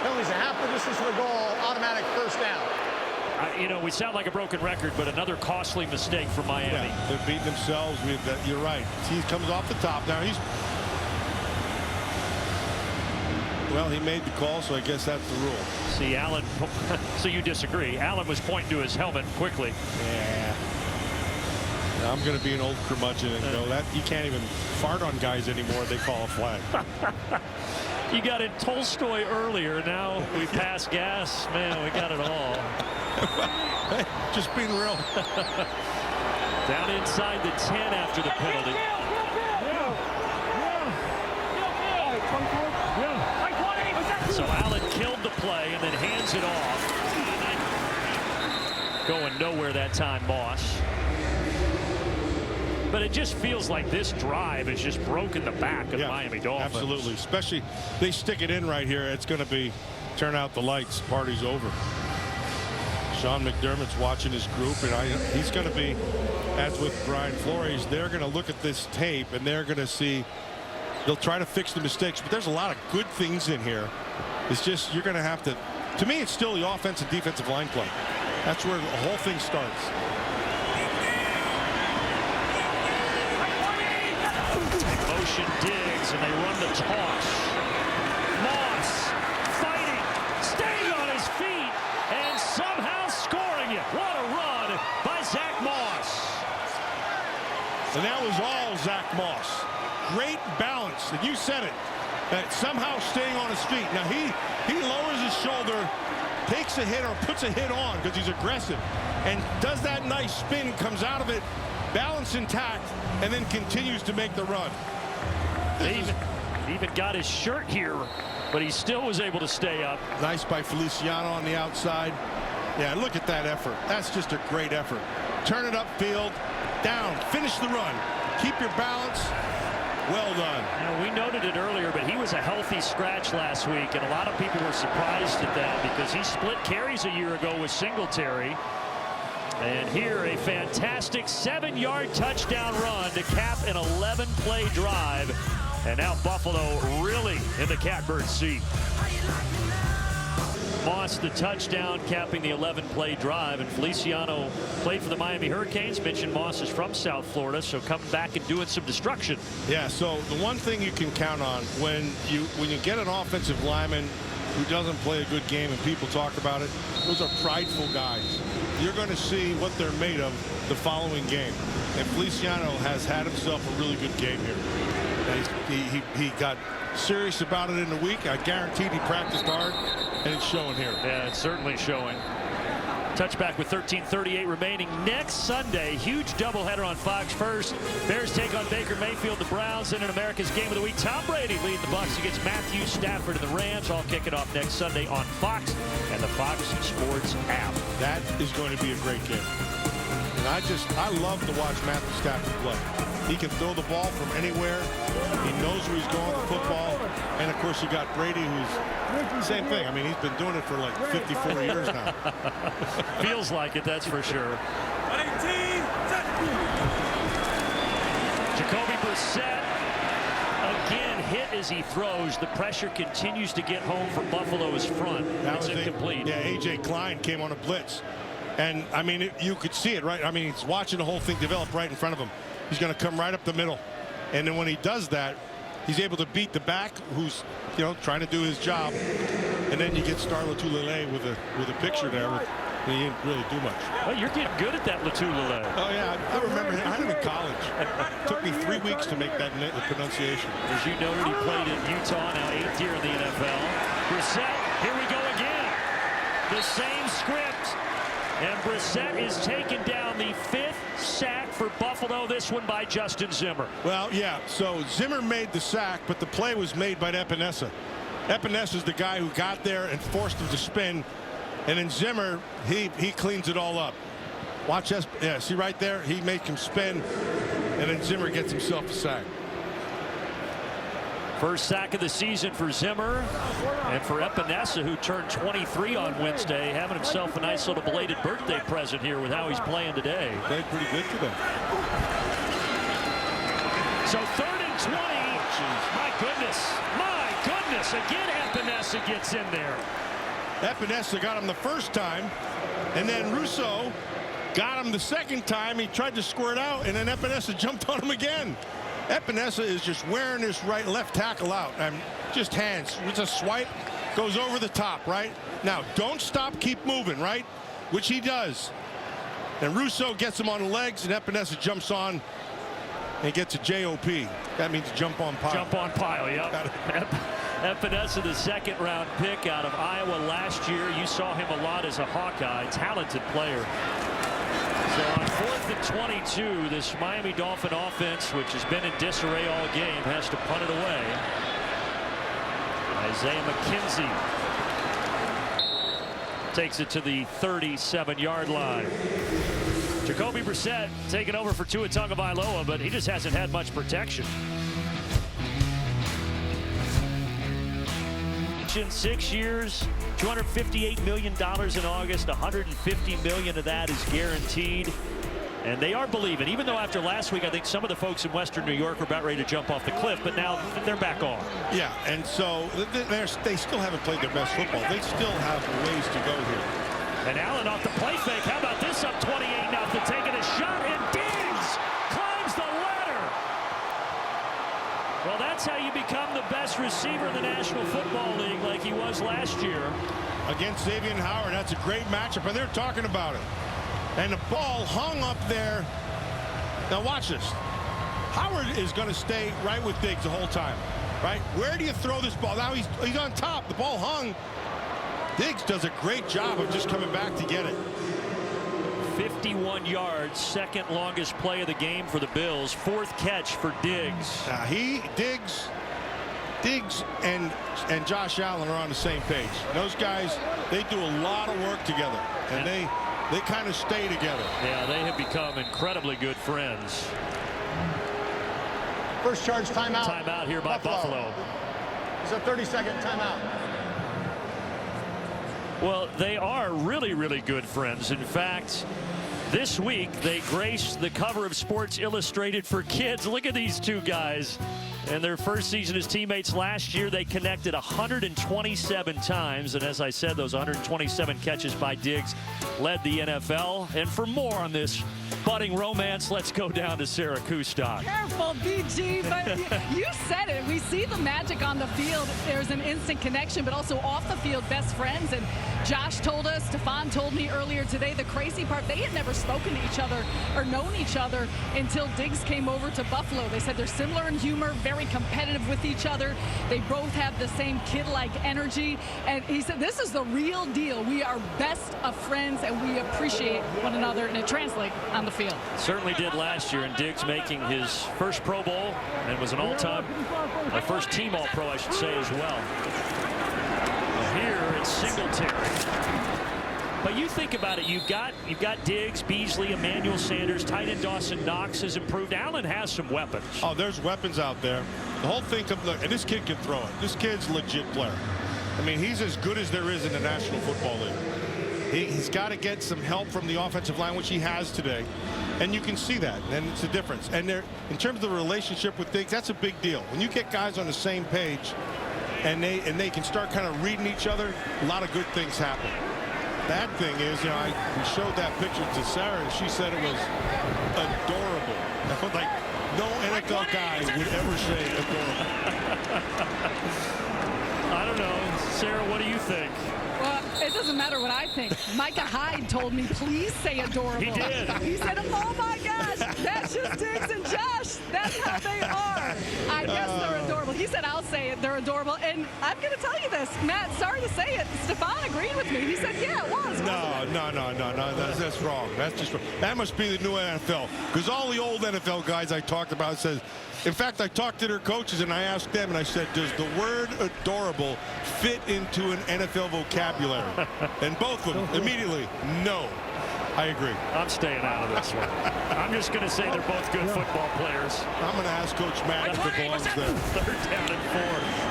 Penalties a half the distance to the goal, automatic first down. You know, we sound like a broken record, but another costly mistake for Miami. Yeah, they're beating themselves. You're right. He comes off the top. Now well, he made the call, so I guess that's the rule. See, Allen, so you disagree. Allen was pointing to his helmet quickly. Yeah. Now I'm going to be an old curmudgeon and go, that you can't even fart on guys anymore. They call a flag. You got in Tolstoy earlier. Now we pass gas. Man, we got it all. Just being real. Down inside the 10 after the penalty. So Allen killed the play and then hands it off. Going nowhere that time, Moss. But it just feels like this drive has just broken the back of the Miami Dolphins. Absolutely. Especially they stick it in right here. It's going to be turn out the lights. Party's over. Sean McDermott's watching his group, and he's going to be, as with Brian Flores, they're going to look at this tape and they're going to see, they'll try to fix the mistakes, but there's a lot of good things in here. It's just you're going to have to me, it's still the offensive defensive line play. That's where the whole thing starts. Motion Diggs, and they run the toss. Moss fighting, staying on his feet, and somehow scoring it. What a run by Zach Moss. And that was all Zach Moss. Great balance, and you said it. Somehow staying on his feet. Now he lowers his shoulder, takes a hit or puts a hit on because he's aggressive, and does that nice spin, comes out of it, balance intact, and then continues to make the run. He even got his shirt here, but he still was able to stay up. Nice by Feliciano on the outside. Yeah, look at that effort. That's just a great effort. Turn it upfield, down, finish the run. Keep your balance. Well done. Now, we noted it earlier, but he was a healthy scratch last week, and a lot of people were surprised at that because he split carries a year ago with Singletary. And here, a fantastic 7-yard touchdown run to cap an 11-play drive. And now Buffalo really in the catbird seat. Moss, the touchdown, capping the 11-play drive. And Feliciano played for the Miami Hurricanes. Mentioned Moss is from South Florida, so coming back and doing some destruction. Yeah, so the one thing you can count on when you get an offensive lineman who doesn't play a good game and people talk about it, those are prideful guys. You're going to see what they're made of the following game. And Feliciano has had himself a really good game here. And he got serious about it in the week. I guaranteed he practiced hard, and it's showing here. Yeah, it's certainly showing. Touchback with 13:38 remaining. Next Sunday, huge doubleheader on Fox. First, Bears take on Baker Mayfield, the Browns, in an America's Game of the Week. Tom Brady leading the Bucs against Matthew Stafford and the Rams. All kicking off next Sunday on Fox and the Fox Sports app. That is going to be a great game. And I love to watch Matthew Stafford play. He can throw the ball from anywhere. He knows where he's going with football. And, of course, you got Brady, who's same thing. I mean, he's been doing it for like 54 years now. Feels like it, that's for sure. Jacoby Brissett again hit as he throws. The pressure continues to get home for Buffalo's front. It's incomplete. Yeah, A.J. Klein came on a blitz. And, I mean, you could see it, right? I mean, he's watching the whole thing develop right in front of him. He's going to come right up the middle. And then when he does that, he's able to beat the back who's, trying to do his job. And then you get Star Latulele with a picture there. He didn't really do much. Well, you're getting good at that Latulele. Oh, yeah. I remember him. I had him in college. It took me 3 weeks to make that pronunciation. As you noted, he played at Utah, now 8th year in the NFL. Brissett, here we go again. The same script. And Brissett is taken down, the 5th sack for Buffalo, this one by Justin Zimmer. Well, yeah, so Zimmer made the sack, but the play was made by Epinesa. Epinesa's the guy who got there and forced him to spin. And then Zimmer, he cleans it all up. Watch this. Yeah, see right there? He makes him spin, and then Zimmer gets himself a sack. First sack of the season for Zimmer, and for Epinesa, who turned 23 on Wednesday, having himself a nice little belated birthday present here with how he's playing today. Played pretty good today. So 3rd and 20. My goodness. Again, Epinesa gets in there. Epinesa got him the first time, and then Russo got him the second time. He tried to squirt out, and then Epinesa jumped on him again. Epinesa is just wearing his left tackle out. Just hands. It's a swipe. Goes over the top, right? Now, don't stop. Keep moving, right? Which he does. And Russo gets him on the legs, and Epinesa jumps on and gets a JOP. That means jump on pile. Jump on pile, yep. Epinesa, the 2nd-round pick out of Iowa last year. You saw him a lot as a Hawkeye. Talented player. So on 4th and 22, this Miami Dolphin offense, which has been in disarray all game, has to punt it away. Isaiah McKenzie takes it to the 37-yard line. Jacoby Brissett taking over for Tua Tagovailoa, but he just hasn't had much protection. In 6 years, $258 million in August, $150 million of that is guaranteed. And they are believing, even though after last week, I think some of the folks in Western New York were about ready to jump off the cliff, but now they're back on. Yeah, and so they still haven't played their best football. They still have ways to go here. And Allen off the play fake. How about this, up 28-0, taking a shot, and Diggs climbs the ladder. Well, that's how you become the best receiver in the National Football League, like he was last year. Against Xavier Howard, that's a great matchup, and they're talking about it. And the ball hung up there. Now watch this. Howard is going to stay right with Diggs the whole time, right? Where do you throw this ball? Now he's on top. The ball hung. Diggs does a great job of just coming back to get it. 51 yards, second longest play of the game for the Bills. Fourth catch for Diggs. Diggs and Josh Allen are on the same page. Those guys, they do a lot of work together, and they kind of stay together. Yeah, they have become incredibly good friends. First charge timeout. Timeout here by Buffalo. It's a 30-second timeout. Well, they are really, really good friends. In fact, this week they graced the cover of Sports Illustrated for Kids. Look at these two guys. In their first season as teammates last year, they connected 127 times. And as I said, those 127 catches by Diggs led the NFL. And for more on this budding romance, let's go down to Sarah Kustok. Careful, BG, but you said it. We see the magic on the field. There's an instant connection, but also off the field, best friends. And Josh told us, Stephon told me earlier today, the crazy part, they had never spoken to each other or known each other until Diggs came over to Buffalo. They said they're similar in humor, very competitive with each other. They both have the same kid-like energy. And he said, this is the real deal. We are best of friends, and we appreciate one another, and it translates on the field. Certainly did last year, and Diggs making his first Pro Bowl and was an all-time, first team All-Pro, I should say, as well. Here it's Singletary. But you think about it, you've got Diggs, Beasley, Emmanuel Sanders, tight end Dawson Knox has improved. Allen has some weapons. Oh, there's weapons out there. The whole thing comes, and this kid can throw it. This kid's a legit player. I mean, he's as good as there is in the National Football League. He's got to get some help from the offensive line, which he has today. And you can see that, and it's a difference. And in terms of the relationship with Diggs, that's a big deal. When you get guys on the same page and they can start kind of reading each other, a lot of good things happen. Bad thing is, you know, we showed that picture to Sarah, and she said it was adorable. Like, no NFL guy would ever say adorable. I don't know. Sarah, what do you think? Well, it doesn't matter what I think. Micah Hyde told me, please say adorable. He did. He said, oh my gosh, that's just Diggs and Josh. That's how they are. I guess they're adorable. He said, I'll say it. They're adorable. And I'm going to tell you this, Matt, sorry to say it. Stephon agreed with me. He said, yeah, it was. No. That's wrong. That's just wrong. That must be the new NFL. Because all the old NFL guys I talked about says, in fact, I talked to their coaches and I asked them and I said, does the word adorable fit into an NFL vocabulary? And both of them immediately, no. I agree. I'm staying out of this one. I'm just going to say they're both good football players. I'm going to ask Coach Matt if it belongs there. Third down and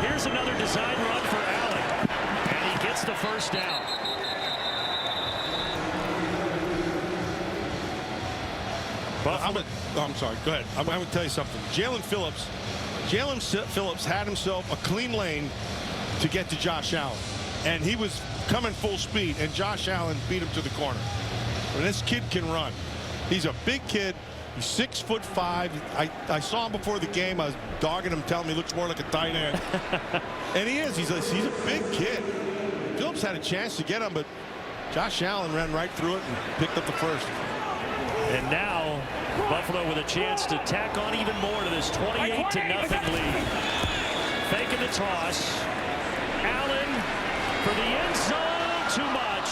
4. Here's another design run for Allen. And he gets the first down. But I'm sorry. Go ahead. I'm going to tell you something. Jalen Phillips had himself a clean lane to get to Josh Allen. And he was coming full speed, and Josh Allen beat him to the corner. And this kid can run. He's a big kid. He's 6'5". I saw him before the game. I was dogging him, telling me he looks more like a tight end. And he is. He's a big kid. Phillips had a chance to get him, but Josh Allen ran right through it and picked up the first. And now Buffalo with a chance to tack on even more to this 28-0 lead. Faking the toss. Allen for the end zone. Too much.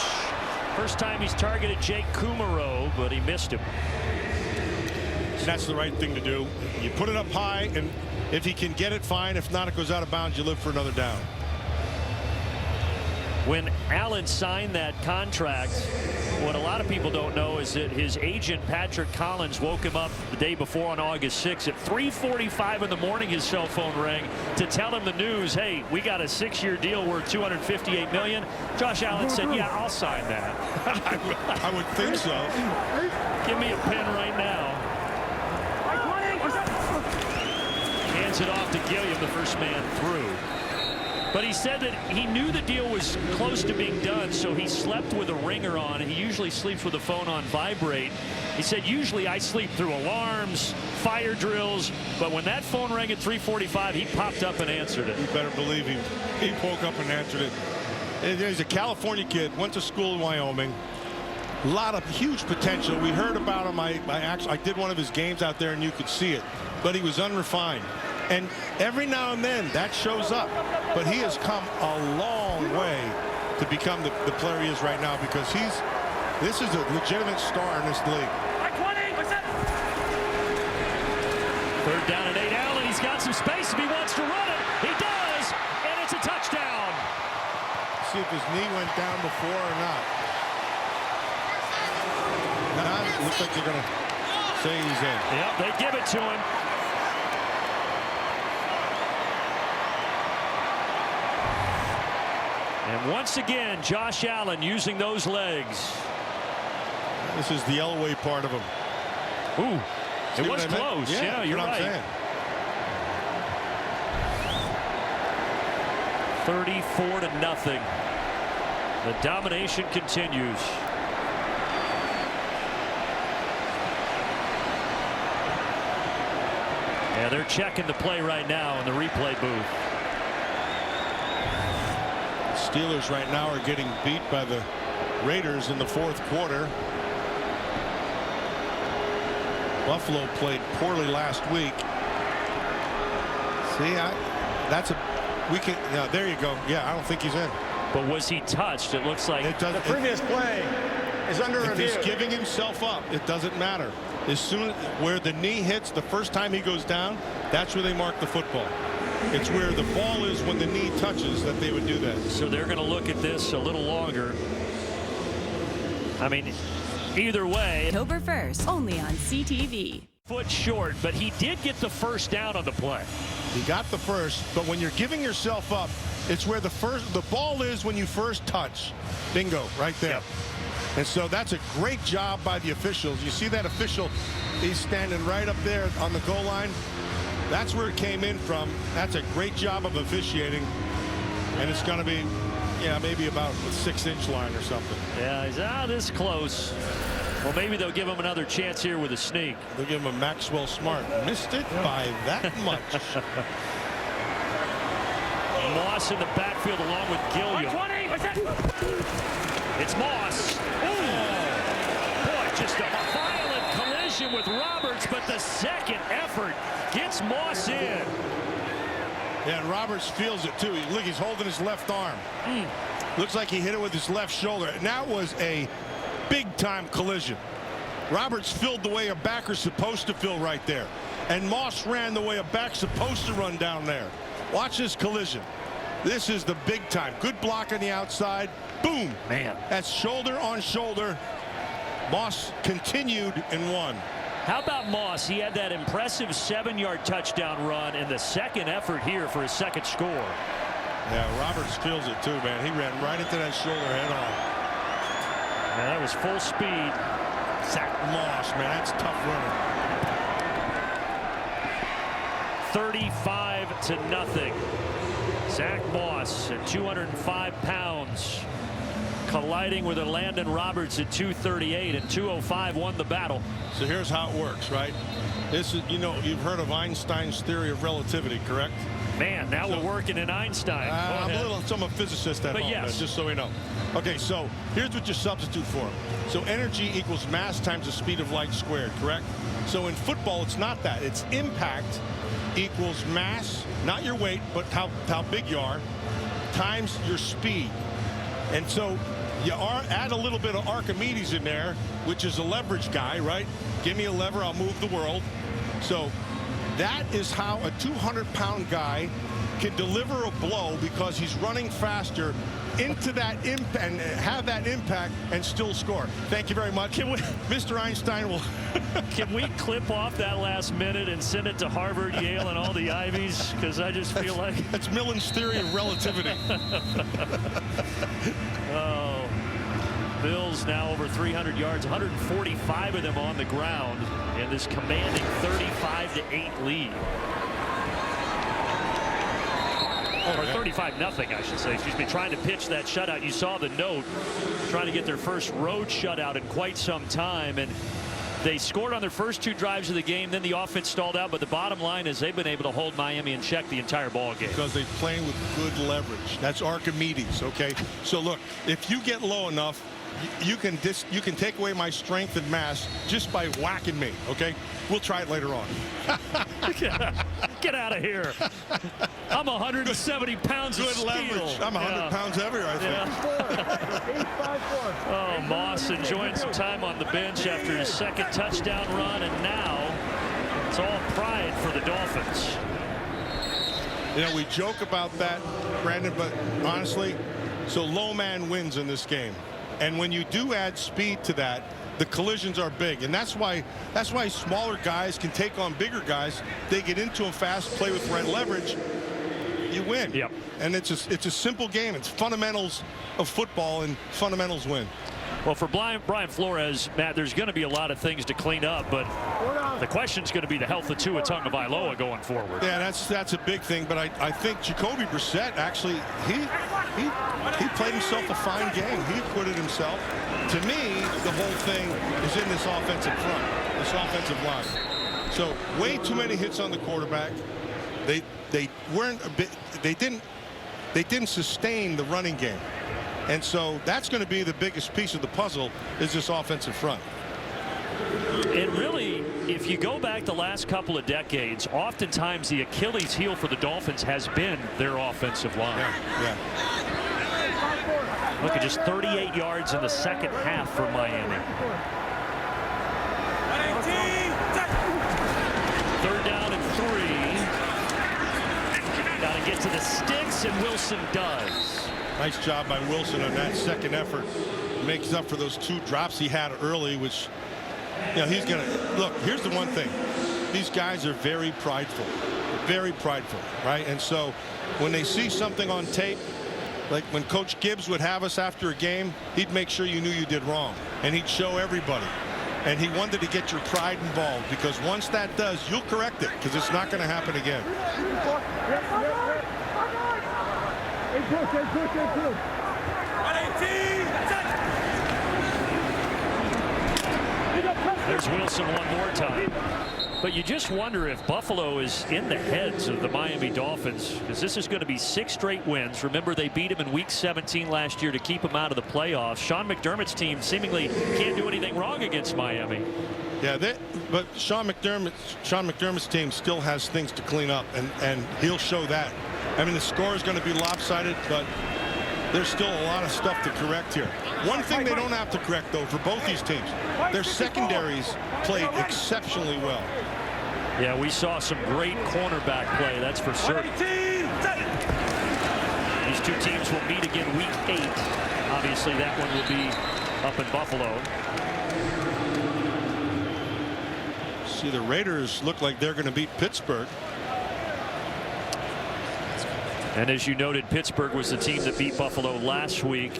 First time he's targeted Jake Kumaro, but he missed him. And that's the right thing to do. You put it up high, and if he can get it, fine. If not, it goes out of bounds. You live for another down. When Allen signed that contract, What a lot of people don't know is that his agent, Patrick Collins, woke him up the day before on August 6th at 3:45 in the morning. His cell phone rang to tell him the news. Hey, we got a 6-year deal worth $258 million. Josh Allen said, yeah, I'll sign that. I would think so. Give me a pen right now. Hands it off to Gilliam, the first man through. But he said that he knew the deal was close to being done, so he slept with a ringer on. He usually sleeps with the phone on vibrate. He said, usually I sleep through alarms, fire drills, but when that phone rang at 3:45, he popped up and answered it. You better believe he woke up and answered it. He's a California kid, went to school in Wyoming. A lot of huge potential. We heard about him. I did one of his games out there, and you could see it. But he was unrefined. And every now and then that shows up. But he has come a long way to become the player he is right now, because this is a legitimate star in this league. 3rd down and 8. Allen, he's got some space if he wants to run it. He does, and it's a touchdown. See if his knee went down before or not. Now it looks like they're going to say he's in. Yep, they give it to him. And once again, Josh Allen using those legs. This is the Elway part of him. Ooh, it was close. Yeah, you're right. 34-0. The domination continues. Yeah, they're checking the play right now in the replay booth. Steelers right now are getting beat by the Raiders in the 4th quarter. Buffalo played poorly last week. See, there you go. Yeah, I don't think he's in. But was he touched? It looks like the previous play is under review. If he's giving himself up, it doesn't matter. As soon as where the knee hits the first time he goes down, that's where they mark the football. It's where the ball is when the knee touches that they would do that. So they're going to look at this a little longer. I mean, either way. October 1st, only on CTV. Foot short, but he did get the first down on the play. He got the first, but when you're giving yourself up, it's where the ball is when you first touch. Bingo, right there. Yep. And so that's a great job by the officials. You see that official, he's standing right up there on the goal line. That's where it came in from. That's a great job of officiating. And it's going to be, yeah, maybe about a 6-inch line or something. Yeah, he's this close. Well, maybe they'll give him another chance here with a sneak. They'll give him a Maxwell Smart. Missed it by that much. Moss in the backfield along with Gilliam. It's Moss. Boy, just a violent collision with Roberts, but the second effort gets Moss in. Yeah, and Roberts feels it too. Look, he's holding his left arm. Looks like he hit it with his left shoulder. And that was a big-time collision. Roberts filled the way a backer's supposed to fill right there. And Moss ran the way a back's supposed to run down there. Watch this collision. This is the big time. Good block on the outside. Boom. Man. That's shoulder on shoulder. Moss continued and won. How about Moss? He had that impressive 7-yard touchdown run in the second effort here for his second score. Yeah, Roberts feels it too, man. He ran right into that shoulder head on. Yeah, that was full speed. Zach Moss, man, that's tough running. 35-0. Zach Moss at 205 pounds. Colliding with a Landon Roberts at 238, and 205 won the battle. So here's how it works, right? This is, you know, you've heard of Einstein's theory of relativity, correct? Man, now we're working in Einstein. I'm a physicist at home, yes. just so we know. Okay, so here's what you substitute for. So energy equals mass times the speed of light squared, correct? So in football, it's not that. It's impact equals mass, not your weight, but how big you are, times your speed. And so you add a little bit of Archimedes in there, which is a leverage guy, right? Give me a lever, I'll move the world. So That is how a 200-pound guy can deliver a blow because he's running faster into that impact and have that impact and still score. Thank you very much. Mr. Einstein will. Can we clip off that last minute and send it to Harvard, Yale, and all the Ivies? Because I just feel like that's Millen's theory of relativity. Oh, Bills now over 300 yards, 145 of them on the ground in this commanding 35-8 lead. Or 35-0, I should say. Excuse me. Trying to pitch that shutout. You saw the note. Trying to get their first road shutout in quite some time. And they scored on their first 2 drives of the game. Then the offense stalled out. But the bottom line is they've been able to hold Miami in check the entire ball game. Because they're playing with good leverage. That's Archimedes, okay? So, look, if you get low enough, you can take away my strength and mass just by whacking me, okay? We'll try it later on. Get out of here. I'm 170 pounds of steel. Good leverage. I'm 100 pounds heavier, I think. Oh, Moss enjoying some time on the bench after his second touchdown run, and now it's all pride for the Dolphins. You know, we joke about that, Brandon, but honestly, so low man wins in this game. And when you do add speed to that, the collisions are big, and that's why smaller guys can take on bigger guys. They get into them fast, play with right leverage, you win. Yep. And it's a simple game. It's fundamentals of football, and fundamentals win. Well, for Brian Flores, Matt, there's going to be a lot of things to clean up, but the question's going to be the health of Tua Tagovailoa going forward. Yeah, that's a big thing, but I think Jacoby Brissett actually he played himself a fine game. He acquitted himself. To me, the whole thing is in this offensive front, this offensive line. So way too many hits on the quarterback. They didn't sustain the running game. And so that's going to be the biggest piece of the puzzle, is this offensive front. And really, if you go back the last couple of decades, oftentimes the Achilles heel for the Dolphins has been their offensive line. Yeah. Look at just 38 yards in the second half for Miami. Third down and 3. Got to get to the sticks, and Wilson does. Nice job by Wilson on that second effort. Makes up for those 2 drops he had early, which, you know, he's going to look. Here's the one thing. These guys are very prideful, right? And so when they see something on tape, like when Coach Gibbs would have us after a game, he'd make sure you knew you did wrong, and he'd show everybody. And he wanted to get your pride involved, because once that does, you'll correct it, because it's not going to happen again. There's Wilson one more time. But you just wonder if Buffalo is in the heads of the Miami Dolphins, because this is going to be 6 straight wins. Remember, they beat him in Week 17 last year to keep him out of the playoffs. Sean McDermott's team seemingly can't do anything wrong against Miami. Yeah, but Sean McDermott's team still has things to clean up, and he'll show that. I mean, the score is going to be lopsided, but there's still a lot of stuff to correct here. One thing they don't have to correct, though, for both these teams, their secondaries played exceptionally well. Yeah, we saw some great cornerback play, that's for certain. These 2 teams will meet again Week 8. Obviously, that one will be up in Buffalo. See, the Raiders look like they're going to beat Pittsburgh. And as you noted, Pittsburgh was the team that beat Buffalo last week.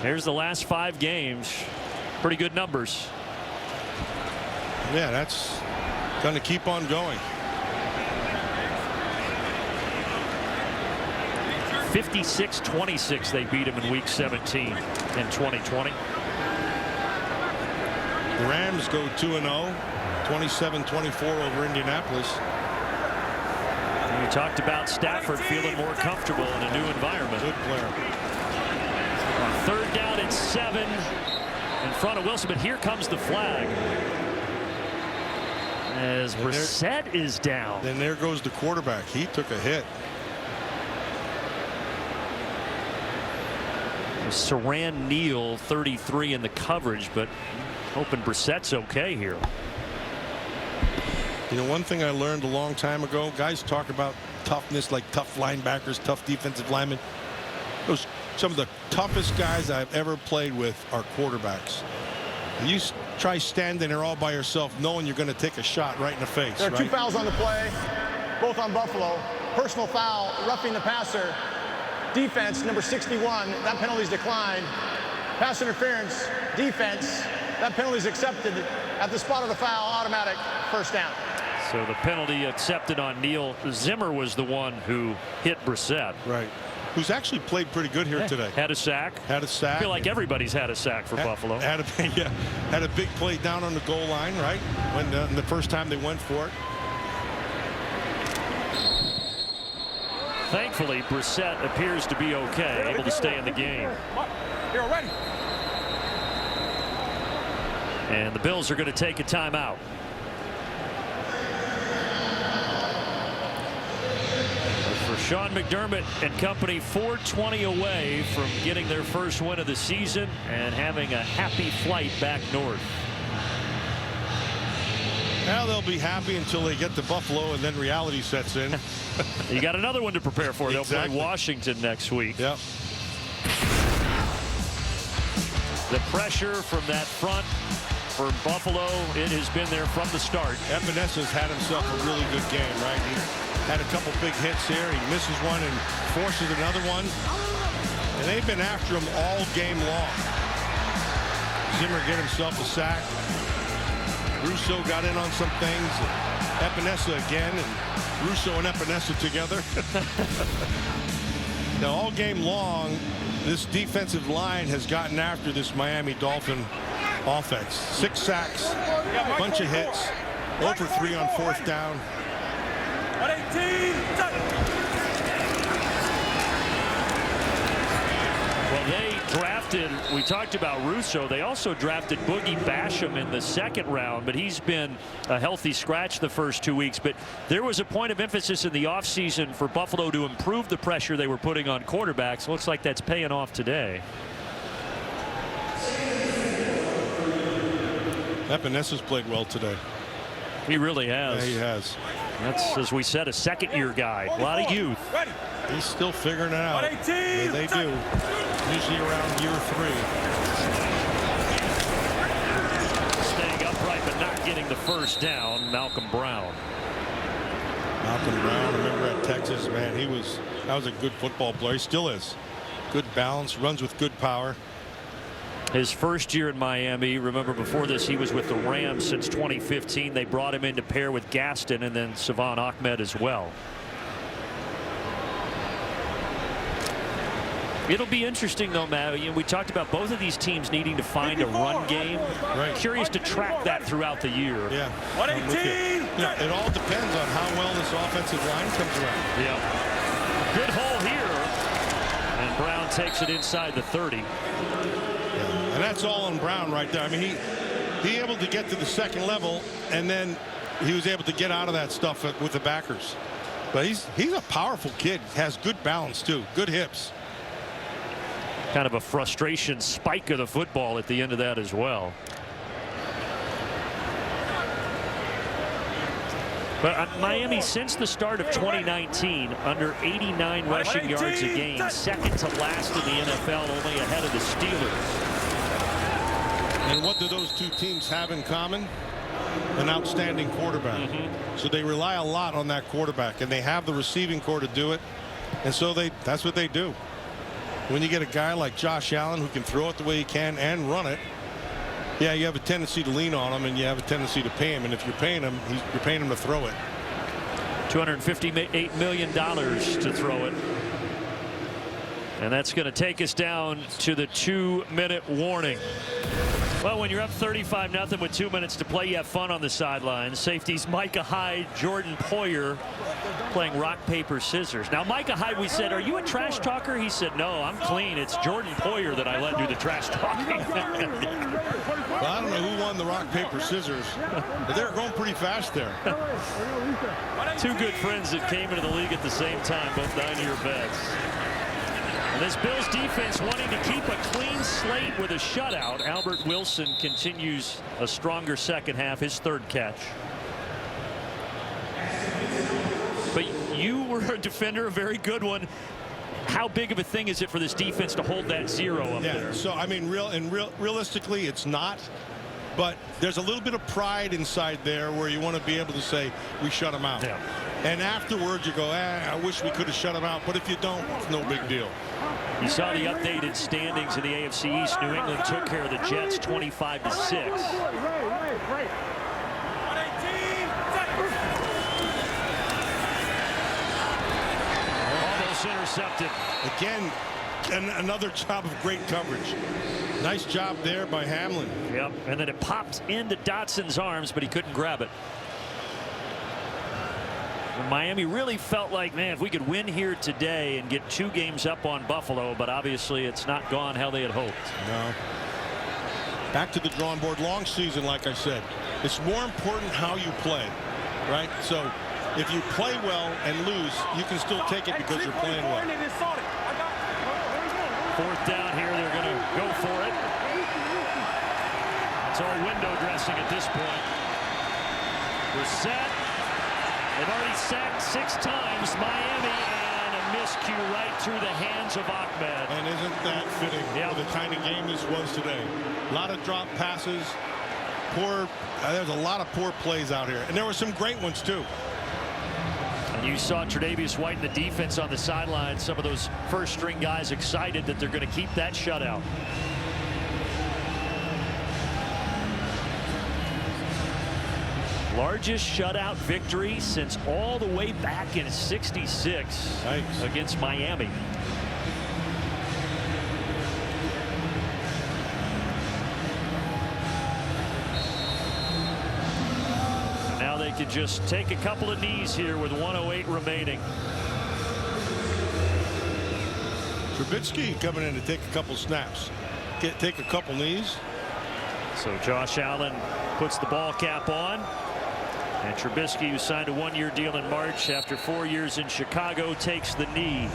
Here's the last 5 games. Pretty good numbers. Yeah, that's going to keep on going. 56-26 they beat him in Week 17 in 2020. The Rams go 2-0, 27-24 over Indianapolis. We talked about Stafford feeling more comfortable in a new environment. Good player. Third down and 7 in front of Wilson, but here comes the flag. As Brissett is down. Then there goes the quarterback. He took a hit. Saran Neal, 33 in the coverage, but hoping Brissett's okay here. You know, one thing I learned a long time ago, guys talk about toughness, like tough linebackers, tough defensive linemen. Some of the toughest guys I've ever played with are quarterbacks. You try standing there all by yourself knowing you're going to take a shot right in the face. There are 2 fouls on the play, both on Buffalo. Personal foul, roughing the passer. Defense, number 61. That penalty's declined. Pass interference, defense. That penalty's accepted. At the spot of the foul, automatic first down. So the penalty accepted on Neil. Zimmer was the one who hit Brissett. Right. Who's actually played pretty good here today. Had a sack. Had a sack. I feel like everybody's had a sack for Buffalo. Had a big play down on the goal line, right? When the first time they went for it. Thankfully, Brissett appears to be okay, able to stay in the game. You're ready. And the Bills are going to take a timeout. For Sean McDermott and company, 4:20 away from getting their first win of the season and having a happy flight back north. Well, they'll be happy until they get to Buffalo, and then reality sets in. You got another one to prepare for. They'll Exactly. play Washington next week. Yep. The pressure from that front for Buffalo, it has been there from the start. Epenesa's had himself a really good game, right? He had a couple big hits here. He misses one and forces another one. And they've been after him all game long. Zimmer get himself a sack. Russo got in on some things. Epinesa again, and Russo and Epinesa together. Now, all game long, this defensive line has gotten after this Miami Dolphin offense. 6 sacks, a bunch of hits, 0 for 3 on 4th down. Well, they drafted, we talked about Russo, they also drafted Boogie Basham in the 2nd round, but he's been a healthy scratch the first 2 weeks. But there was a point of emphasis in the offseason for Buffalo to improve the pressure they were putting on quarterbacks. Looks like that's paying off today. Epenesa's played well today. He really has. Yeah, he has. That's, as we said, a 2nd-year guy. A lot of youth. He's still figuring it out. Yeah, they do. Usually around year 3. Staying upright but not getting the first down, Malcolm Brown. Malcolm Brown, remember at Texas, man, that was a good football player. He still is. Good balance, runs with good power. His first year in Miami, remember before this he was with the Rams since 2015. They brought him in to pair with Gaston and then Savon Ahmed as well. It'll be interesting though, Matt. We talked about both of these teams needing to find a run game. Right. Curious to track that throughout the year. Yeah. Yeah, it all depends on how well this offensive line comes around. Yeah. Good hole here. And Brown takes it inside the 30. And that's all on Brown right there. I mean, he able to get to the 2nd level, and then he was able to get out of that stuff with the backers. But he's a powerful kid. Has good balance too. Good hips. Kind of a frustration spike of the football at the end of that as well. But Miami, since the start of 2019, under 89 rushing yards a game, 2nd to last in the NFL, only ahead of the Steelers. And what do those 2 teams have in common? An outstanding quarterback. So they rely a lot on that quarterback, and they have the receiving core to do it. And so that's what they do. When you get a guy like Josh Allen who can throw it the way he can and run it, yeah, you have a tendency to lean on him, and you have a tendency to pay him. And if you're paying him, you're paying him to throw it. $258 million to throw it. And that's going to take us down to the 2-minute warning. Well, when you're up 35-0 with 2 minutes to play, you have fun on the sidelines. Safeties Micah Hyde, Jordan Poyer playing rock, paper, scissors. Now, Micah Hyde, we said, are you a trash talker? He said, no, I'm clean. It's Jordan Poyer that I let do the trash talking. Well, I don't know who won the rock, paper, scissors, but they're going pretty fast there. 2 good friends that came into the league at the same time, both 9-year vets. And this Bills defense wanting to keep a clean slate with a shutout. Albert Wilson continues a stronger 2nd half, his 3rd catch. you were a defender, a very good one. How big of a thing is it for this defense to hold that 0 up there? So I mean, realistically, it's not. But there's a little bit of pride inside there where you want to be able to say we shut them out. Yeah. And afterwards you go, I wish we could have shut them out. But if you don't, it's no big deal. You saw the updated standings in the AFC East. New England took care of the Jets 25-6. Almost intercepted. Again, another job of great coverage. Nice job there by Hamlin. Yep, and then it popped into Dotson's arms, but he couldn't grab it. Miami really felt like, man, if we could win here today and get 2 games up on Buffalo, but obviously it's not gone how they had hoped. No. Back to the drawing board. Long season, like I said. It's more important how you play, right? So if you play well and lose, you can still take it because you're playing well. 4th down here, they're going to go for it. It's all window dressing at this point. Brissett. They've already sacked 6 times Miami, and a miscue right through the hands of Ahmed. And isn't that fitting for the kind of game this was today? A lot of drop passes. There's a lot of poor plays out here. And there were some great ones, too. And you saw Tre'Davious White and the defense on the sideline. Some of those first-string guys excited that they're going to keep that shutout. Largest shutout victory since all the way back in '66 against Miami. And now they could just take a couple of knees here with 1:08 remaining. Trubisky coming in to take a couple snaps. Take a couple knees. So Josh Allen puts the ball cap on. And Trubisky, who signed a 1-year deal in March after 4 years in Chicago, takes the knee.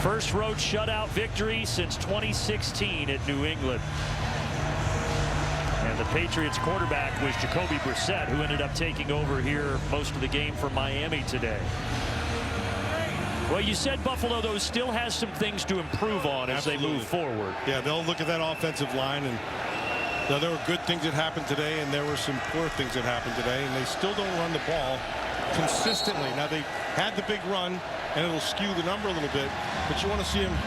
First road shutout victory since 2016 at New England. And the Patriots quarterback was Jacoby Brissett, who ended up taking over here most of the game for Miami today. Well, you said Buffalo, though, still has some things to improve on as they move forward. Yeah, they'll look at that offensive line, and now, there were good things that happened today, and there were some poor things that happened today, and they still don't run the ball consistently. Now, they had the big run, and it'll skew the number a little bit, but you want to see them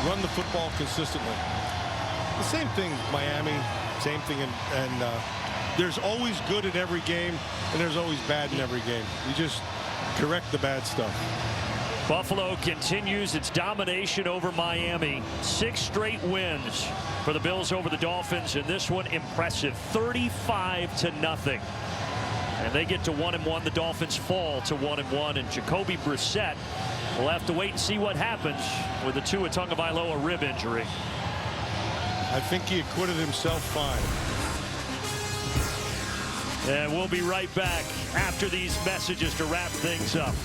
run the football consistently. The same thing, Miami, same thing, and there's always good in every game, and there's always bad in every game. You just correct the bad stuff. Buffalo continues its domination over Miami. 6 straight wins for the Bills over the Dolphins, and this one impressive, 35-0. And they get to 1-1. The Dolphins fall to 1-1, and Jacoby Brissett will have to wait and see what happens with the Tua Tagovailoa rib injury. I think he acquitted himself fine. And we'll be right back after these messages to wrap things up.